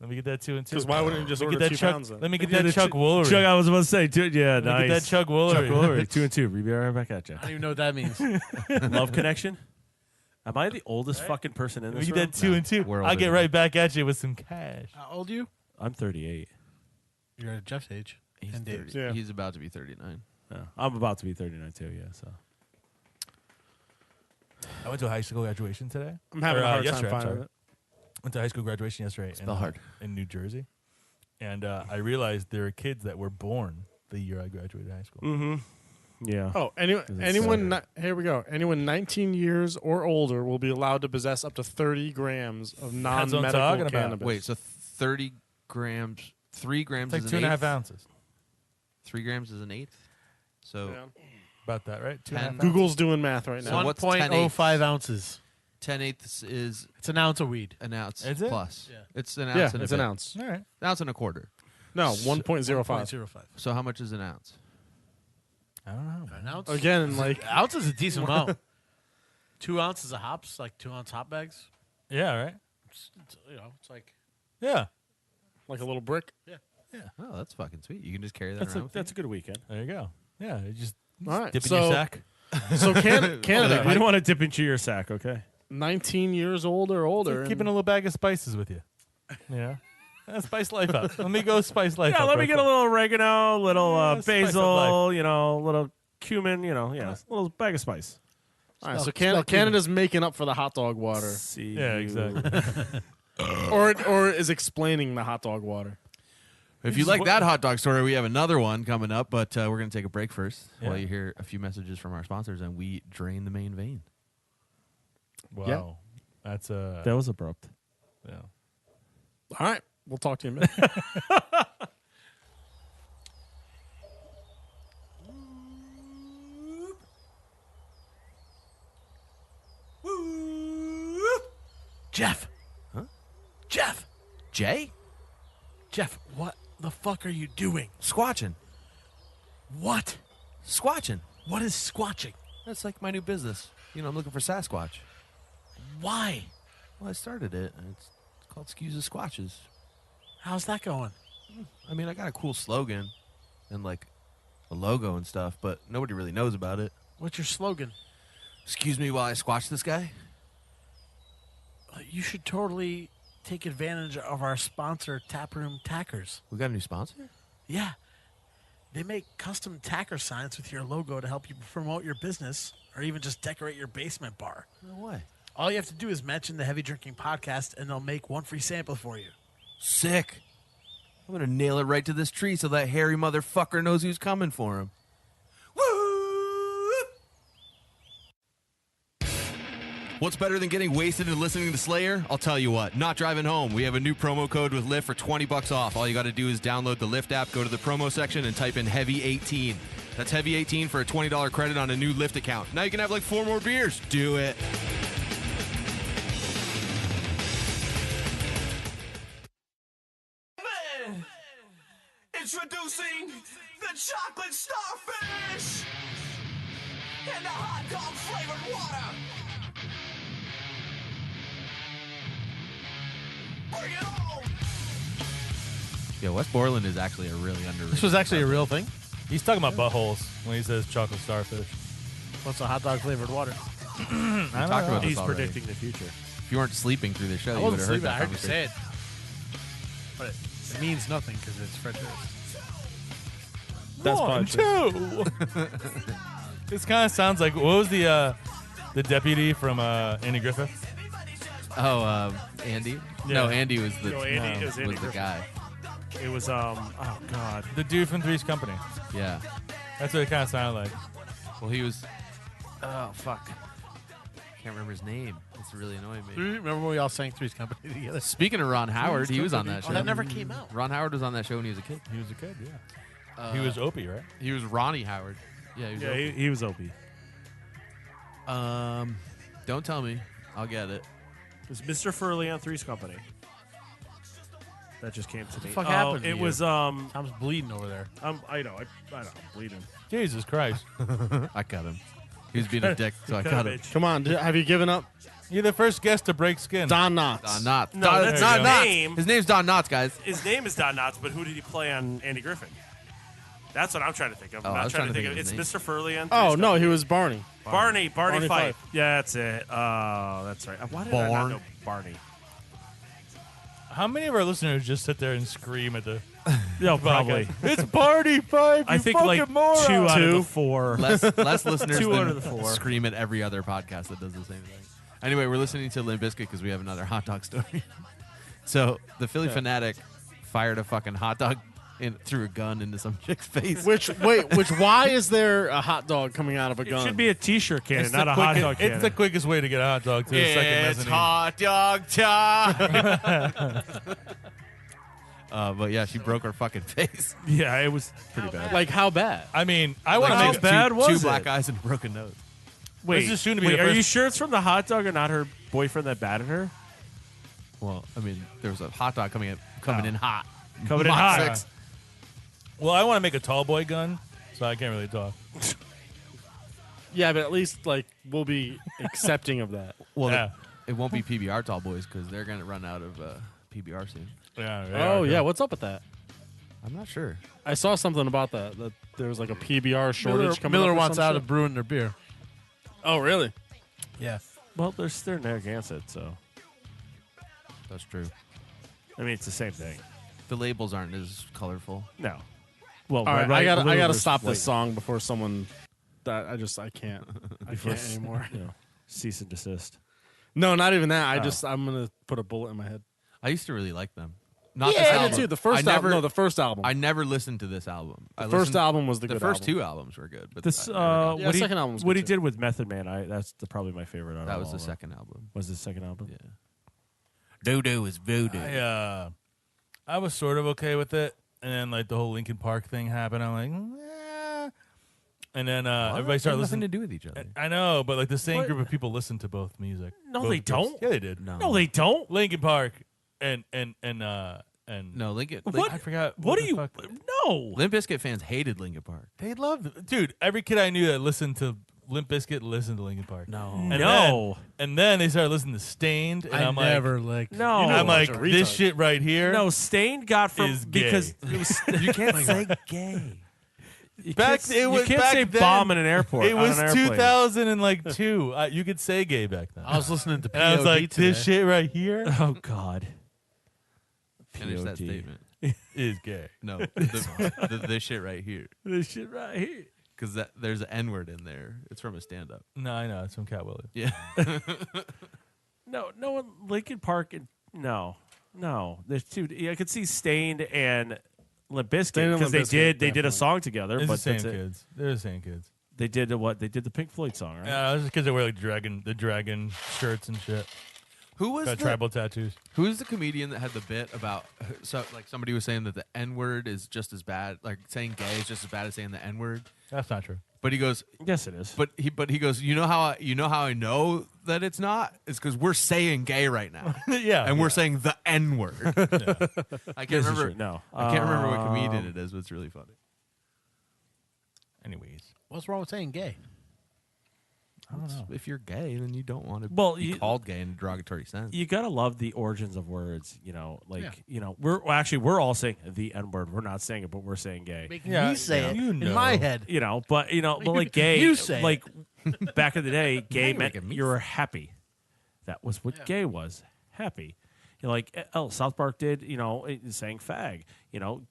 Let me get that 2 and 2. Because why wouldn't you just Let me order get 2 that Chuck. pounds then? Let me get that Chuck Woolery. Chuck, I was about to say, dude, yeah, Let me nice. get that Chuck Woolery. Chuck Woolery, 2 and 2. We'll be right back at you. I don't even know what that means. Love connection. Am I the oldest fucking person in Let me this get room? that 2 and 2. we're I'll older get than right back at you with some cash. How old are you? I'm 38. You're at Jeff's age. He's, And 30. Dave's. Yeah. He's about to be 39. Yeah. I'm about to be 39 too. Yeah. So I went to a high school graduation today. I'm having Or, a hard time yesterday, I'm finding sorry. it. Went to high school graduation yesterday Spell hard. in New Jersey. And I realized there are kids that were born the year I graduated high school. yeah. Oh, it's anyone? Here we go. Anyone 19 years or older will be allowed to possess up to 30 grams of what I'm non-medical talking about. cannabis. Wait, so 30 grams, 3 grams It's like is an 2.5 eighth? ounces. 3 grams is an eighth? So Yeah. About that, right? 2.5 10 ounces. Google's doing math right So now. what's 10 eighths? 1.05 ounces. 10 eighths is It's an ounce of weed. an ounce Is it? plus. Yeah. It's an ounce Yeah, and it's a an bit. ounce. All right. An ounce and a quarter. No, 1.05. 1.05. So how much is an ounce? I don't know. An ounce? Again, like An ounce is a decent amount. 2 ounces of hops, like 2 ounce hop bags. Yeah, right? It's like Yeah. a little brick. Oh, that's fucking sweet. You can just carry that That's around a with that's a good weekend. There you go. Yeah, you just All right. dip in so, your sack. So Canada, You don't want to dip into your sack, okay? 19 years old or older. Like keeping and- a little bag of spices with you. Yeah. Spice life up. Let me go spice life Yeah, up. let me real get a quick. little oregano, little Yeah, spice up basil, little cumin, a little bag of spice. All right, so Smell Canada's making up for the hot dog water, See Yeah, you. exactly. or is explaining the hot dog water. If you like that hot dog story, we have another one coming up, but we're going to take a break first while Yeah. you hear a few messages from our sponsors, and we drain the main vein. Wow. That's That was abrupt. yeah. All right, we'll talk to you in a minute. Jeff. Huh? Jeff. Jay? Jeff, what the fuck are you doing? Squatching. What? Squatching. What is squatching? That's like my new business. I'm looking for Sasquatch. Why? Well, I started it, and it's called Skews of Squatches. How's that going? I mean, I got a cool slogan and, like, a logo and stuff, but nobody really knows about it. What's your slogan? Excuse me while I squatch this guy? You should totally take advantage of our sponsor, Taproom Tackers. We got a new sponsor? Yeah. They make custom tacker signs with your logo to help you promote your business or even just decorate your basement bar. No way. All you have to do is mention the Heavy Drinking Podcast, and they'll make one free sample for you. Sick. I'm going to nail it right to this tree so that hairy motherfucker knows who's coming for him. Woo! What's better than getting wasted and listening to Slayer? I'll tell you what, not driving home. We have a new promo code with Lyft for $20 off. All you got to do is download the Lyft app, go to the promo section, and type in Heavy18. That's Heavy18 for a $20 credit on a new Lyft account. Now you can have like 4 more beers. Do it. Introducing the chocolate starfish and the hot dog flavored water. Bring it on! Yeah, West Borland is actually a really underrated. This was actually a real thing? He's talking about buttholes when he says chocolate starfish. What's a hot dog flavored water? We talked about this He's already. predicting the future. If you weren't sleeping through the show, I you would wasn't have heard sleeping. that I heard you say conversation. it. But it means nothing because it's Fred Durst. That's One, probably true. two. This kind of sounds like, what was the deputy from Andy Griffith? Oh, Andy? No, Andy was the No, Andy- it was Andy the Griffith. guy. It was oh god. The dude from Three's Company. Yeah. That's what it kind of sounded like. Well, he was. Oh fuck. Can't remember his name. It's really annoying me. Remember when we all sang Three's Company together? Speaking of Ron Howard, he was on that show. Oh, that never came out. Ron Howard was on that show when he was a kid. He was a kid, yeah. He was Opie, right? He was Ronnie Howard. Yeah, he was. Yeah, he was Opie. Don't tell me. I'll get it. It was Mr. Furley on Three's Company. That just came to me. the fuck happened to It you? was Tom's bleeding over there. I know, I'm bleeding. Jesus Christ. I cut him. He was being a dick, so I cut him. Come on, have you given up? You're the first guest to break skin. Don Knotts. Don Knotts. No, Don, that's Don his Knotts. name. His name's Don Knotts, guys. His name is Don Knotts, but who did he play on Andy Griffin? That's what I'm trying to think of. Oh, I'm I not was trying to think of of. It's his name. Mr. Furley on. Oh Three's no, Company. he was Barney. Barney Barney Fife. Fife. Yeah, that's it. That's right. Why did I not Barn. know Barney? How many of our listeners just sit there and scream at the No, probably. It's Party Five, I you think fucking like moron. 2 out of Two? the 4. Less listeners 2 out than of the 4. scream at every other podcast that does the same thing. Anyway, we're listening to Limp Bizkit because we have another hot dog story. So the Philly fanatic fired a fucking hot dog threw a gun into some chick's face. Why is there a hot dog coming out of a It gun? should be a T-shirt cannon, It's not the a hot quickest- dog cannon. It's the quickest way to get a hot dog to the second It's mezzanine. hot dog time. But yeah, she broke her fucking face. Yeah, it was pretty bad. Like how bad? I mean, I want to How make it. bad two was black it? eyes and a broken nose. Wait, This is soon to be wait, the are first- you sure it's from the hot dog and not her boyfriend that batted her? Well, I mean, there was a hot dog coming in hot. Coming in Mach hot. 6. Well, I want to make a tall boy gun, so I can't really talk. Yeah, but at least like we'll be accepting of that. Well, Yeah. it won't be PBR tall boys because they're gonna run out of PBR soon. Yeah. Oh yeah, what's up with that? I'm not sure. I saw something about that. That there was like a PBR shortage coming Miller up or wants some out shit. of brewing their beer. Oh really? Yeah. Well, they're Narragansett, so That's true. I mean it's the same thing. The labels aren't as colorful. No. Well, All right, red, I gotta blue versus versus stop white. this song before someone I can't anymore. You know, cease and desist. No, not even that. I'm gonna put a bullet in my head. I used to really like them. Not this I album. did too. The first I album. never, No, the first album. I never listened to this album. The first album was the good first album. two albums were good, but This I never got- Yeah, what second album's what good he too. did with Method Man, that's probably my favorite. Out that of was all the of them. second album. Was the second album? Yeah. Dodo is voodoo. I was sort of okay with it, and then like the whole Linkin Park thing happened. I'm like, eh. And then everybody started nothing listening to do with each other. I know, but like the same What? group of people listen to both music. No, both they groups. don't. Yeah, they did. No, they don't. Linkin Park and No, Lincoln. What? I forgot. What the do you? fuck- No. Limp Bizkit fans hated Linkin Park. They loved it. Dude, every kid I knew that listened to Limp Bizkit listened to Linkin Park. No. And No. then they started listening to Stained, and I'm like, liked. No. I'm like, bunch of this retards. shit right here. No, Stained got from Is gay. because it was, You can't say gay. you Back- can't, it you was can't back say then, bomb in an airport. It was on an airplane. 2002. You could say gay back then. I was listening to POD and I was like, today. this shit right here Oh God. Finish that POD. statement. is gay. No, this shit right here. This shit right here. Because there's an N-word in there. It's from a stand-up. No, I know. It's from Cat Williams. Yeah. No one. Linkin Park. No. There's two. I could see Stained and Limp Bizkit Stained and because Limp Bizkit, they did a definitely. song together. It's but the same that's it. kids. They're the same kids. They did what? They did the Pink Floyd song, right? Yeah, it's just because they wear like the dragon shirts and shit. Who was Got the, tribal tattoos. Who's the comedian that had the bit about somebody was saying that the N-word is just as bad, like saying gay is just as bad as saying the N-word. That's not true. But he goes, Yes, it is. but he goes, you know how I know that it's not? It's because we're saying gay right now, Yeah. and we're saying the N-word. I can't This is remember. true. No, I can't remember what comedian it is, but it's really funny. Anyways. What's wrong with saying gay? I don't know. If you're gay, then you don't want to Well, be you- called gay in a derogatory sense. You gotta love the origins of words. You know, like Yeah. we're all saying the N word. We're not saying it, but we're saying gay. Making Yeah, me say it you in know. my head. But like gay. You say like back in the day, gay you're meant making me you were happy. That was what gay was. Happy. You know, like South Park did. You know, saying fag. You know.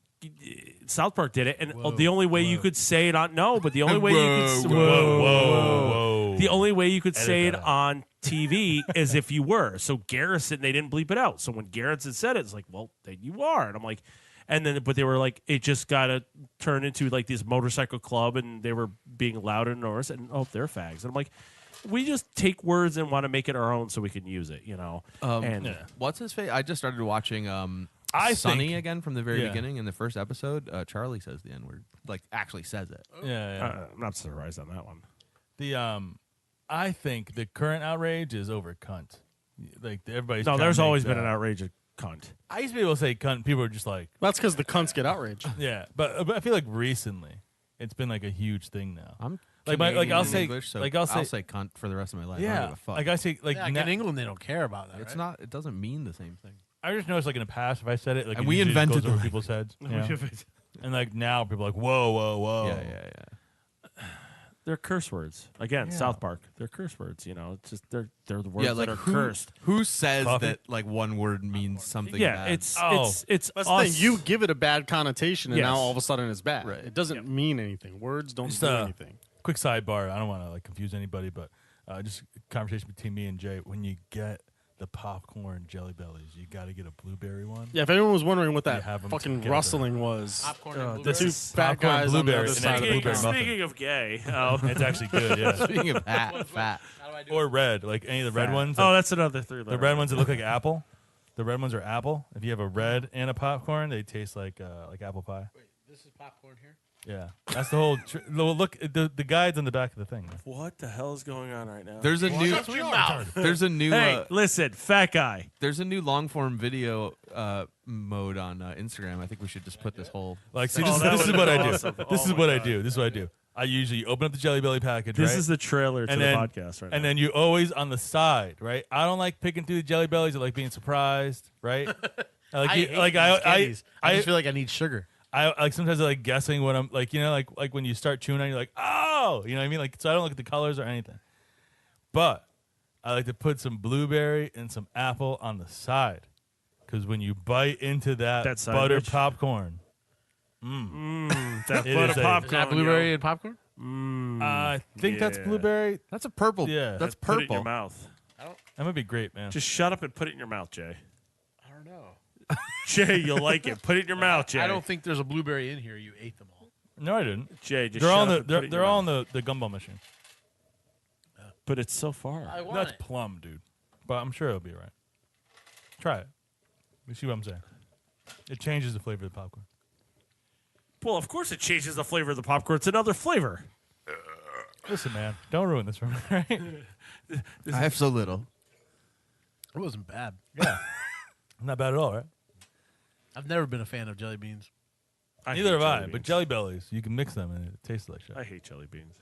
South Park did it, and the only way you could say it on but the only way you could Whoa. the only way you could say it that out. on TV is if you were. So Garrison, they didn't bleep it out. So when Garrison said it, it's like, well, then you are, and I'm like, but they were like, it just got to turn into like this motorcycle club, and they were being loud and noise, and they're fags, and I'm like, we just take words and want to make it our own so we can use it, you know, and. What's his face? I just started watching I Sunny think- again from the very Yeah. beginning. In the first episode, Charlie says the N-word, like actually says it. Yeah. I'm not surprised on that one. The I think the current outrage is over cunt. Like everybody's. No, trying to there's make always been that. an outrage of cunt. I used to be able to say cunt. People are just like, That's because the cunts get outraged. yeah. But I feel like recently it's been like a huge thing now. I'm Like, Canadian I'll in say- English, so like, I'll say- cunt for the rest of my life. I don't Yeah. give a fuck. Like I say, like Yeah, like na- in England, they don't care about that. it's right? not. It doesn't mean the same thing. I just noticed like in the past if I said it, like And it we usually invented goes over the people's heads. you know? And like now people are like, whoa. Yeah. They're curse words. Again, Yeah. South Park. They're curse words. You know, it's just they're the words Yeah, like that are who, cursed. who says Coffee? that like one word means something? Yeah, bad? it's Oh. it's That's us. the thing. You give it a bad connotation, and Yes. now all of a sudden it's bad. Right. It doesn't mean anything. Words don't Just, do anything. Quick sidebar. I don't want to like confuse anybody, but just a conversation between me and Jay. When you get the popcorn Jelly Bellies, you got to get a blueberry one. Yeah, if anyone was wondering what You that have 'em fucking together. rustling was, Popcorn and this two is fat popcorn guys on the blueberry, other and side of the speaking- blueberry muffin. Speaking of gay, It's actually good, yeah. Speaking of fat. Or red, like any of the red ones. oh, that's another three. the red ones that look like apple. The red ones are apple. If you have a red and a popcorn, they taste like apple pie. Wait, this is popcorn here? Yeah, that's the whole. Look, the guide's on the back of the thing. What the hell is going on right now? There's a new. There's a new. Hey, listen, fat guy. There's a new long form video mode on Instagram. I think we should just put this whole. Like, see, Oh, this, that this is would've what been I do. awesome. This Oh is my what I God. do. This is what I do. I usually open up the Jelly Belly package. This right? is the trailer to and the then, podcast right now. And then you always on the side, right? I don't like picking through the Jelly Bellies. I like being surprised, right? I like, hate like these candies. I just feel like I need sugar. I like sometimes I like guessing what I'm like, you know, like when you start chewing on, you're like, oh, you know what I mean? Like, so I don't look at the colors or anything. But I like to put some blueberry and some apple on the side, because when you bite into that That butter sandwich? popcorn, that It butter is a- popcorn. Is that blueberry and popcorn? I think that's yeah. blueberry. That's a purple. Yeah. That's Put it in purple. your mouth. That would be great, man. Just shut up and put it in your mouth, Jay. I don't know. Jay, you'll like it. Put it in your mouth, Jay. I don't think there's a blueberry in here. You ate them all. No, I didn't. Jay, just They're shut all up on and put it in they're your all on mouth. the gumball machine. But it's so far. I want That's it. plum, dude. But I'm sure it'll be all right. Try it. You see what I'm saying? It changes the flavor of the popcorn. Well, of course it changes the flavor of the popcorn. It's another flavor. Listen, man, don't ruin this for me, right? I have so little. It wasn't bad. Yeah. Not bad at all, right? I've never been a fan of jelly beans. Neither have hate I. jelly But beans. Jelly Bellies, you can mix them and it tastes like shit. I hate jelly beans.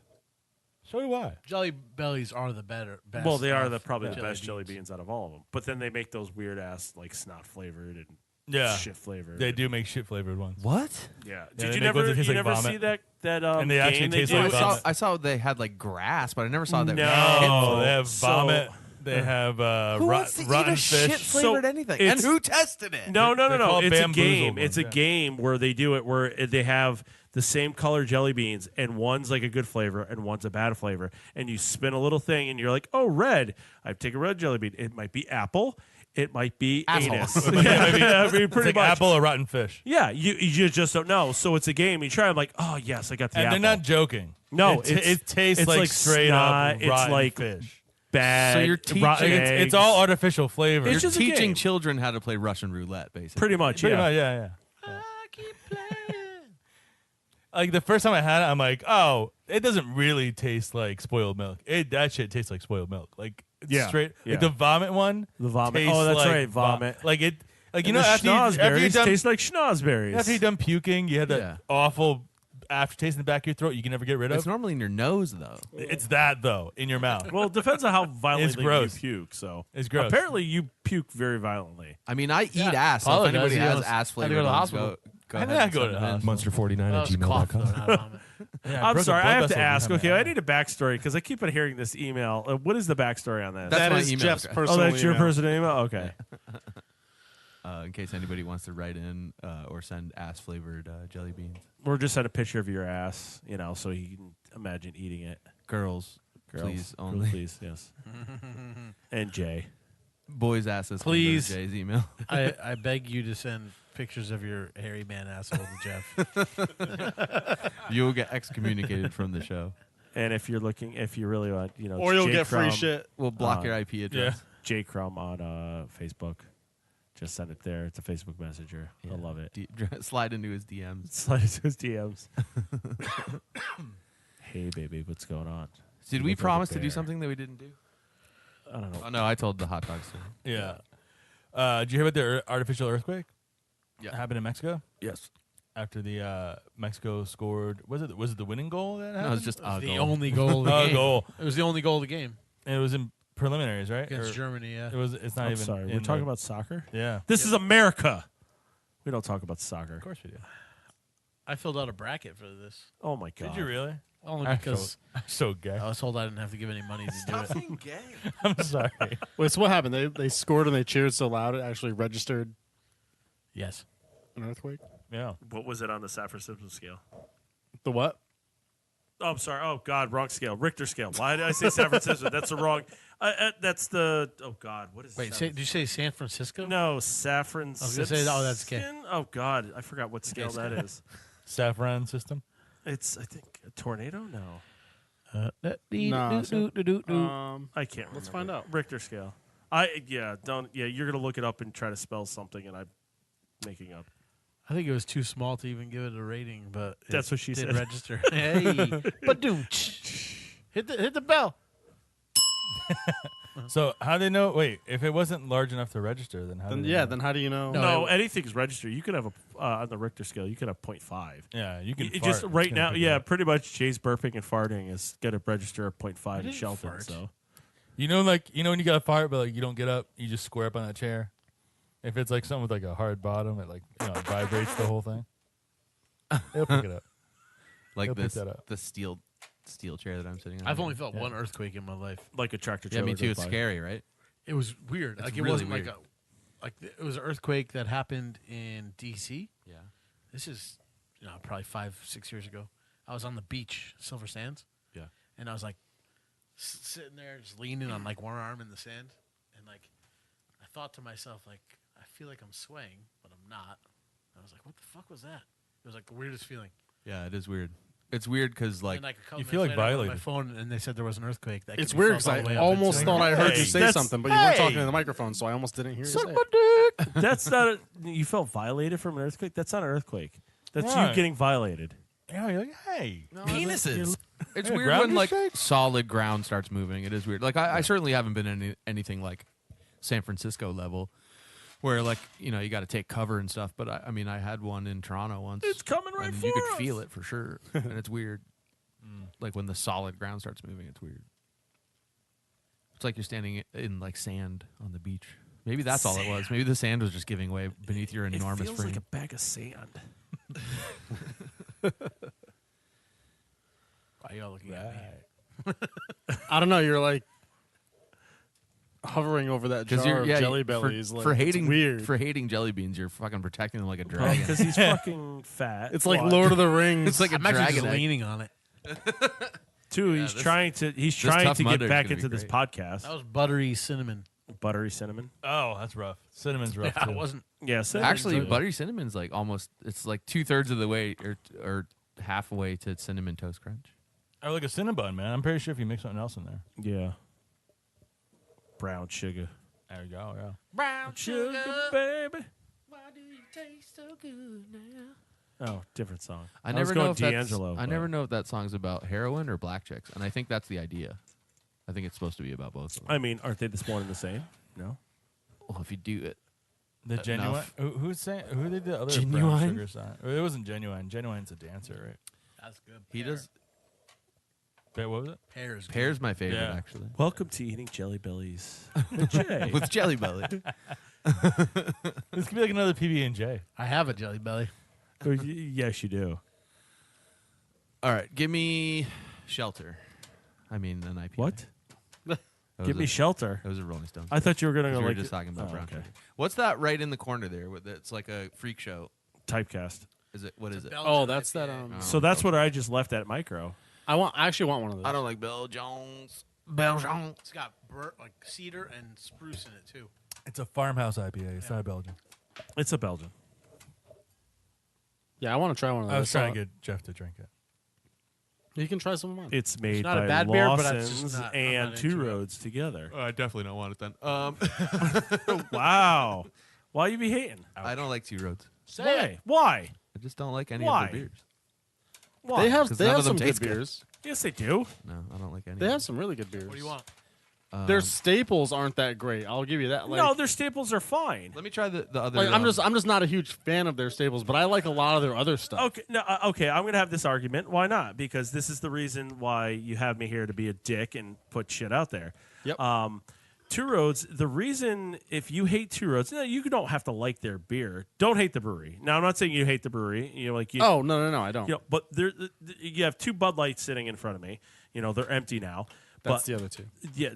So do I. Jelly bellies are the best. Well, they are of probably the best jelly beans out of all of them. But then they make those weird ass like snot flavored and Yeah. shit flavored. They do make shit flavored ones. What? Yeah. they Did you make ones never that taste you like never vomit. see that And they game actually taste did? like I vomit. saw they had like grass, but I never saw that. No. They have So- vomit. They have Who wants to eat rotten a fish. shit flavored So anything? And it's- who tested it? No. They're called It's a bamboozled game. ones, It's a yeah. game where they do it where they have the same color jelly beans and one's like a good flavor and one's a bad flavor. And you spin a little thing and you're like, oh, red. I take a red jelly bean. It might be apple. It might be Asshole. anus. yeah, I mean, It's pretty like much. apple or rotten fish. Yeah, you just don't know. So it's a game. You try. I'm like, oh yes, I got the And apple. they're not joking. No, it tastes it's like straight snot, up it's rotten like fish. bad. So you're teaching- rotten Like, it's eggs. all artificial flavor. It's You're just a teaching game. children how to play Russian roulette, basically. pretty much. Pretty Yeah. much, yeah. Like the first time I had it, I'm like, oh, it doesn't really taste like spoiled milk. That shit tastes like spoiled milk. Like it's Yeah, straight. yeah. Like the vomit one. The vomit. tastes Oh, that's like right, vomit. Like it. Like you And know, the after you're schnozberries done, taste like schnozberries. after you're done puking, you have that Yeah. awful aftertaste in the back of your throat. You can never get rid It's of. normally in your nose, though. It's that though in your mouth. Well, it depends on how violently you gross. puke. So It's gross. Apparently, you puke very violently. I mean, I eat Yeah. ass. So Paula if anybody does. He has goes- ass had to flavored go to the ones, hospital. go I ahead did not and go to send the them in. hospital. Monster49 That at was cough, though, gmail.com. not vomit. Yeah, I I'm broke a sorry, I blood have vessel to every ask. time Okay, had I it. need a backstory because I keep on hearing this email. What is the backstory on this? That's That my is email Jeff's address. personal that's your email. personal email. Okay. In case anybody wants to write in or send ass flavored jelly beans. Or just send a picture of your ass, so you can imagine eating it. Girls, Girls, please only. please, yes. And Jay. Boys' asses. can go to Please. Jay's email. I beg you to send pictures of your hairy man asshole to Jeff. You will get excommunicated from the show. And if you're looking, if you really want, Or you'll Jay get free Crumb, shit. We'll block Uh, your IP address. J Crumb on Facebook. Just send it there. It's a Facebook Messenger. I love it. Slide into his DMs. Slide into his DMs. Hey, baby, what's going on? Did You we look like a promise to do bear. something that we didn't do? I don't know. Oh no, I told the hot dog story. Yeah. Did you hear about the artificial earthquake? Yeah. Happened in Mexico Yes. after the Mexico scored. Was it the winning goal that happened? No, it's just the goal. only goal of the game. goal. It was the only goal of the game And it was in preliminaries, right? against Or- Germany. Yeah. It was. It's not I'm even. sorry. We're in talking the- about soccer? Yeah. This is America. We don't talk about soccer. Of course we do. I filled out a bracket for this Oh, my God. Did you really? only I'm because so gay. I was told I didn't have to give any money to do it. gay. I'm sorry. Wait, so what happened? They scored and they cheered so loud it actually registered Yes. an earthquake? Yeah. What was it on the Saffron-Simpson scale? The what? Oh, I'm sorry. Oh, God, wrong scale. Richter scale. Why did I say San Francisco? That's the wrong. That's the. Oh, God. What is Wait, San- did you say San Francisco? No, Saffron. I was gonna say, oh, that's okay. Oh, God. I forgot what scale that is. Saffron system. It's, I think, a tornado? No. Nah, I can't remember. Let's find out. Richter scale. You're going to look it up and try to spell something, and I'm making up. I think it was too small to even give it a rating, but That's it what she did said. register. Hey, but hit the bell. So how do they know? Wait, if it wasn't large enough to register, then how? Then, did they yeah, know? then how do you know? No, anything's registered. You could have on the Richter scale, you could have 0.5. Yeah, you can. It fart. just It's right gonna now, pick it yeah, up. pretty much Jay's burping and farting is going to register a 0.5 in didn't Shelton. fart. So You know, when you got a fart, but you don't get up, you just square up on that chair. If it's like something with like a hard bottom, it vibrates the whole thing. It'll pick it up. Like He'll pick this, that up. the steel chair that I'm sitting on. I've only felt one earthquake in my life. like a tractor Yeah, trailer. me too. goes It's by. scary, right? It was weird. It's Like it really wasn't weird. it was an earthquake that happened in D.C. Yeah. This is probably 5-6 years ago. I was on the beach, Silver Sands. Yeah. And I was like sitting there, just leaning on like one arm in the sand, and like I thought to myself, like I feel like I'm swaying, but I'm not. I was like, what the fuck was that? It was like the weirdest feeling. Yeah, it is weird. It's weird because like And like a couple you feel minutes like later, I went on violated. my phone, and they said there was an earthquake. That It's could be weird felt because all the way I up almost into- thought I heard you say that's- something, but you weren't hey. talking to the microphone, so I almost didn't hear you say. That's not. You felt violated from an earthquake. That's not an earthquake. That's you Right. getting violated. Yeah, you're like, hey. penises. It's Yeah, weird ground when is like shake. solid ground starts moving. It is weird. Like I certainly haven't been in anything like San Francisco level, where like you got to take cover and stuff. But I mean, I had one in Toronto once. It's coming right and for you could us. feel it for sure, and it's weird. Like when the solid ground starts moving, it's weird. It's like you're standing in like sand on the beach. Maybe that's all it was. Maybe the sand was just giving way beneath your enormous It feels frame. like a bag of sand. Why are y'all looking at me? I don't know. You're like hovering over that jar you're of jelly bellies. for hating weird. for hating jelly beans. You're fucking protecting them like a dragon. Because he's fucking fat. It's like One. Lord of the Rings. It's like a I'm actually dragon just egg. leaning on it. Two. Yeah, he's this- trying to. He's this trying Tough to Mudder get is back gonna into be this great. podcast. That was buttery cinnamon. Buttery cinnamon. Oh, that's rough. Cinnamon's rough Yeah, too. it wasn't. Yeah, cinnamon. Actually, buttery cinnamon's like almost. It's like 2/3 of the way, or halfway to cinnamon toast crunch. I like a cinnabon, man. I'm pretty sure if you mix something else in there. Yeah. Brown sugar. There you go. Yeah. Brown Sugar, baby. Why do you taste so good now? Oh, different song. I was never going know if that's. D'Angelo. I but- never know if that song's about heroin or black chicks, and I think that's the idea. I think it's supposed to be about both of them. I mean, aren't they this one and the same? No. Well, if you do it, The genuine. Enough. Who's saying? Who did the other Genuine? brown sugar song? It wasn't genuine. Genuine's a dancer, right? That's good. he does. Wait, what was it? Pears. good. Pear's my favorite Yeah. actually. Welcome to eating Jelly Bellies with Jay. With Jelly Belly. This could be like another PB and J. I have a jelly belly. Oh, yes, you do. All right, give me Shelter. I mean, an IPA. What? That Give was me a- shelter. That was a Rolling Stones. I thought you were gonna We go were like just talking about oh, brown okay. sugar. What's that right in the corner there? It's like a freak show. Typecast. Is it? What is it? Oh, that's that. Oh. So that's what I just left at micro. I actually want one of those. I don't like Bill Jones. It's got like cedar and spruce in it too. It's a farmhouse IPA. It's not Belgian. It's a Belgian. Yeah, I want to try one of those. I was trying to get Jeff to drink it. You can try some of mine. It's made not a by bad beer, but it's Lawson's just not- I'm and not Two into it. Roads together. Oh, I definitely don't want it then. Wow. Why you be hating? I don't like Two Roads. Why? Why? I just don't like any Why? of their beers. Why? They have 'Cause they none have of them some good taste good. beers. Yes, they do. No, I don't like any. They of have some really good beers. What do you want? them. Their staples aren't that great. I'll give you that. Like, No, their staples are fine. Let me try the other. like I'm just not a huge fan of their staples, but I like a lot of their other stuff. Okay, no, okay. I'm gonna have this argument. Why not? Because this is the reason why you have me here to be a dick and put shit out there. Yep. Two Roads. The reason, if you hate Two Roads, no, you don't have to like their beer. Don't hate the brewery. Now, I'm not saying you hate the brewery. You know, like you. Oh no, I don't. You know, but you have two Bud Lights sitting in front of me. You know, they're empty now. That's but, the other two. Yeah,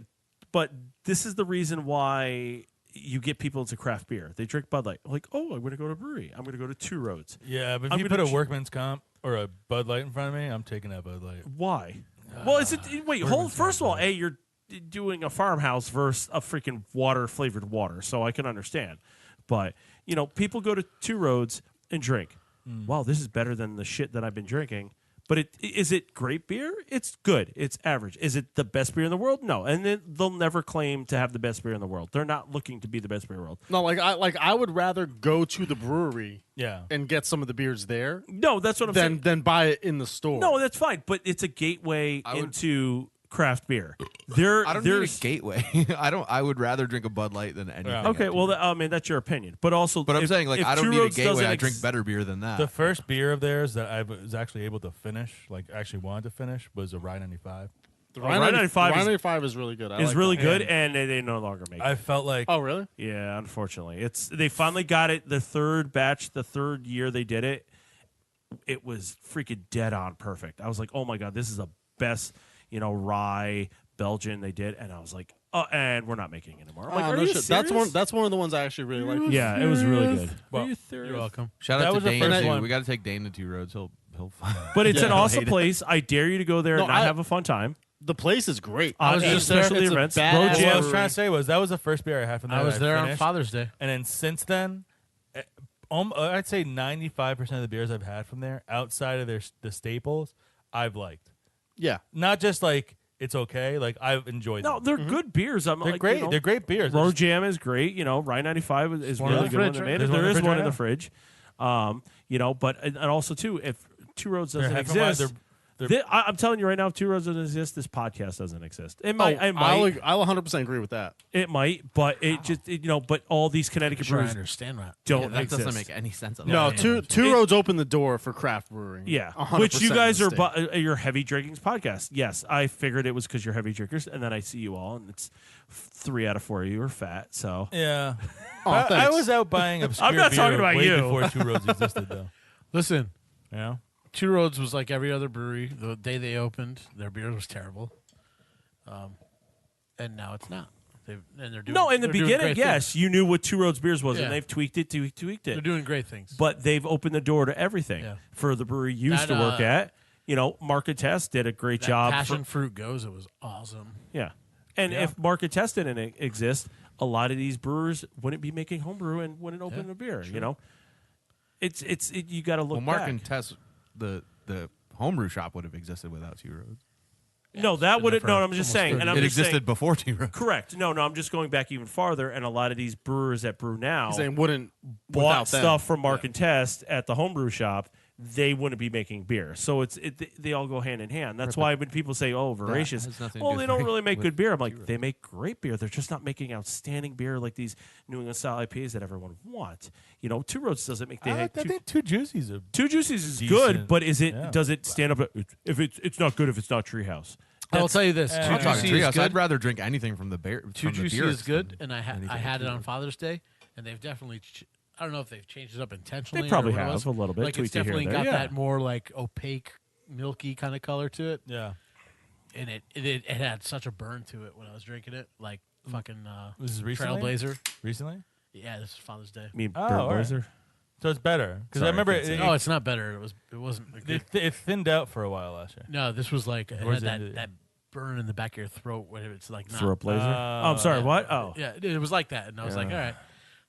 but this is the reason why you get people into craft beer. They drink Bud Light. Like, oh, I'm going to go to a brewery. I'm going to go to Two Roads. Yeah, but if I'm you gonna put a ch- workman's comp or a Bud Light in front of me, I'm taking that Bud Light. Why? Well, is it? Wait, hold. Bourbon's First of not all, bad. you're doing a farmhouse versus a freaking flavored water, so I can understand. But you know, people go to Two Roads and drink. Wow, this is better than the shit that I've been drinking. But is it great beer? It's good. It's average. Is it the best beer in the world? No. And then they'll never claim to have the best beer in the world. They're not looking to be the best beer in the world. No, I would rather go to the brewery Yeah. and get some of the beers there No, that's what I'm saying. than buy it in the store. No, that's fine. But it's a gateway into craft beer. I don't need a There's gateway. I would rather drink a Bud Light than anything. Yeah. okay. Well, I mean that's your opinion. But also, but I'm if- saying like if I don't Two need a Roads gateway. doesn't I drink ex- better beer than that. The first beer of theirs that I was actually able to finish, like actually wanted to finish, was a Rye 95. the Rye 95 is- 95 is really good. I Is like really that. good, and they no longer make it. I felt like Oh really? Yeah, unfortunately, they finally got it. The third batch, the third year they did it, it was freaking dead on perfect. I was like, oh my god, this is the best, rye Belgian they did, and I was like, oh, and we're not making it anymore. I'm like, Oh, are no you shit. serious? That's one of the ones I actually really like. Yeah, it was really good. Well, Are you serious? you're welcome. Shout That out was to the Dane first too. one. We got to take Dane to Two Roads. He'll He'll But it's Yeah, an he'll awesome hate it. place. I dare you to go there No, and not I- have a fun time. The place is great. I was just there. Especially It's a events. badass Road What I Jam. was trying to say was that was the first beer I had from there. I was that there on finished. Father's Day. And then since then, I'd say 95% of the beers I've had from there, outside of the staples, I've liked. Yeah. Not just like it's okay, like I've enjoyed No, them. they're good beers. I'm They're like, great. You know, They're great beers. They're Road just- Jam is great. You know, Rye 95 is one in really the good. When fridge, they right? made it. There's one There in the is fridge one right in the now. fridge. You know, but and also too, if Two Roads they're doesn't half a mile- exist, I'm telling you right now, if Two Roads doesn't exist, this podcast doesn't exist. It Oh, might. I'll 100% agree with that. It might, but but all these Connecticut Sure, I breweries understand that. don't that exist. doesn't make any sense at No, all. two roads opened the door for craft brewing. Yeah, 100% which you guys in the are state. your heavy drinkings podcast. Yes, I figured it was because you're heavy drinkers, and then I see you all, and it's 3 out of 4 of you are fat. So Yeah. Oh, I thanks. was out buying obscure not beer talking about way you. before Two Roads existed, though. Listen, You know? Two Roads was like every other brewery. The day they opened, their beer was terrible. And now it's not. And they're doing no, in the they're doing beginning, great yes, things. you knew what Two Roads beers was, Yeah. and they've tweaked it. They're doing great things. But they've opened the door to everything Yeah. for the brewery you used That, to work at. You know, Market Test did a great that job. Passion Fruit Goes, it was awesome. Yeah. And if Market Test didn't exist, a lot of these brewers wouldn't be making homebrew and wouldn't open a beer. You know, you got to look Well, Mark back. and Tess, the homebrew shop would have existed without Two Roads. No, that been would there have. No, for I'm just almost saying. 30 And I'm It just existed saying, before Two Roads. correct. No, I'm just going back even farther. And a lot of these brewers that brew now He's saying wouldn't bought without them. stuff from Mark and Test at the homebrew shop. They wouldn't be making beer. So they all go hand in hand. That's why when people say, "Oh, voracious," has nothing to well, do they with don't Mark- really make with good beer. I'm like, Two they make great beer. They're just not making outstanding beer like these New England style IPAs that everyone wants. You know, Two Roads doesn't make. I think Two Juicy's a Two Juices is decent- good, but is it? yeah. Does it stand up? If it's not good if it's not Treehouse. I'll tell you this: I'm Two I'm talking Juicy is Treehouse. I'd good. rather drink anything from the beer. Two from the Juicy beer is good, than and I anything had from it on Two Father's Day, and they've definitely. I don't know if they've changed it up intentionally. They probably or what it have was. a little bit, Like it's tweaked it here definitely and got there, yeah. that more like opaque, milky kind of color to it, yeah. and it had such a burn to it when I was drinking it, like fucking Was this recently? Trailblazer. Recently? Yeah, this is Father's Day. I mean, Oh, Burnt all right. Blazer. So it's better because Sorry, I remember I can't say No, it's not better. It wasn't. it thinned out for a while last year. No, this was like it Towards had the end of that burn in the back of your throat when it's like not. Throat Blazer. Oh, I'm sorry. What? Oh, Yeah, it was like that, and I was like, Yeah. all right,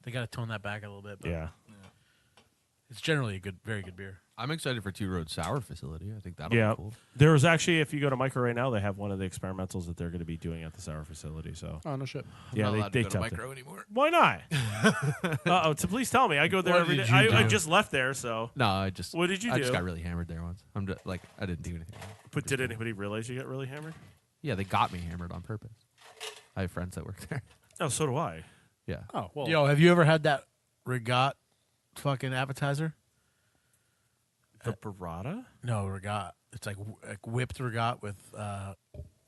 they got to tone that back a little bit. But yeah. it's generally a very good beer. I'm excited for Two Roads Sour facility. I think that'll Yeah, be cool. there was actually, if you go to Micro right now, they have one of the experimentals that they're going to be doing at the sour facility. So Oh no shit. yeah, Not allowed to they go to tested. Micro anymore. Why not? So please tell me. I go there What every day. did you I do? just left there, so. No, I just. What did you I just do? got really hammered there once. I'm just like I didn't do anything. But did anybody realize you got really hammered? Yeah, they got me hammered on purpose. I have friends that work there. Oh, so do I. Yeah. Oh well. Yo, have you ever had that regat fucking appetizer? The burrata? No, regat. It's like whipped regat with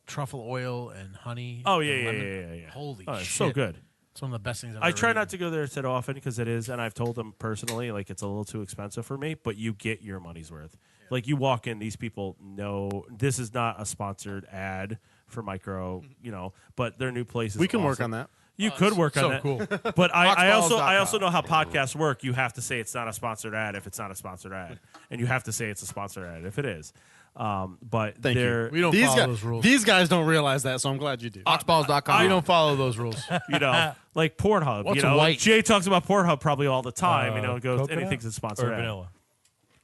truffle oil and honey. Oh and yeah. lemon. Holy Oh, it's shit! so good. It's one of the best things I've I ever try eaten. not to go there that often because it is, and I've told them personally, like it's a little too expensive for me. But you get your money's worth. Like you walk in, these people know this is not a sponsored ad for Micro, you know, but their new place is. We can work awesome. on that. You could work so on that. cool. But I also Foxballs.com. know how podcasts work. You have to say it's not a sponsored ad if it's not a sponsored ad, and you have to say it's a sponsored ad if it is. But Thank they're you. We don't these follow guys, those rules. These guys don't realize that, so I'm glad you do. Oxballs.com. We don't follow those rules. you know like Pornhub. What's you know, white? Jay talks about Pornhub probably all the time. You know, goes coconut anything's a or sponsored ad. vanilla.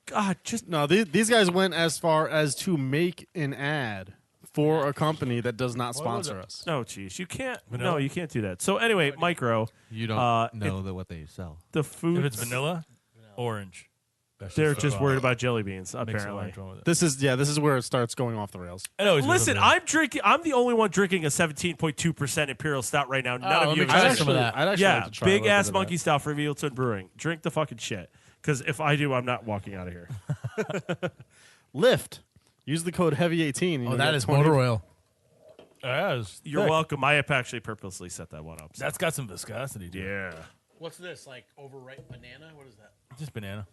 God, just No, these guys went as far as to make an ad for a company that does not sponsor us. no, geez, you can't. Vanilla? No, you can't do that. So anyway, Micro, You don't know what they sell. the food. If it's vanilla, orange. That's they're the- just worried about jelly beans. mix an Apparently. orange one with it. This is where it starts going off the rails. It always goes Listen, over there. I'm drinking. I'm the only one drinking a 17.2% Imperial Stout right now. None of you. let me try guys- some of that. I'd actually Yeah, like to try a big little ass bit of monkey that. stout for Vealton Brewing. Drink the fucking shit. Because if I do, I'm not walking out of here. Lift. Use the code heavy18. Oh, that is motor oil. Yeah, it's You're thick. welcome. I actually purposely set that one up. so- That's got some viscosity, dude. yeah. What's this? Like overripe banana? What is that? Just banana.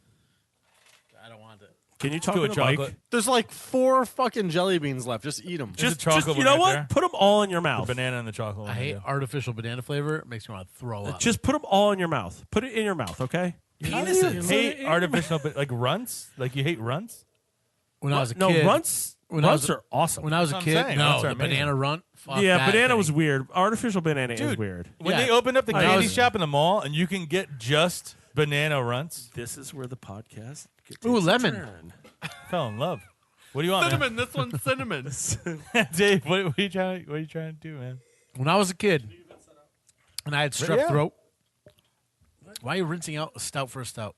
I don't want it. Can you talk Do to a the chocolate. mic? There's like 4 fucking jelly beans left. Just eat them. There's a Just chocolate you one know right what? there. Put them all in your The mouth. banana and the chocolate. I one, hate yeah. artificial banana flavor. It makes me want to throw up. Just put them all in your mouth. Put it in your mouth, okay? Hate artificial, but like runts. Like you hate runts. When I was a No, kid, runts when I was runts are awesome. when I was a That's what kid, I'm saying. no, Runts are the amazing. banana runt. Fuck yeah, that banana thing. was weird. Artificial banana is Dude. weird. When Yeah. they opened up the I candy was- shop in the mall and you can get just banana runts, This is where the podcast gets Ooh, its lemon. turn. fell in love. What do you want, Cinnamon. This one's cinnamon. man? Dave, what are you trying to do, man? When I was a kid, and I had strep Yeah. throat. Why are you rinsing out a stout for a stout?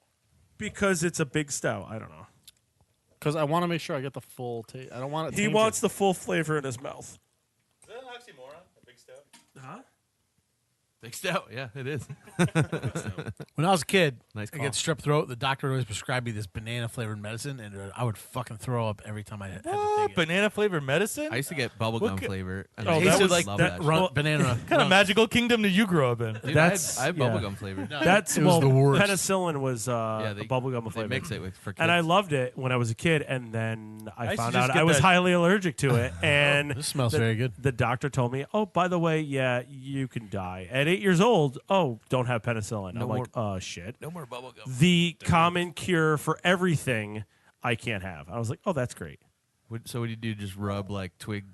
Because it's a big stout. I don't know. Because I want to make sure I get the full taste. I don't want it. He tainted. wants the full flavor in his mouth. Is that an oxymoron? A big stout? Huh? Big stout. Yeah, it is. When I was a kid, Nice I call. get strep throat. The doctor would always prescribed me this banana flavored medicine, and I would fucking throw up every time I had to What? take it. Banana flavored medicine? I used to get bubblegum flavor. And Oh, I that used to was- love that- that. Run, shit. banana. What kind of run. magical kingdom did you grow up in? Dude, That's- I have yeah. bubblegum flavor. That's It was well, the worst. penicillin was Yeah, a bubblegum They flavor. mix it with for kids. And I loved it when I was a kid, and then I used to found just out get I was that- highly allergic to it. And This smells the, very good. The doctor told me, "Oh, by the way, yeah, you can die at 8 years old. Oh, don't have penicillin." No I'm like, more- shit. no more bubblegum. The common cure for everything I can't have. I was like, oh, that's great. So what do you do? Just rub like twigs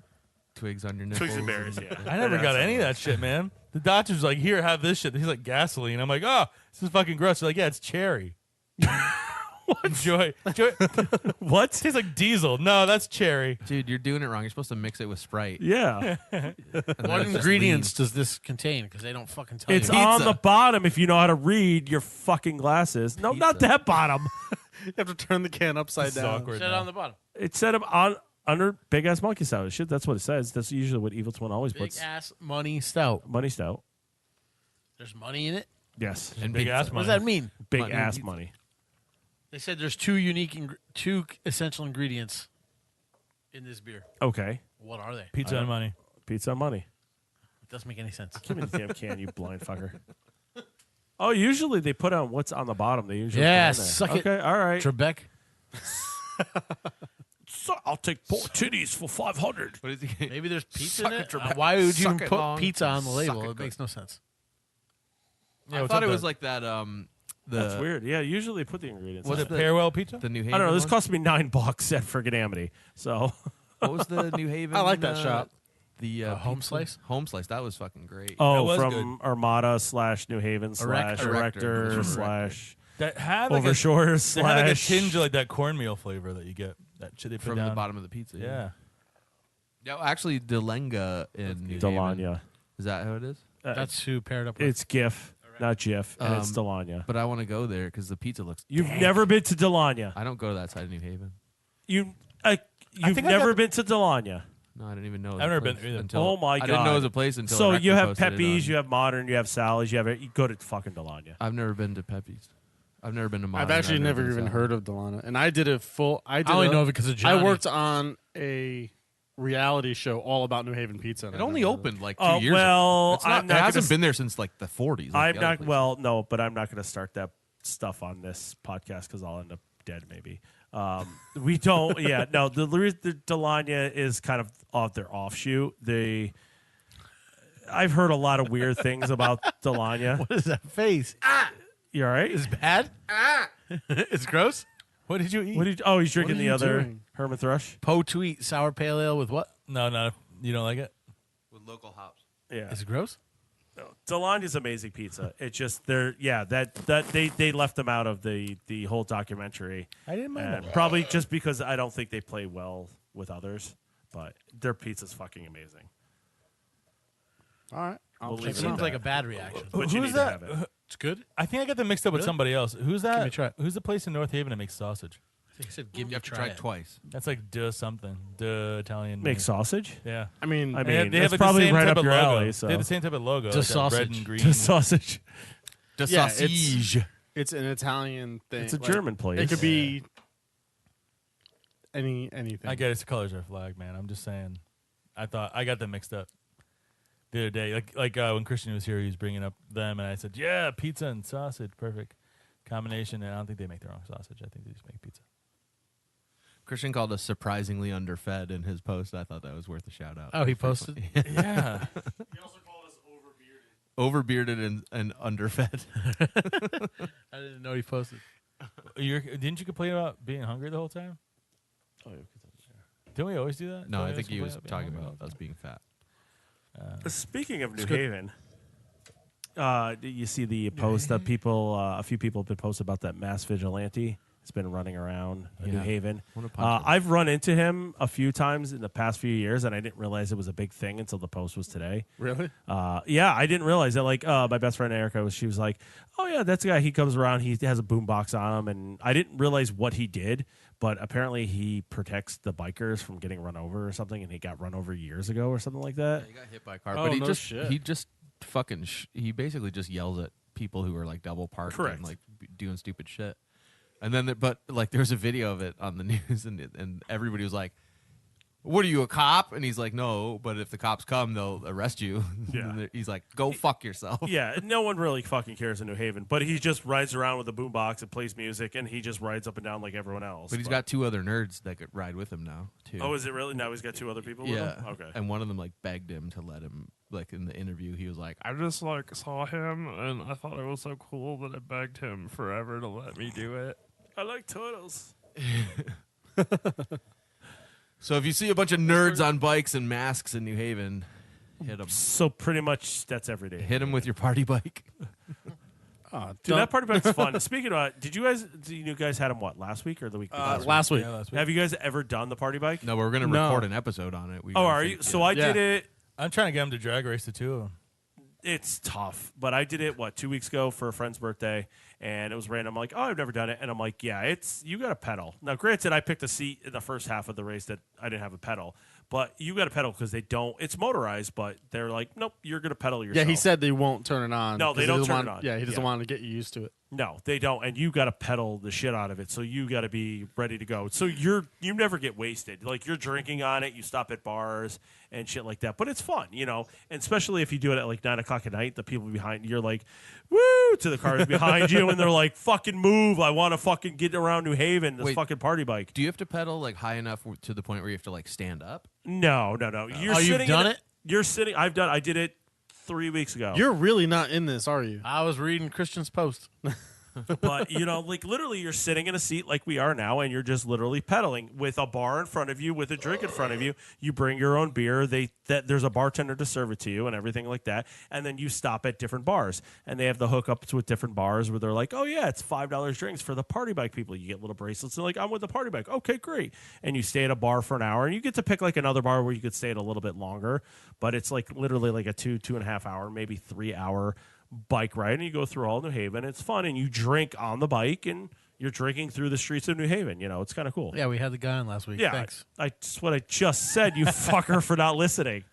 on your nipples? Twigs and berries, yeah. I never got any of that shit, man. The doctor's like, here, have this shit. He's like gasoline. I'm like, oh, this is fucking gross. They're like, yeah, it's cherry. Enjoy. What? Tastes like diesel. No, that's cherry. Dude, you're doing it wrong. You're supposed to mix it with Sprite. Yeah. and then What it's just ingredients does this contain? Because they don't fucking tell It's you. on Pizza. the bottom if you know how to read your fucking glasses. No, not Pizza. that bottom. You have to turn the can upside This is down. awkward. Set now. on the bottom. It said on under big ass monkey stout. Shit, that's what it says. That's usually what Evil Twin always Big puts. ass money stout. Money stout. There's money in it. Yes. And Big pizza. ass What money. does that mean? Big Money. ass money. They said there's two essential ingredients in this beer. Okay. What are they? Pizza and money. Pizza and money. It doesn't make any sense. Give me the damn can, you blind fucker. Oh, usually they put on what's on the bottom. They usually Yeah, put on there. suck it. Okay, all right. Trebek. So I'll take 4 titties for 500. What is he? Maybe there's pizza Suck in it, it. Trebek. Why would you Suck even it put long. pizza on the Suck label? it It makes no sense. Yeah, I what's thought up it was there? like that. That's weird. Yeah, usually they put the ingredients. What's on Was it it. the- Farewell Pizza? the New Haven. I don't know. This one? cost me $9 at friggin' Amity. So What was the New Haven? I like that shop. The Home pizza? Slice? Home Slice. That was fucking great. oh, was from Armada / New Haven / Erector. Erector / That had like Overshores they had like a / tinge of like that cornmeal flavor that you get. That shit they put from down. the bottom of the pizza. Yeah. Yeah, actually, Delenga in New Haven. Delanya. Is that how it is? That's who paired up with. It's GIF, not GIF, and it's Um, Delanya. But I want to go there because the pizza looks. You've never been to Delanya. I don't go to that side of New Haven. You've think I never got- been to Delanya. No, I didn't even know. It was I've a never been place there either. until Oh my I didn't know God. it was a place until. So Erector you have posted it Pepe's, on- you have Modern, you have Sally's, you have you go to fucking Delanya. I've never been to Pepe's. I've never been to. Modern. I've actually never been to even Salad. heard of Delana, and I did a full. I only a- know of it because of Johnny. I worked on a reality show all about New Haven pizza. and It I only never heard of opened like 2 Oh, years well, ago. It's not, I'm not it hasn't gonna been there since like the 40s. like I'm the other not place. well, no, but I'm not going to start that stuff on this podcast because I'll end up dead maybe. We don't. Yeah, no. The Delanya is kind of their offshoot. I've heard a lot of weird things about Delanya. What is that face? You all right? It's bad? It's gross? What did you eat? What did you, oh, he's drinking are the you other doing? Hermit Thrush. Po Tweet sour pale ale with what? No, you don't like it. with local hops. Yeah, Is it gross? no. Delanya's amazing pizza. It's just they left them out of the whole documentary. I didn't mind And that. probably just because I don't think they play well with others, but their pizza's fucking amazing. All right, I'll We'll check leave It it it at seems out. like a bad reaction. But you Who's need to that? have it. It's good. I think I got them mixed up with Really? somebody else. Who's Give that? me a try. Who's the place in North Haven that makes sausage? I think I said give me You a have to try. try it. it twice. That's like duh something. Duh Italian. Make name. sausage? Yeah. I mean, I They have, mean, they have it's like probably the same right type up of your logo. alley. So They have the same type of logo. Just like that red sausage. and green. just sausage. The Yeah, sausage. it's an Italian thing. It's a like, German place. It could be anything. I get it's the colors of our flag, man. I'm just saying. I thought I got them mixed up the other day. Like when Christian was here, he was bringing up them, and I said, "Yeah, pizza and sausage, perfect combination." And I don't think they make their own sausage. I think they just make pizza. Christian called us surprisingly underfed in his post. I thought that was worth a shout out. Oh, he posted? Yeah. Overbearded and underfed. I didn't know he posted. Didn't you complain about being hungry the whole time? Didn't we always do that? No, Didn't I we think he always was complain talking about about us being fat. Speaking of New Haven, you see the post that people, a few people have been posting about that mass vigilante. It's been running around New Yeah. Haven. Wanna punch him. I've run into him a few times in the past few years, and I didn't realize it was a big thing until the post was today. Really? Yeah, I didn't realize that. Like, my best friend Erica, she was like, "Oh yeah, that's the guy. He comes around. He has a boombox on him," and I didn't realize what he did. But apparently, he protects the bikers from getting run over or something, and he got run over years ago or something like that. He got hit by a car, Oh, but no shit. he just fucking he basically just yells at people who are like double parked Correct. and like doing stupid shit. And then, but like, there's a video of it on the news, and everybody was like, "What are you, a cop?" And he's like, "No, but if the cops come, they'll arrest you." Yeah. And he's like, "Go fuck yourself." Yeah, no one really fucking cares in New Haven, but he just rides around with a boombox and plays music, and he just rides up and down like everyone else. But he's got two other nerds that could ride with him now too. Oh, is it really? Now he's got two other people with yeah. him? Okay. And one of them like begged him to let him. Like in the interview, he was like, I just like saw him and I thought it was so cool that I begged him forever to let me do it. I like turtles. "So if you see a bunch of nerds on bikes and masks in New Haven, hit them. So pretty much that's every day. Hit them with your party bike." Dude, that party bike's fun. Speaking of, did you guys had them what, last week or the week before? Last week. Yeah, last week. Have you guys ever done the party bike? No, but we're gonna No. record an episode on it. We Oh, gotta are think- you? So I Yeah. did it. I'm trying to get him to drag race the two of them. It's tough, but I did it 2 weeks ago for a friend's birthday, and it was random. I'm like, oh, I've never done it, and I'm like, yeah, you got to pedal. Now, granted, I picked a seat in the first half of the race that I didn't have a pedal, but you got to pedal because they don't. It's motorized, but they're like, nope, you're gonna pedal yourself. Yeah, he said they won't turn it on. No, 'cause they he don't doesn't turn want- it on. Yeah, he doesn't Yeah. want to get you used to it. No, they don't, and you got to pedal the shit out of it. So you got to be ready to go. So you never get wasted. Like you're drinking on it, you stop at bars and shit like that. But it's fun, and especially if you do it at like 9:00 at night, the people behind you're like, woo, to the cars behind you, and they're like, fucking move! I want to fucking get around New Haven. This Wait. fucking party bike. Do you have to pedal like high enough to the point where you have to like stand up? No. You're Oh, you've sitting done in it? You're sitting. I did it 3 weeks ago. You're really not in this, are you? I was reading Christian's post. But like literally you're sitting in a seat like we are now, and you're just literally pedaling with a bar in front of you, with a drink in front of you. You bring your own beer. There's a bartender to serve it to you and everything like that. And then you stop at different bars, and they have the hookups with different bars where they're like, oh yeah, it's $5 drinks for the party bike people. You get little bracelets. They're like, I'm with the party bike. Okay, great. And you stay at a bar for an hour, and you get to pick like another bar where you could stay at a little bit longer. But it's like literally like a 2.5 hour, maybe 3 hour bike ride, and you go through all New Haven. It's fun, and you drink on the bike, and you're drinking through the streets of New Haven. It's kind of cool. Yeah, we had the guy on last week. Yeah, Thanks. That's what I just said, you fucker, for not listening.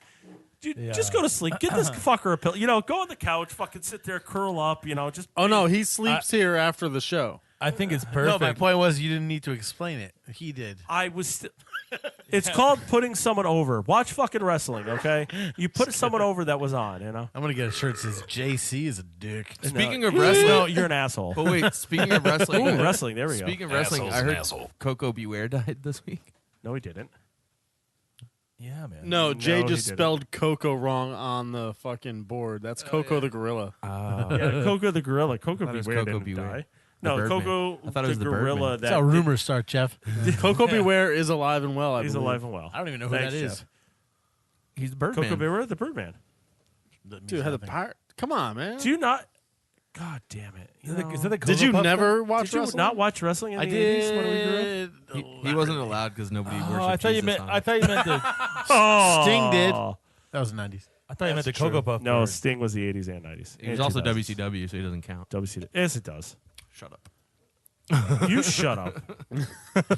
Dude, just go to sleep. Get this fucker a pill. Go on the couch, fucking sit there, curl up. Just. Oh no, he sleeps here after the show. I think it's No, perfect. my point was you didn't need to explain it. He did. I was. It's called putting someone over. Watch fucking wrestling, okay? You put someone over that was on. I'm gonna get a shirt that says JC is a dick. Speaking of No, wrestling, you're an asshole. but wait, speaking of wrestling, Ooh, wrestling. There we go. Speaking of wrestling, I heard Coco Beware died this week. No, he didn't. yeah, man. No, Jay he just didn't. spelled Coco wrong on the fucking board. That's Coco the gorilla. Yeah, Coco the gorilla. Coco thought it was Beware Coco didn't Beware. die. The No, Birdman. Coco I thought it was the gorilla. Birdman. That's how rumors start, Jeff. Coco Beware is alive and well. He's believe. alive and well. I don't even know who Thanks, that is. Jeff. He's the Birdman. Coco Beware, the Birdman. Dude, had the pirate. Come on, man. Do you not? God damn it! Is that the Did Cocoa you Puffs never thing? watch Did you wrestling? not watch wrestling in I the 80s when we grew up? did. He wasn't allowed because nobody worshipped Oh, I thought you Jesus meant. on I it. thought you meant the. Oh, Sting did. That was the 90s. I thought you meant the That's true. Cocoa Puff. No, bird. Sting was the 80s and 90s. He was And also 2000s. WCW, so he doesn't count. WCW. Yes, it does. Shut up. You shut up.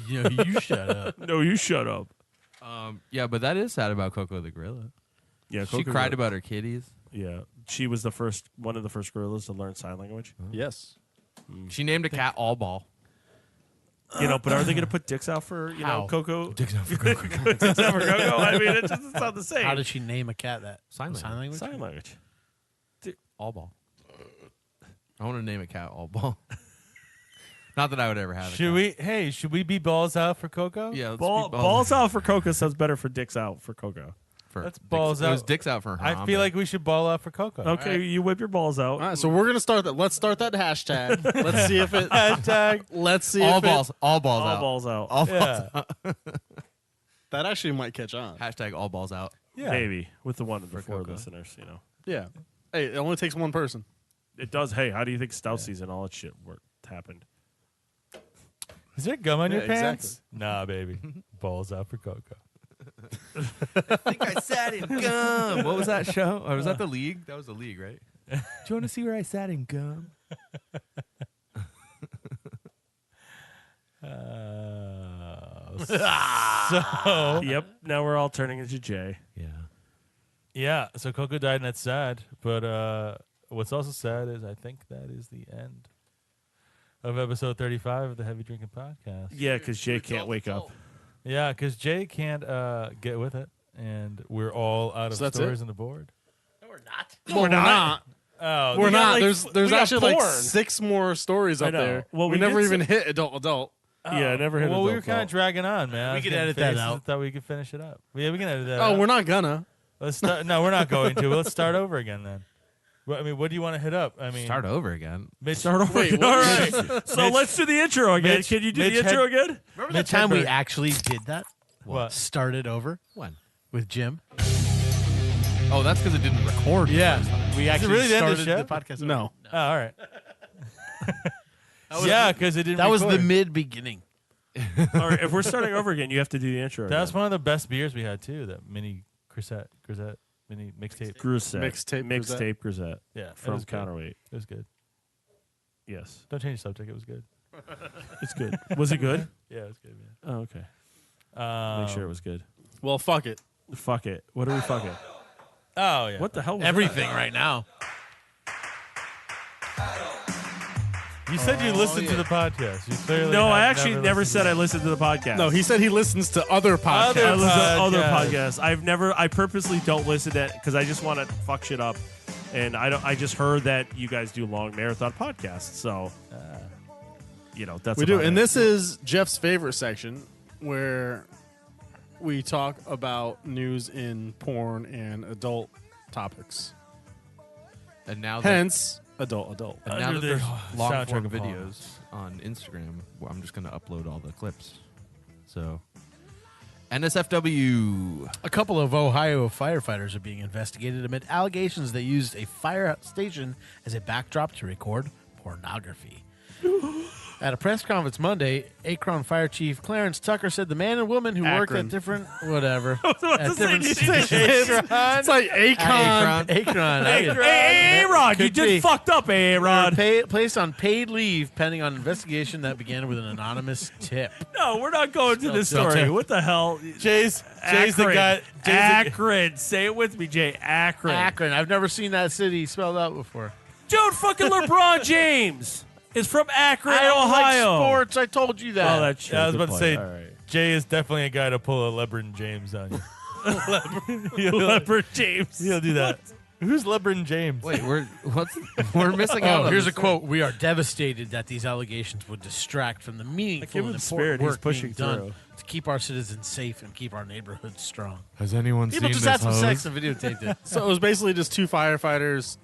Yeah, you shut up. No, you shut up. Yeah, but that is sad about Coco the gorilla. Yeah, She Coco cried Gorilla- about her kitties. Yeah, she was one of the first gorillas to learn sign language. Yes. She named a cat All Ball. But are they going to put dicks out for How? Coco? Dicks out for Coco. Dicks out for Coco. I mean, it's not the same. How did she name a cat that? Sign language. sign language? All Ball. I want to name a cat All Ball. Not that I would ever have. Should we? Hey, should we be balls out for Coco? Yeah, let's Balls be balls out for Coco sounds better for dicks out for Coco. for That's dicks- balls It was out. dicks out for her. I feel like we should ball out for Coco. Okay, you whip your balls out. All right, so we're gonna start that. Let's start that hashtag. Let's see if it. Hashtag. Let's see all if balls. All balls All out. balls out. All balls Yeah. That actually might catch on. Hashtag all balls out. Yeah. Maybe with the one of the For four Coco. listeners, you know. Yeah. Hey, it only takes one person. It does. Hey, how do you think Stout season, all that shit happened? Is there gum on your Yeah, pants? Nah, baby. Balls out for Coco. I think I sat in gum. What was that show? Or was that the league? That was the league, right? Do you want to see where I sat in gum? So Yep. Now we're all turning into Jay. Yeah. yeah, so Coco died, and that's sad. But what's also sad is I think that is the end of episode 35 of the Heavy Drinking Podcast. Yeah, because Jay can't wake up. Yeah, because Jay can't get with it, and we're all out of So that's stories it? on the board. Well, we're not. Oh, We're we got, not. like, There's we got actually like porn. 6 more stories I up know. there. Well, we we never did even hit adult. Yeah, I never hit Well, we adult were kind of adult. dragging on, man. I We was could getting edit that faces. out. I thought we could finish it up. Yeah, we can edit that Oh, out. we're not gonna. Let's start. No, we're not going to. Let's start over again then. Well, I mean, what do you want to hit up? I mean, Start over again. Mitch, Start over Wait, again. what? All right. So let's do the intro again. Mitch- Can you do Mitch the intro had- again? Remember the Mitch time we Hedberg. actually did that? What? Started over When? with Jim. Oh, that's because it didn't record. Yeah, we actually really the end of started the the podcast. No. Oh, all right. Yeah, because it didn't. That was the record. mid beginning. All right. If we're starting over again, you have to do the intro. That was again. one of the best beers we had too. That mini grisette mini mixtape. Grisette. Mixtape Grisette Yeah, it from was good. Counterweight. It was good. Yes, Don't change the subject. It was good. it's good. Was it good? Yeah, it was good, man. Oh, okay. Make sure it was good. Well, fuck it. Fuck it. What are we fucking? Oh yeah. What the hell was Everything right now. You said you listened to the podcast. You clearly that? No, I have actually never listened said to I listened to the podcast. No, he said he listens to other podcasts. I listen to other Podcast. podcasts. I purposely don't listen to it because I just want to fuck shit up. And I just heard that you guys do long marathon podcasts. So, that's We do. about And it. this is Jeff's favorite section where we talk about news in porn and adult topics. And now that, Hence, adult. and now Under that the there's long soundtrack form of videos on Instagram, well, I'm just going to upload all the clips. So, NSFW. A couple of Ohio firefighters are being investigated amid allegations they used a fire station as a backdrop to record pornography. At a press conference Monday, Akron Fire Chief Clarence Tucker said the man and woman who worked Akron. at different whatever to say, It's like Akon. Akron. Hey, Rod, you Could just be. fucked up, Rod. Placed on paid leave pending on investigation that began with an anonymous tip. No, we're not going to this Still story. tip. What the hell? Jay's the guy. Akron. Say it with me, Jay. Akron. Akron. I've never seen that city spelled out before. Dude, fucking LeBron James is from Akron, I don't like Ohio. sports. I told you that. Oh, that's true. Yeah, I was Good about to say, point. All right. Jay is definitely a guy to pull a LeBron James on you. LeBron James. He'll do that. Who's LeBron James? Wait, we're missing out. Oh, on here's a this quote. We are devastated that these allegations would distract from the meaningful give him and the important spirit. He's work pushing being done through. to keep our citizens safe and keep our neighborhoods strong. thing. Has anyone People seen just this had some hose? sex and videotaped it. So it was basically just 2 firefighters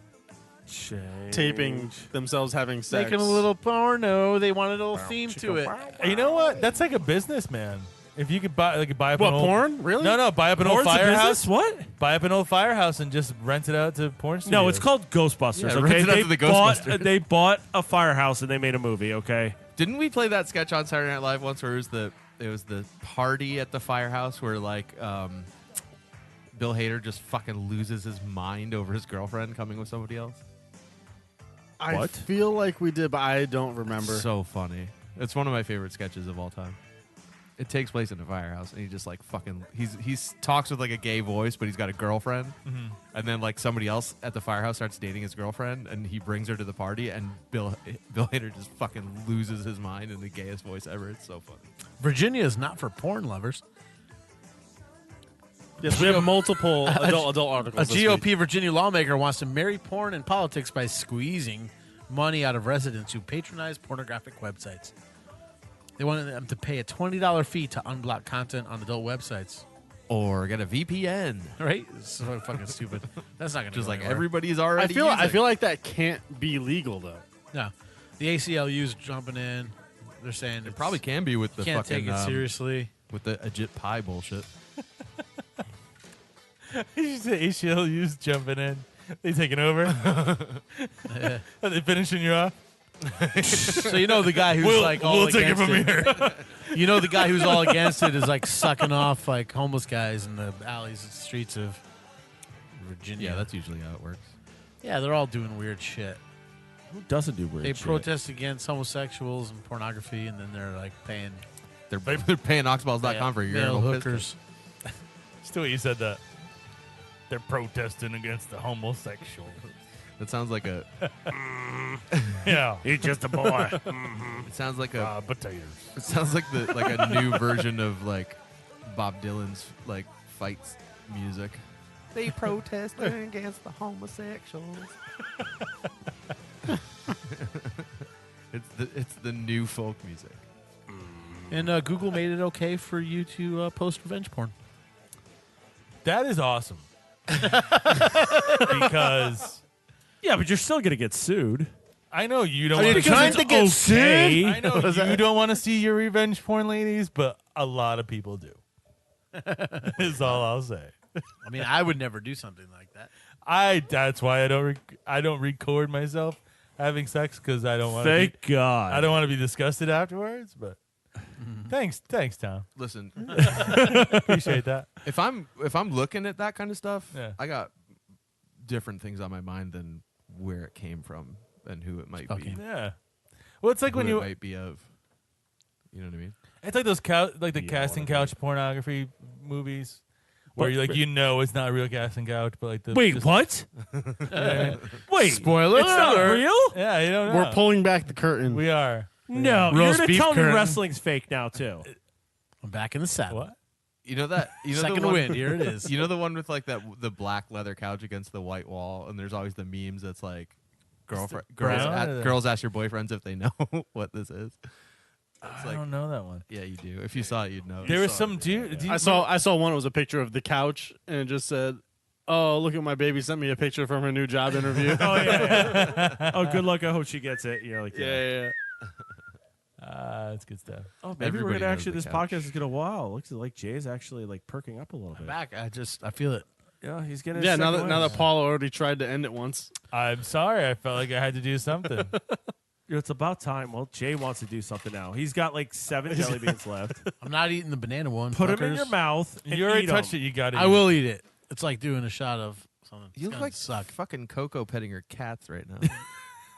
Change. taping themselves having sex. Making a little porno. They wanted a little theme to it. You know what? That's like a business, man. If you could buy up What, an old, porn? Really? No, buy up an Porn's old a firehouse. business? What? Buy up an old firehouse and just rent it out to porn studios. No, it's called Ghostbusters. Yeah, okay, rent it out to the Ghostbusters. They bought a firehouse and they made a movie. Okay, Didn't we play that sketch on Saturday Night Live once where it was the party at the firehouse where like Bill Hader just fucking loses his mind over his girlfriend coming with somebody else? I What? feel like we did, but I don't remember. So funny. It's one of my favorite sketches of all time. It takes place in a firehouse, and he just like fucking he's talks with like a gay voice, but he's got a girlfriend, and then like somebody else at the firehouse starts dating his girlfriend, and he brings her to the party, and Bill Hader just fucking loses his mind in the gayest voice ever. It's so funny. Virginia is not for porn lovers. Yes, we have multiple adult A articles. this week. GOP Virginia lawmaker wants to marry porn in politics by squeezing money out of residents who patronize pornographic websites. They wanted them to pay a $20 fee to unblock content on adult websites. Or get a VPN, Right? It's so fucking stupid. That's not going to just go like anywhere. everybody's I already. feel using. like that can't be legal though. No. The ACLU's jumping in. They're saying It probably can be with the can't fucking take it seriously. with the Ajit Pie bullshit. ACLU's jumping in. They taking over. Are they finishing you off? So you know the guy who's like all we'll take it against from here. You know the guy who's all against it is like sucking off like homeless guys in the alleys and streets of Virginia. Yeah, that's usually how it works. Yeah, they're all doing weird shit. Who doesn't do weird They shit? protest against homosexuals and pornography, and then they're like paying They're paying oxballs.com for your male urinal hookers. Still, you said that. They're protesting against the homosexual. That sounds like a. Yeah. He's just a boy. It sounds like a. Potatoes. It sounds like a new version of like Bob Dylan's like fights music. They protesting against the homosexuals. It's the new folk music. And Google made it okay for you to post revenge porn. That is awesome. Because Yeah, but you're still gonna get sued. I know you don't Are you want trying to get sued? I know you don't want to see your revenge porn, ladies, but a lot of people do. Is all I'll say. I mean, I would never do something like that. That's why I don't record myself having sex because I don't want Thank God. I don't want to be disgusted afterwards. But thanks, Tom. Listen, Appreciate that. if I'm looking at that kind of stuff, Yeah. I got different things on my mind than where it came from and who it might Okay. be. Yeah. Well, it's like Who when it you. might be of. You know what I mean? It's like those like the casting couch pornography movies. Where But- it's not real casting couch, but like the Wait, just- what? Yeah, Wait, Spoiler it's not alert. real? yeah, you don't know. We're pulling back the curtain. We are. No, Roast you're gonna beef tell me curtain. wrestling's fake now too. I'm back in the saddle. What? You know that? You know Second the one, wind. Here it is. You know the one with like the black leather couch against the white wall, and there's always the memes that's like, girlfriend, brown or the- girls ask your boyfriends if they know what this is. It's I like, don't know that one. yeah, you do. If you saw it, you'd know. There was some dude. I saw one. It was a picture of the couch, and it just said, "Oh, look at my baby sent me a picture from her new job interview." Oh yeah. Oh, good luck. I hope she gets it. You're like, yeah. That's good stuff. Oh, maybe Everybody we're gonna knows actually. the This couch. podcast is gonna. Wow, looks like Jay's actually like perking up a little I'm bit. back. I feel it. Yeah, he's getting. Yeah, his now second that wind. Paul already tried to end it once. I'm sorry. I felt like I had to do something. It's about time. Well, Jay wants to do something now. He's got like 7 jelly beans left. I'm not eating the banana one. Put them in fuckers. your mouth. And You already eat touched 'em. it. You got it. I will eat it. It's like doing a shot of something. You look like suck. fucking Coco petting her cats right now.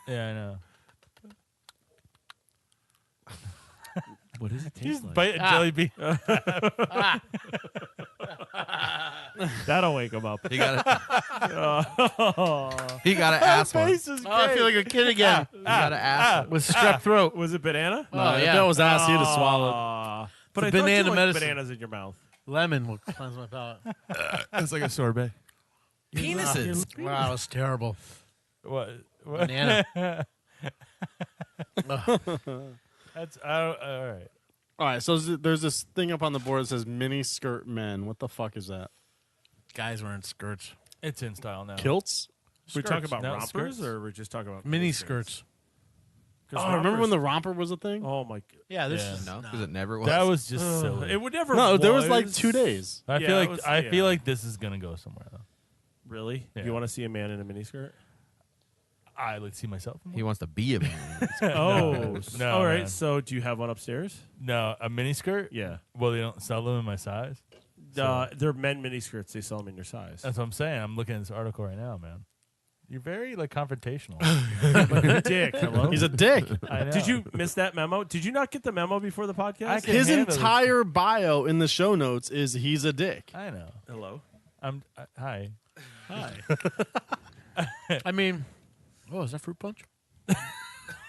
Yeah, I know. What does it You taste just like? bite a jelly bean. That'll wake him up. He got Oh. he got to ask one. Face is Oh, I feel like a kid again You got to ask. with strep throat. Was it banana? No, Oh, if yeah. that was ass, he'd have swallowed. But It's I a thought you banana liked medicine. bananas in your mouth. Lemon will cleanse my palate. It's like a sorbet. Penises. Wow, it's terrible. What? Banana. That's all right. All right, so there's this thing up on the board that says mini skirt men. What the fuck is that? Guys wearing skirts. It's in style now. Kilts? We talking Skirts, about no, rompers, skirts. or we're just talking about Mini skirts. 'Cause Oh, remember when rompers- the romper was a thing? Oh my! Yeah, this Yeah. is No, because it never was. That was just silly. It would never. No, there was like was. 2 days. I Yeah, feel it like was- I yeah. feel like this is gonna go somewhere though. Really? Yeah. You want to see a man in a miniskirt? I like to see myself. In He one. wants to be a man. Oh, No, all right. man. So, do you have one upstairs? No, a mini skirt. Yeah. Well, they don't sell them in my size. They're men miniskirts. They sell them in your size. That's what I'm saying. I'm looking at this article right now, man. You're very like confrontational. Dick. Hello. He's a dick. I know. Did you miss that memo? Did you not get the memo before the podcast? I can His handle this. entire bio in the show notes is he's a dick. I know. Hello. Hi. I mean, oh, is that fruit punch?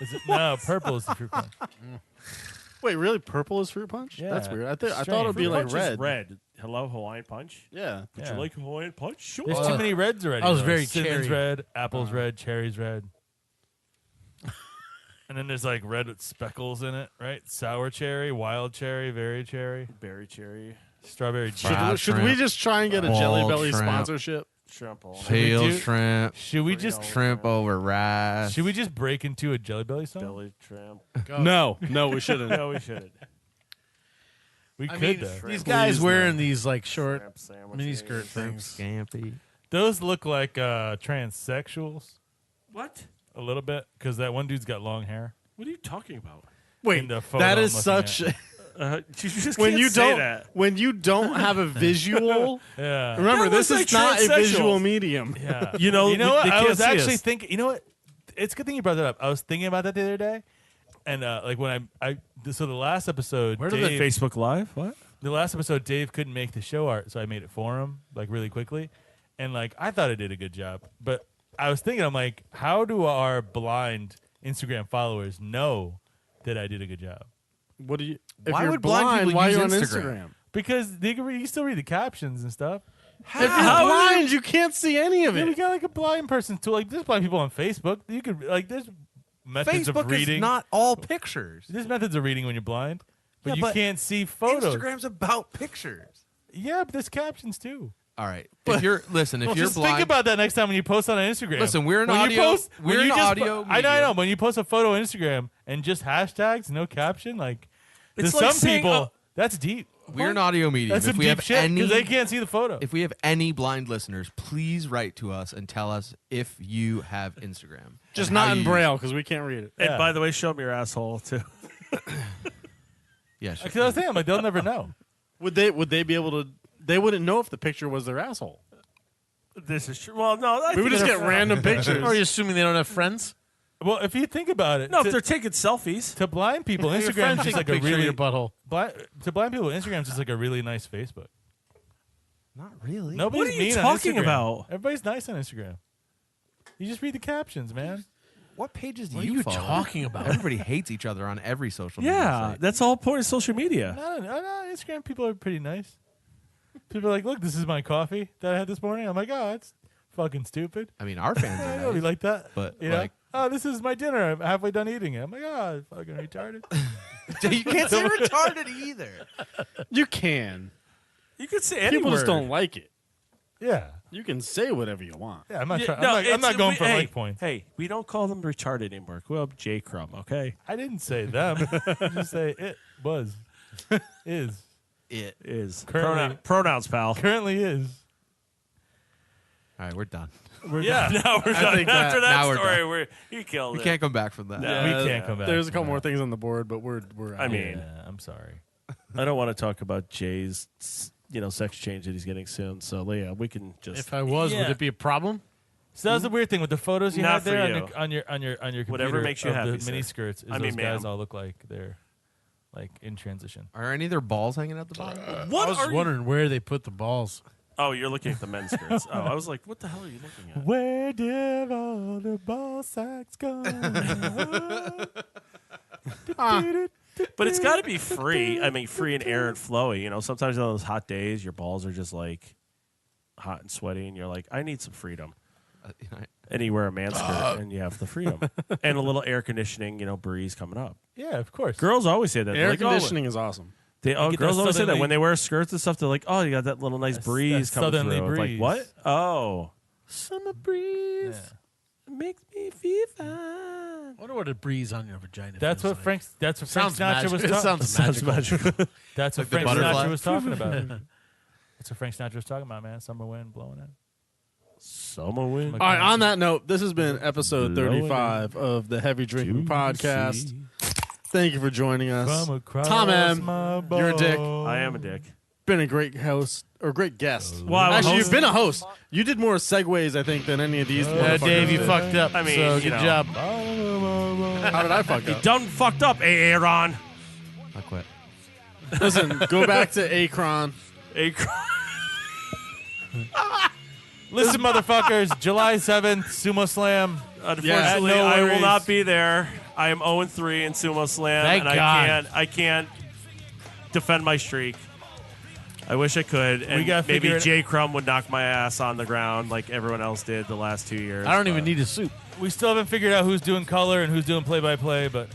Is it, no, purple is the fruit punch. Wait, really? Purple is fruit punch? Yeah. That's weird. I thought it Strange. would be Fruit like punch red. is red. Hello, Hawaiian punch. Yeah. Would Yeah. you like Hawaiian punch? Sure. There's too many reds already. I was though. very Cinnamons cherry. red, apples red, cherries red. And then there's like red with speckles in it, right? Sour cherry, wild cherry, berry cherry, Berry cherry. strawberry Should, cherry. should we shrimp. just try and get a Jelly Ball Belly shrimp. sponsorship? Shrimp. all. Pale do- shrimp. Should we just Shrimp over rice. should we just break into a Jelly Belly song? Belly shrimp. No, we shouldn't. No, we shouldn't. We I could mean, though. these guys Please, wearing no. these like short Shrimp sandwiches. mini skirt things. Scampy. Those look like transsexuals What? a little bit because that one dude's got long hair. What are you talking about? In Wait, the photo that I'm is looking such. You just When can't you say don't, that. when you don't have a visual, Yeah. remember That this looks is like not a transsexuals. visual medium. Yeah. You know, You know what? they I can't was see actually us. thinking. You know what? It's a good thing you brought that up. I was thinking about that the other day, and like when so the last episode, Where Dave, did Facebook Live? What? the last episode, Dave couldn't make the show art, so I made it for him, like really quickly, and like I thought I did a good job, but I was thinking, I'm like, how do our blind Instagram followers know that I did a good job? What do you? If Why you're would blind blind, people why are use you on Instagram? Instagram? Because they can you can still read the captions and stuff. If you're blind, you can't see any of Yeah, we it. got like a blind person too. Like there's blind people on Facebook. You could like there's methods of Facebook reading. is not all pictures. There's methods of reading when you're blind, but Yeah, you but can't see photos. Instagram's about pictures. Yeah, but there's captions too. All right. If you're if you're Just blind, think about that next time when you post on Instagram. Listen, we're an When you audio- post- we're when an you just audio I know. medium. When you post a photo on Instagram and just hashtags, no caption, like It's to like some saying, people, that's deep. we're an audio medium. That's if some we deep have shit any, because they can't see the photo. if we have any blind listeners, please write to us and tell us if you have Instagram. Just and not how in you- braille because we can't read it. And Yeah. by the way, show me your asshole too. Yeah, sure. Because I was saying, like they'll never know. Would they be able to? They wouldn't know if the picture was their asshole. This is true. Well, no, I We would think just they're get random pictures. Or are you assuming they don't have friends? Well, if you think about it, No, if to, they're taking selfies. to blind people, Your Instagram's friends just take like a a picture of really your butthole. to blind people. Instagram's just like a really nice Facebook. Not really. Nobody's What are you mean on talking Instagram. about? Everybody's nice on Instagram. You just read the captions, man. What pages do What are you you follow? talking about? Everybody hates each other on every social media Yeah, site. that's all point of social media. No, Instagram people are pretty nice. People are like, look, this is my coffee that I had this morning. I'm like, oh, that's fucking stupid. I mean, our fans I are know, we nice, like that. but You know? like, Oh, this is my dinner. I'm halfway done eating it. I'm like, oh, fucking retarded. you can't say retarded either. You can. You could say any People just word. don't like it. Yeah. You can say whatever you want. Yeah, I'm not, Yeah, trying, no, I'm not it's- going we- for hey, like points. Hey, we don't call them retarded anymore. Well, J. Crumb, okay? I didn't say them. I just say it was. Is. It. Is Currently- pronouns, pal. Currently is. All right, we're done. Yeah, now we're done. think After that now we're story, you killed We it. can't come back from that. No. We can't come back. There's a from couple more that. things on the board, but we're. I mean, Yeah, I'm sorry. I don't want to talk about Jay's, sex change that he's getting soon. So yeah, we can just If I was, would Yeah. it be a problem? So that was the weird thing with the photos you Not had there for on your computer. Whatever makes you of happy, The sir. mini skirts. Is I mean, those guys ma'am. all look like they're like in transition. Are any of their balls hanging out the bottom? What I was are you? wondering where they put the balls. Oh, you're looking at the men's skirts. Oh, I was like, what the hell are you looking at? Where did all the ball sacks go? But it's got to be free. I mean, free and air and flowy. Sometimes on those hot days, your balls are just like hot and sweaty, and you're like, I need some freedom. And you wear a man skirt, and you have the freedom and a little air conditioning, breeze coming up. Yeah, of course. Girls always say that. They're Air like, conditioning is awesome. Get girls that always say that southerly- when they wear skirts and stuff. They're like, oh, you got that little nice breeze that coming southerly through. breeze. Like what? Oh, Summer breeze Yeah. makes me feel fine. I wonder what a breeze on your vagina That's feels what like. Frank. That's what Frank Sounds Sinatra was magical. It talking. sounds magical. That's what Like the Frank butterfly? Sinatra was talking about. That's what Frank Sinatra was talking about, man. Summer wind blowing in. Summer wind. All right. On that note, this has been episode Blowing 35 of the Heavy Drinking Podcast. Thank you for joining us. Come across Tom M, my you're a dick. boat. I am a dick. Been a great host or great guest. Well, I'm a Actually, host. you've been a host. You did more segues, I think, than any of these. Yeah, motherfuckers Dave, you did. fucked up. I mean, so you good know. job. How did I fuck You up? done fucked up, Aaron. I quit. Listen, go back to Akron. Listen, motherfuckers. July 7th, Sumo Slam. Unfortunately, no I will worries. not be there. I am 0-3 in Sumo Slam, Thank and God. I can't defend my streak. I wish I could, and gotta maybe figure it- Jay Crumb would knock my ass on the ground like everyone else did the last 2 years. I don't even but- need a suit. We still haven't figured out who's doing color and who's doing play-by-play, but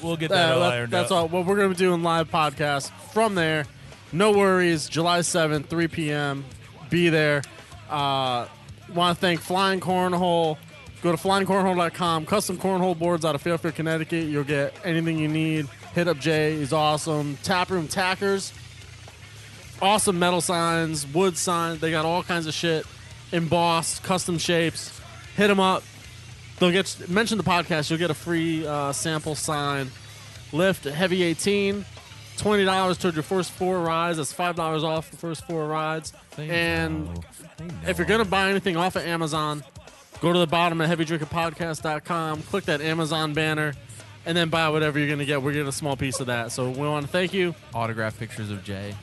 we'll get that all ironed That's out. all. What we're going to be doing live podcast from there. No worries. July 7th, 3 p.m. Be there. Want to thank Flying Cornhole. Go to flyingcornhole.com. Custom cornhole boards out of Fairfield, Connecticut. You'll get anything you need. Hit up Jay. He's awesome. Taproom Tackers. awesome metal signs, wood signs. They got all kinds of shit, embossed, custom shapes. Hit them up. They'll mention the podcast. You'll get a free sample sign. Lift heavy 18, $20 toward your first 4 rides. That's $5 off the first 4 rides. And if you're gonna buy anything off of Amazon, go to the bottom of heavydrinkerpodcast.com, click that Amazon banner, and then buy whatever you're gonna get. We're getting a small piece of that. So we want to thank you. Autograph pictures of Jay.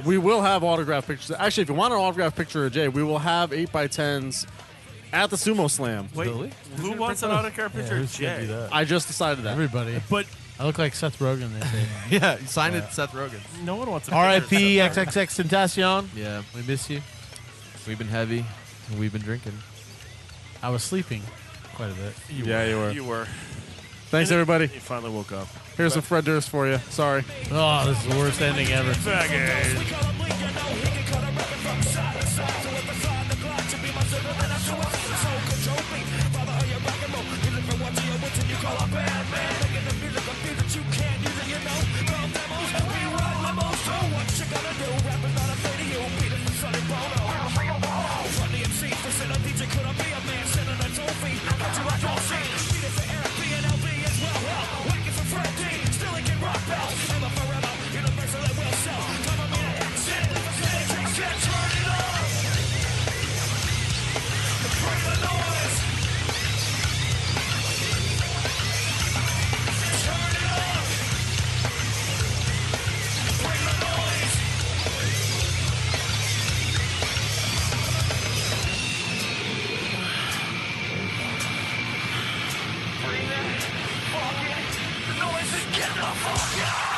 We will have autograph pictures. Actually, if you want an autograph picture of Jay, we will have 8x10s at the Sumo Slam. Wait, who wants an autograph picture of who's gonna do Jay? that? I just decided that. Everybody. But I look like Seth Rogen. They say. Yeah, sign it, Seth Rogen. no one wants a R.I.P. picture of XXX Tentacion. Yeah, We miss you. we've been heavy, and we've been drinking. I was sleeping quite a bit. Yeah, you were. You were. Thanks, everybody. You finally woke up. Here's some Fred Durst for you. Sorry. Oh, this is the worst ending ever. Bring that fucking noise and get the fuck out!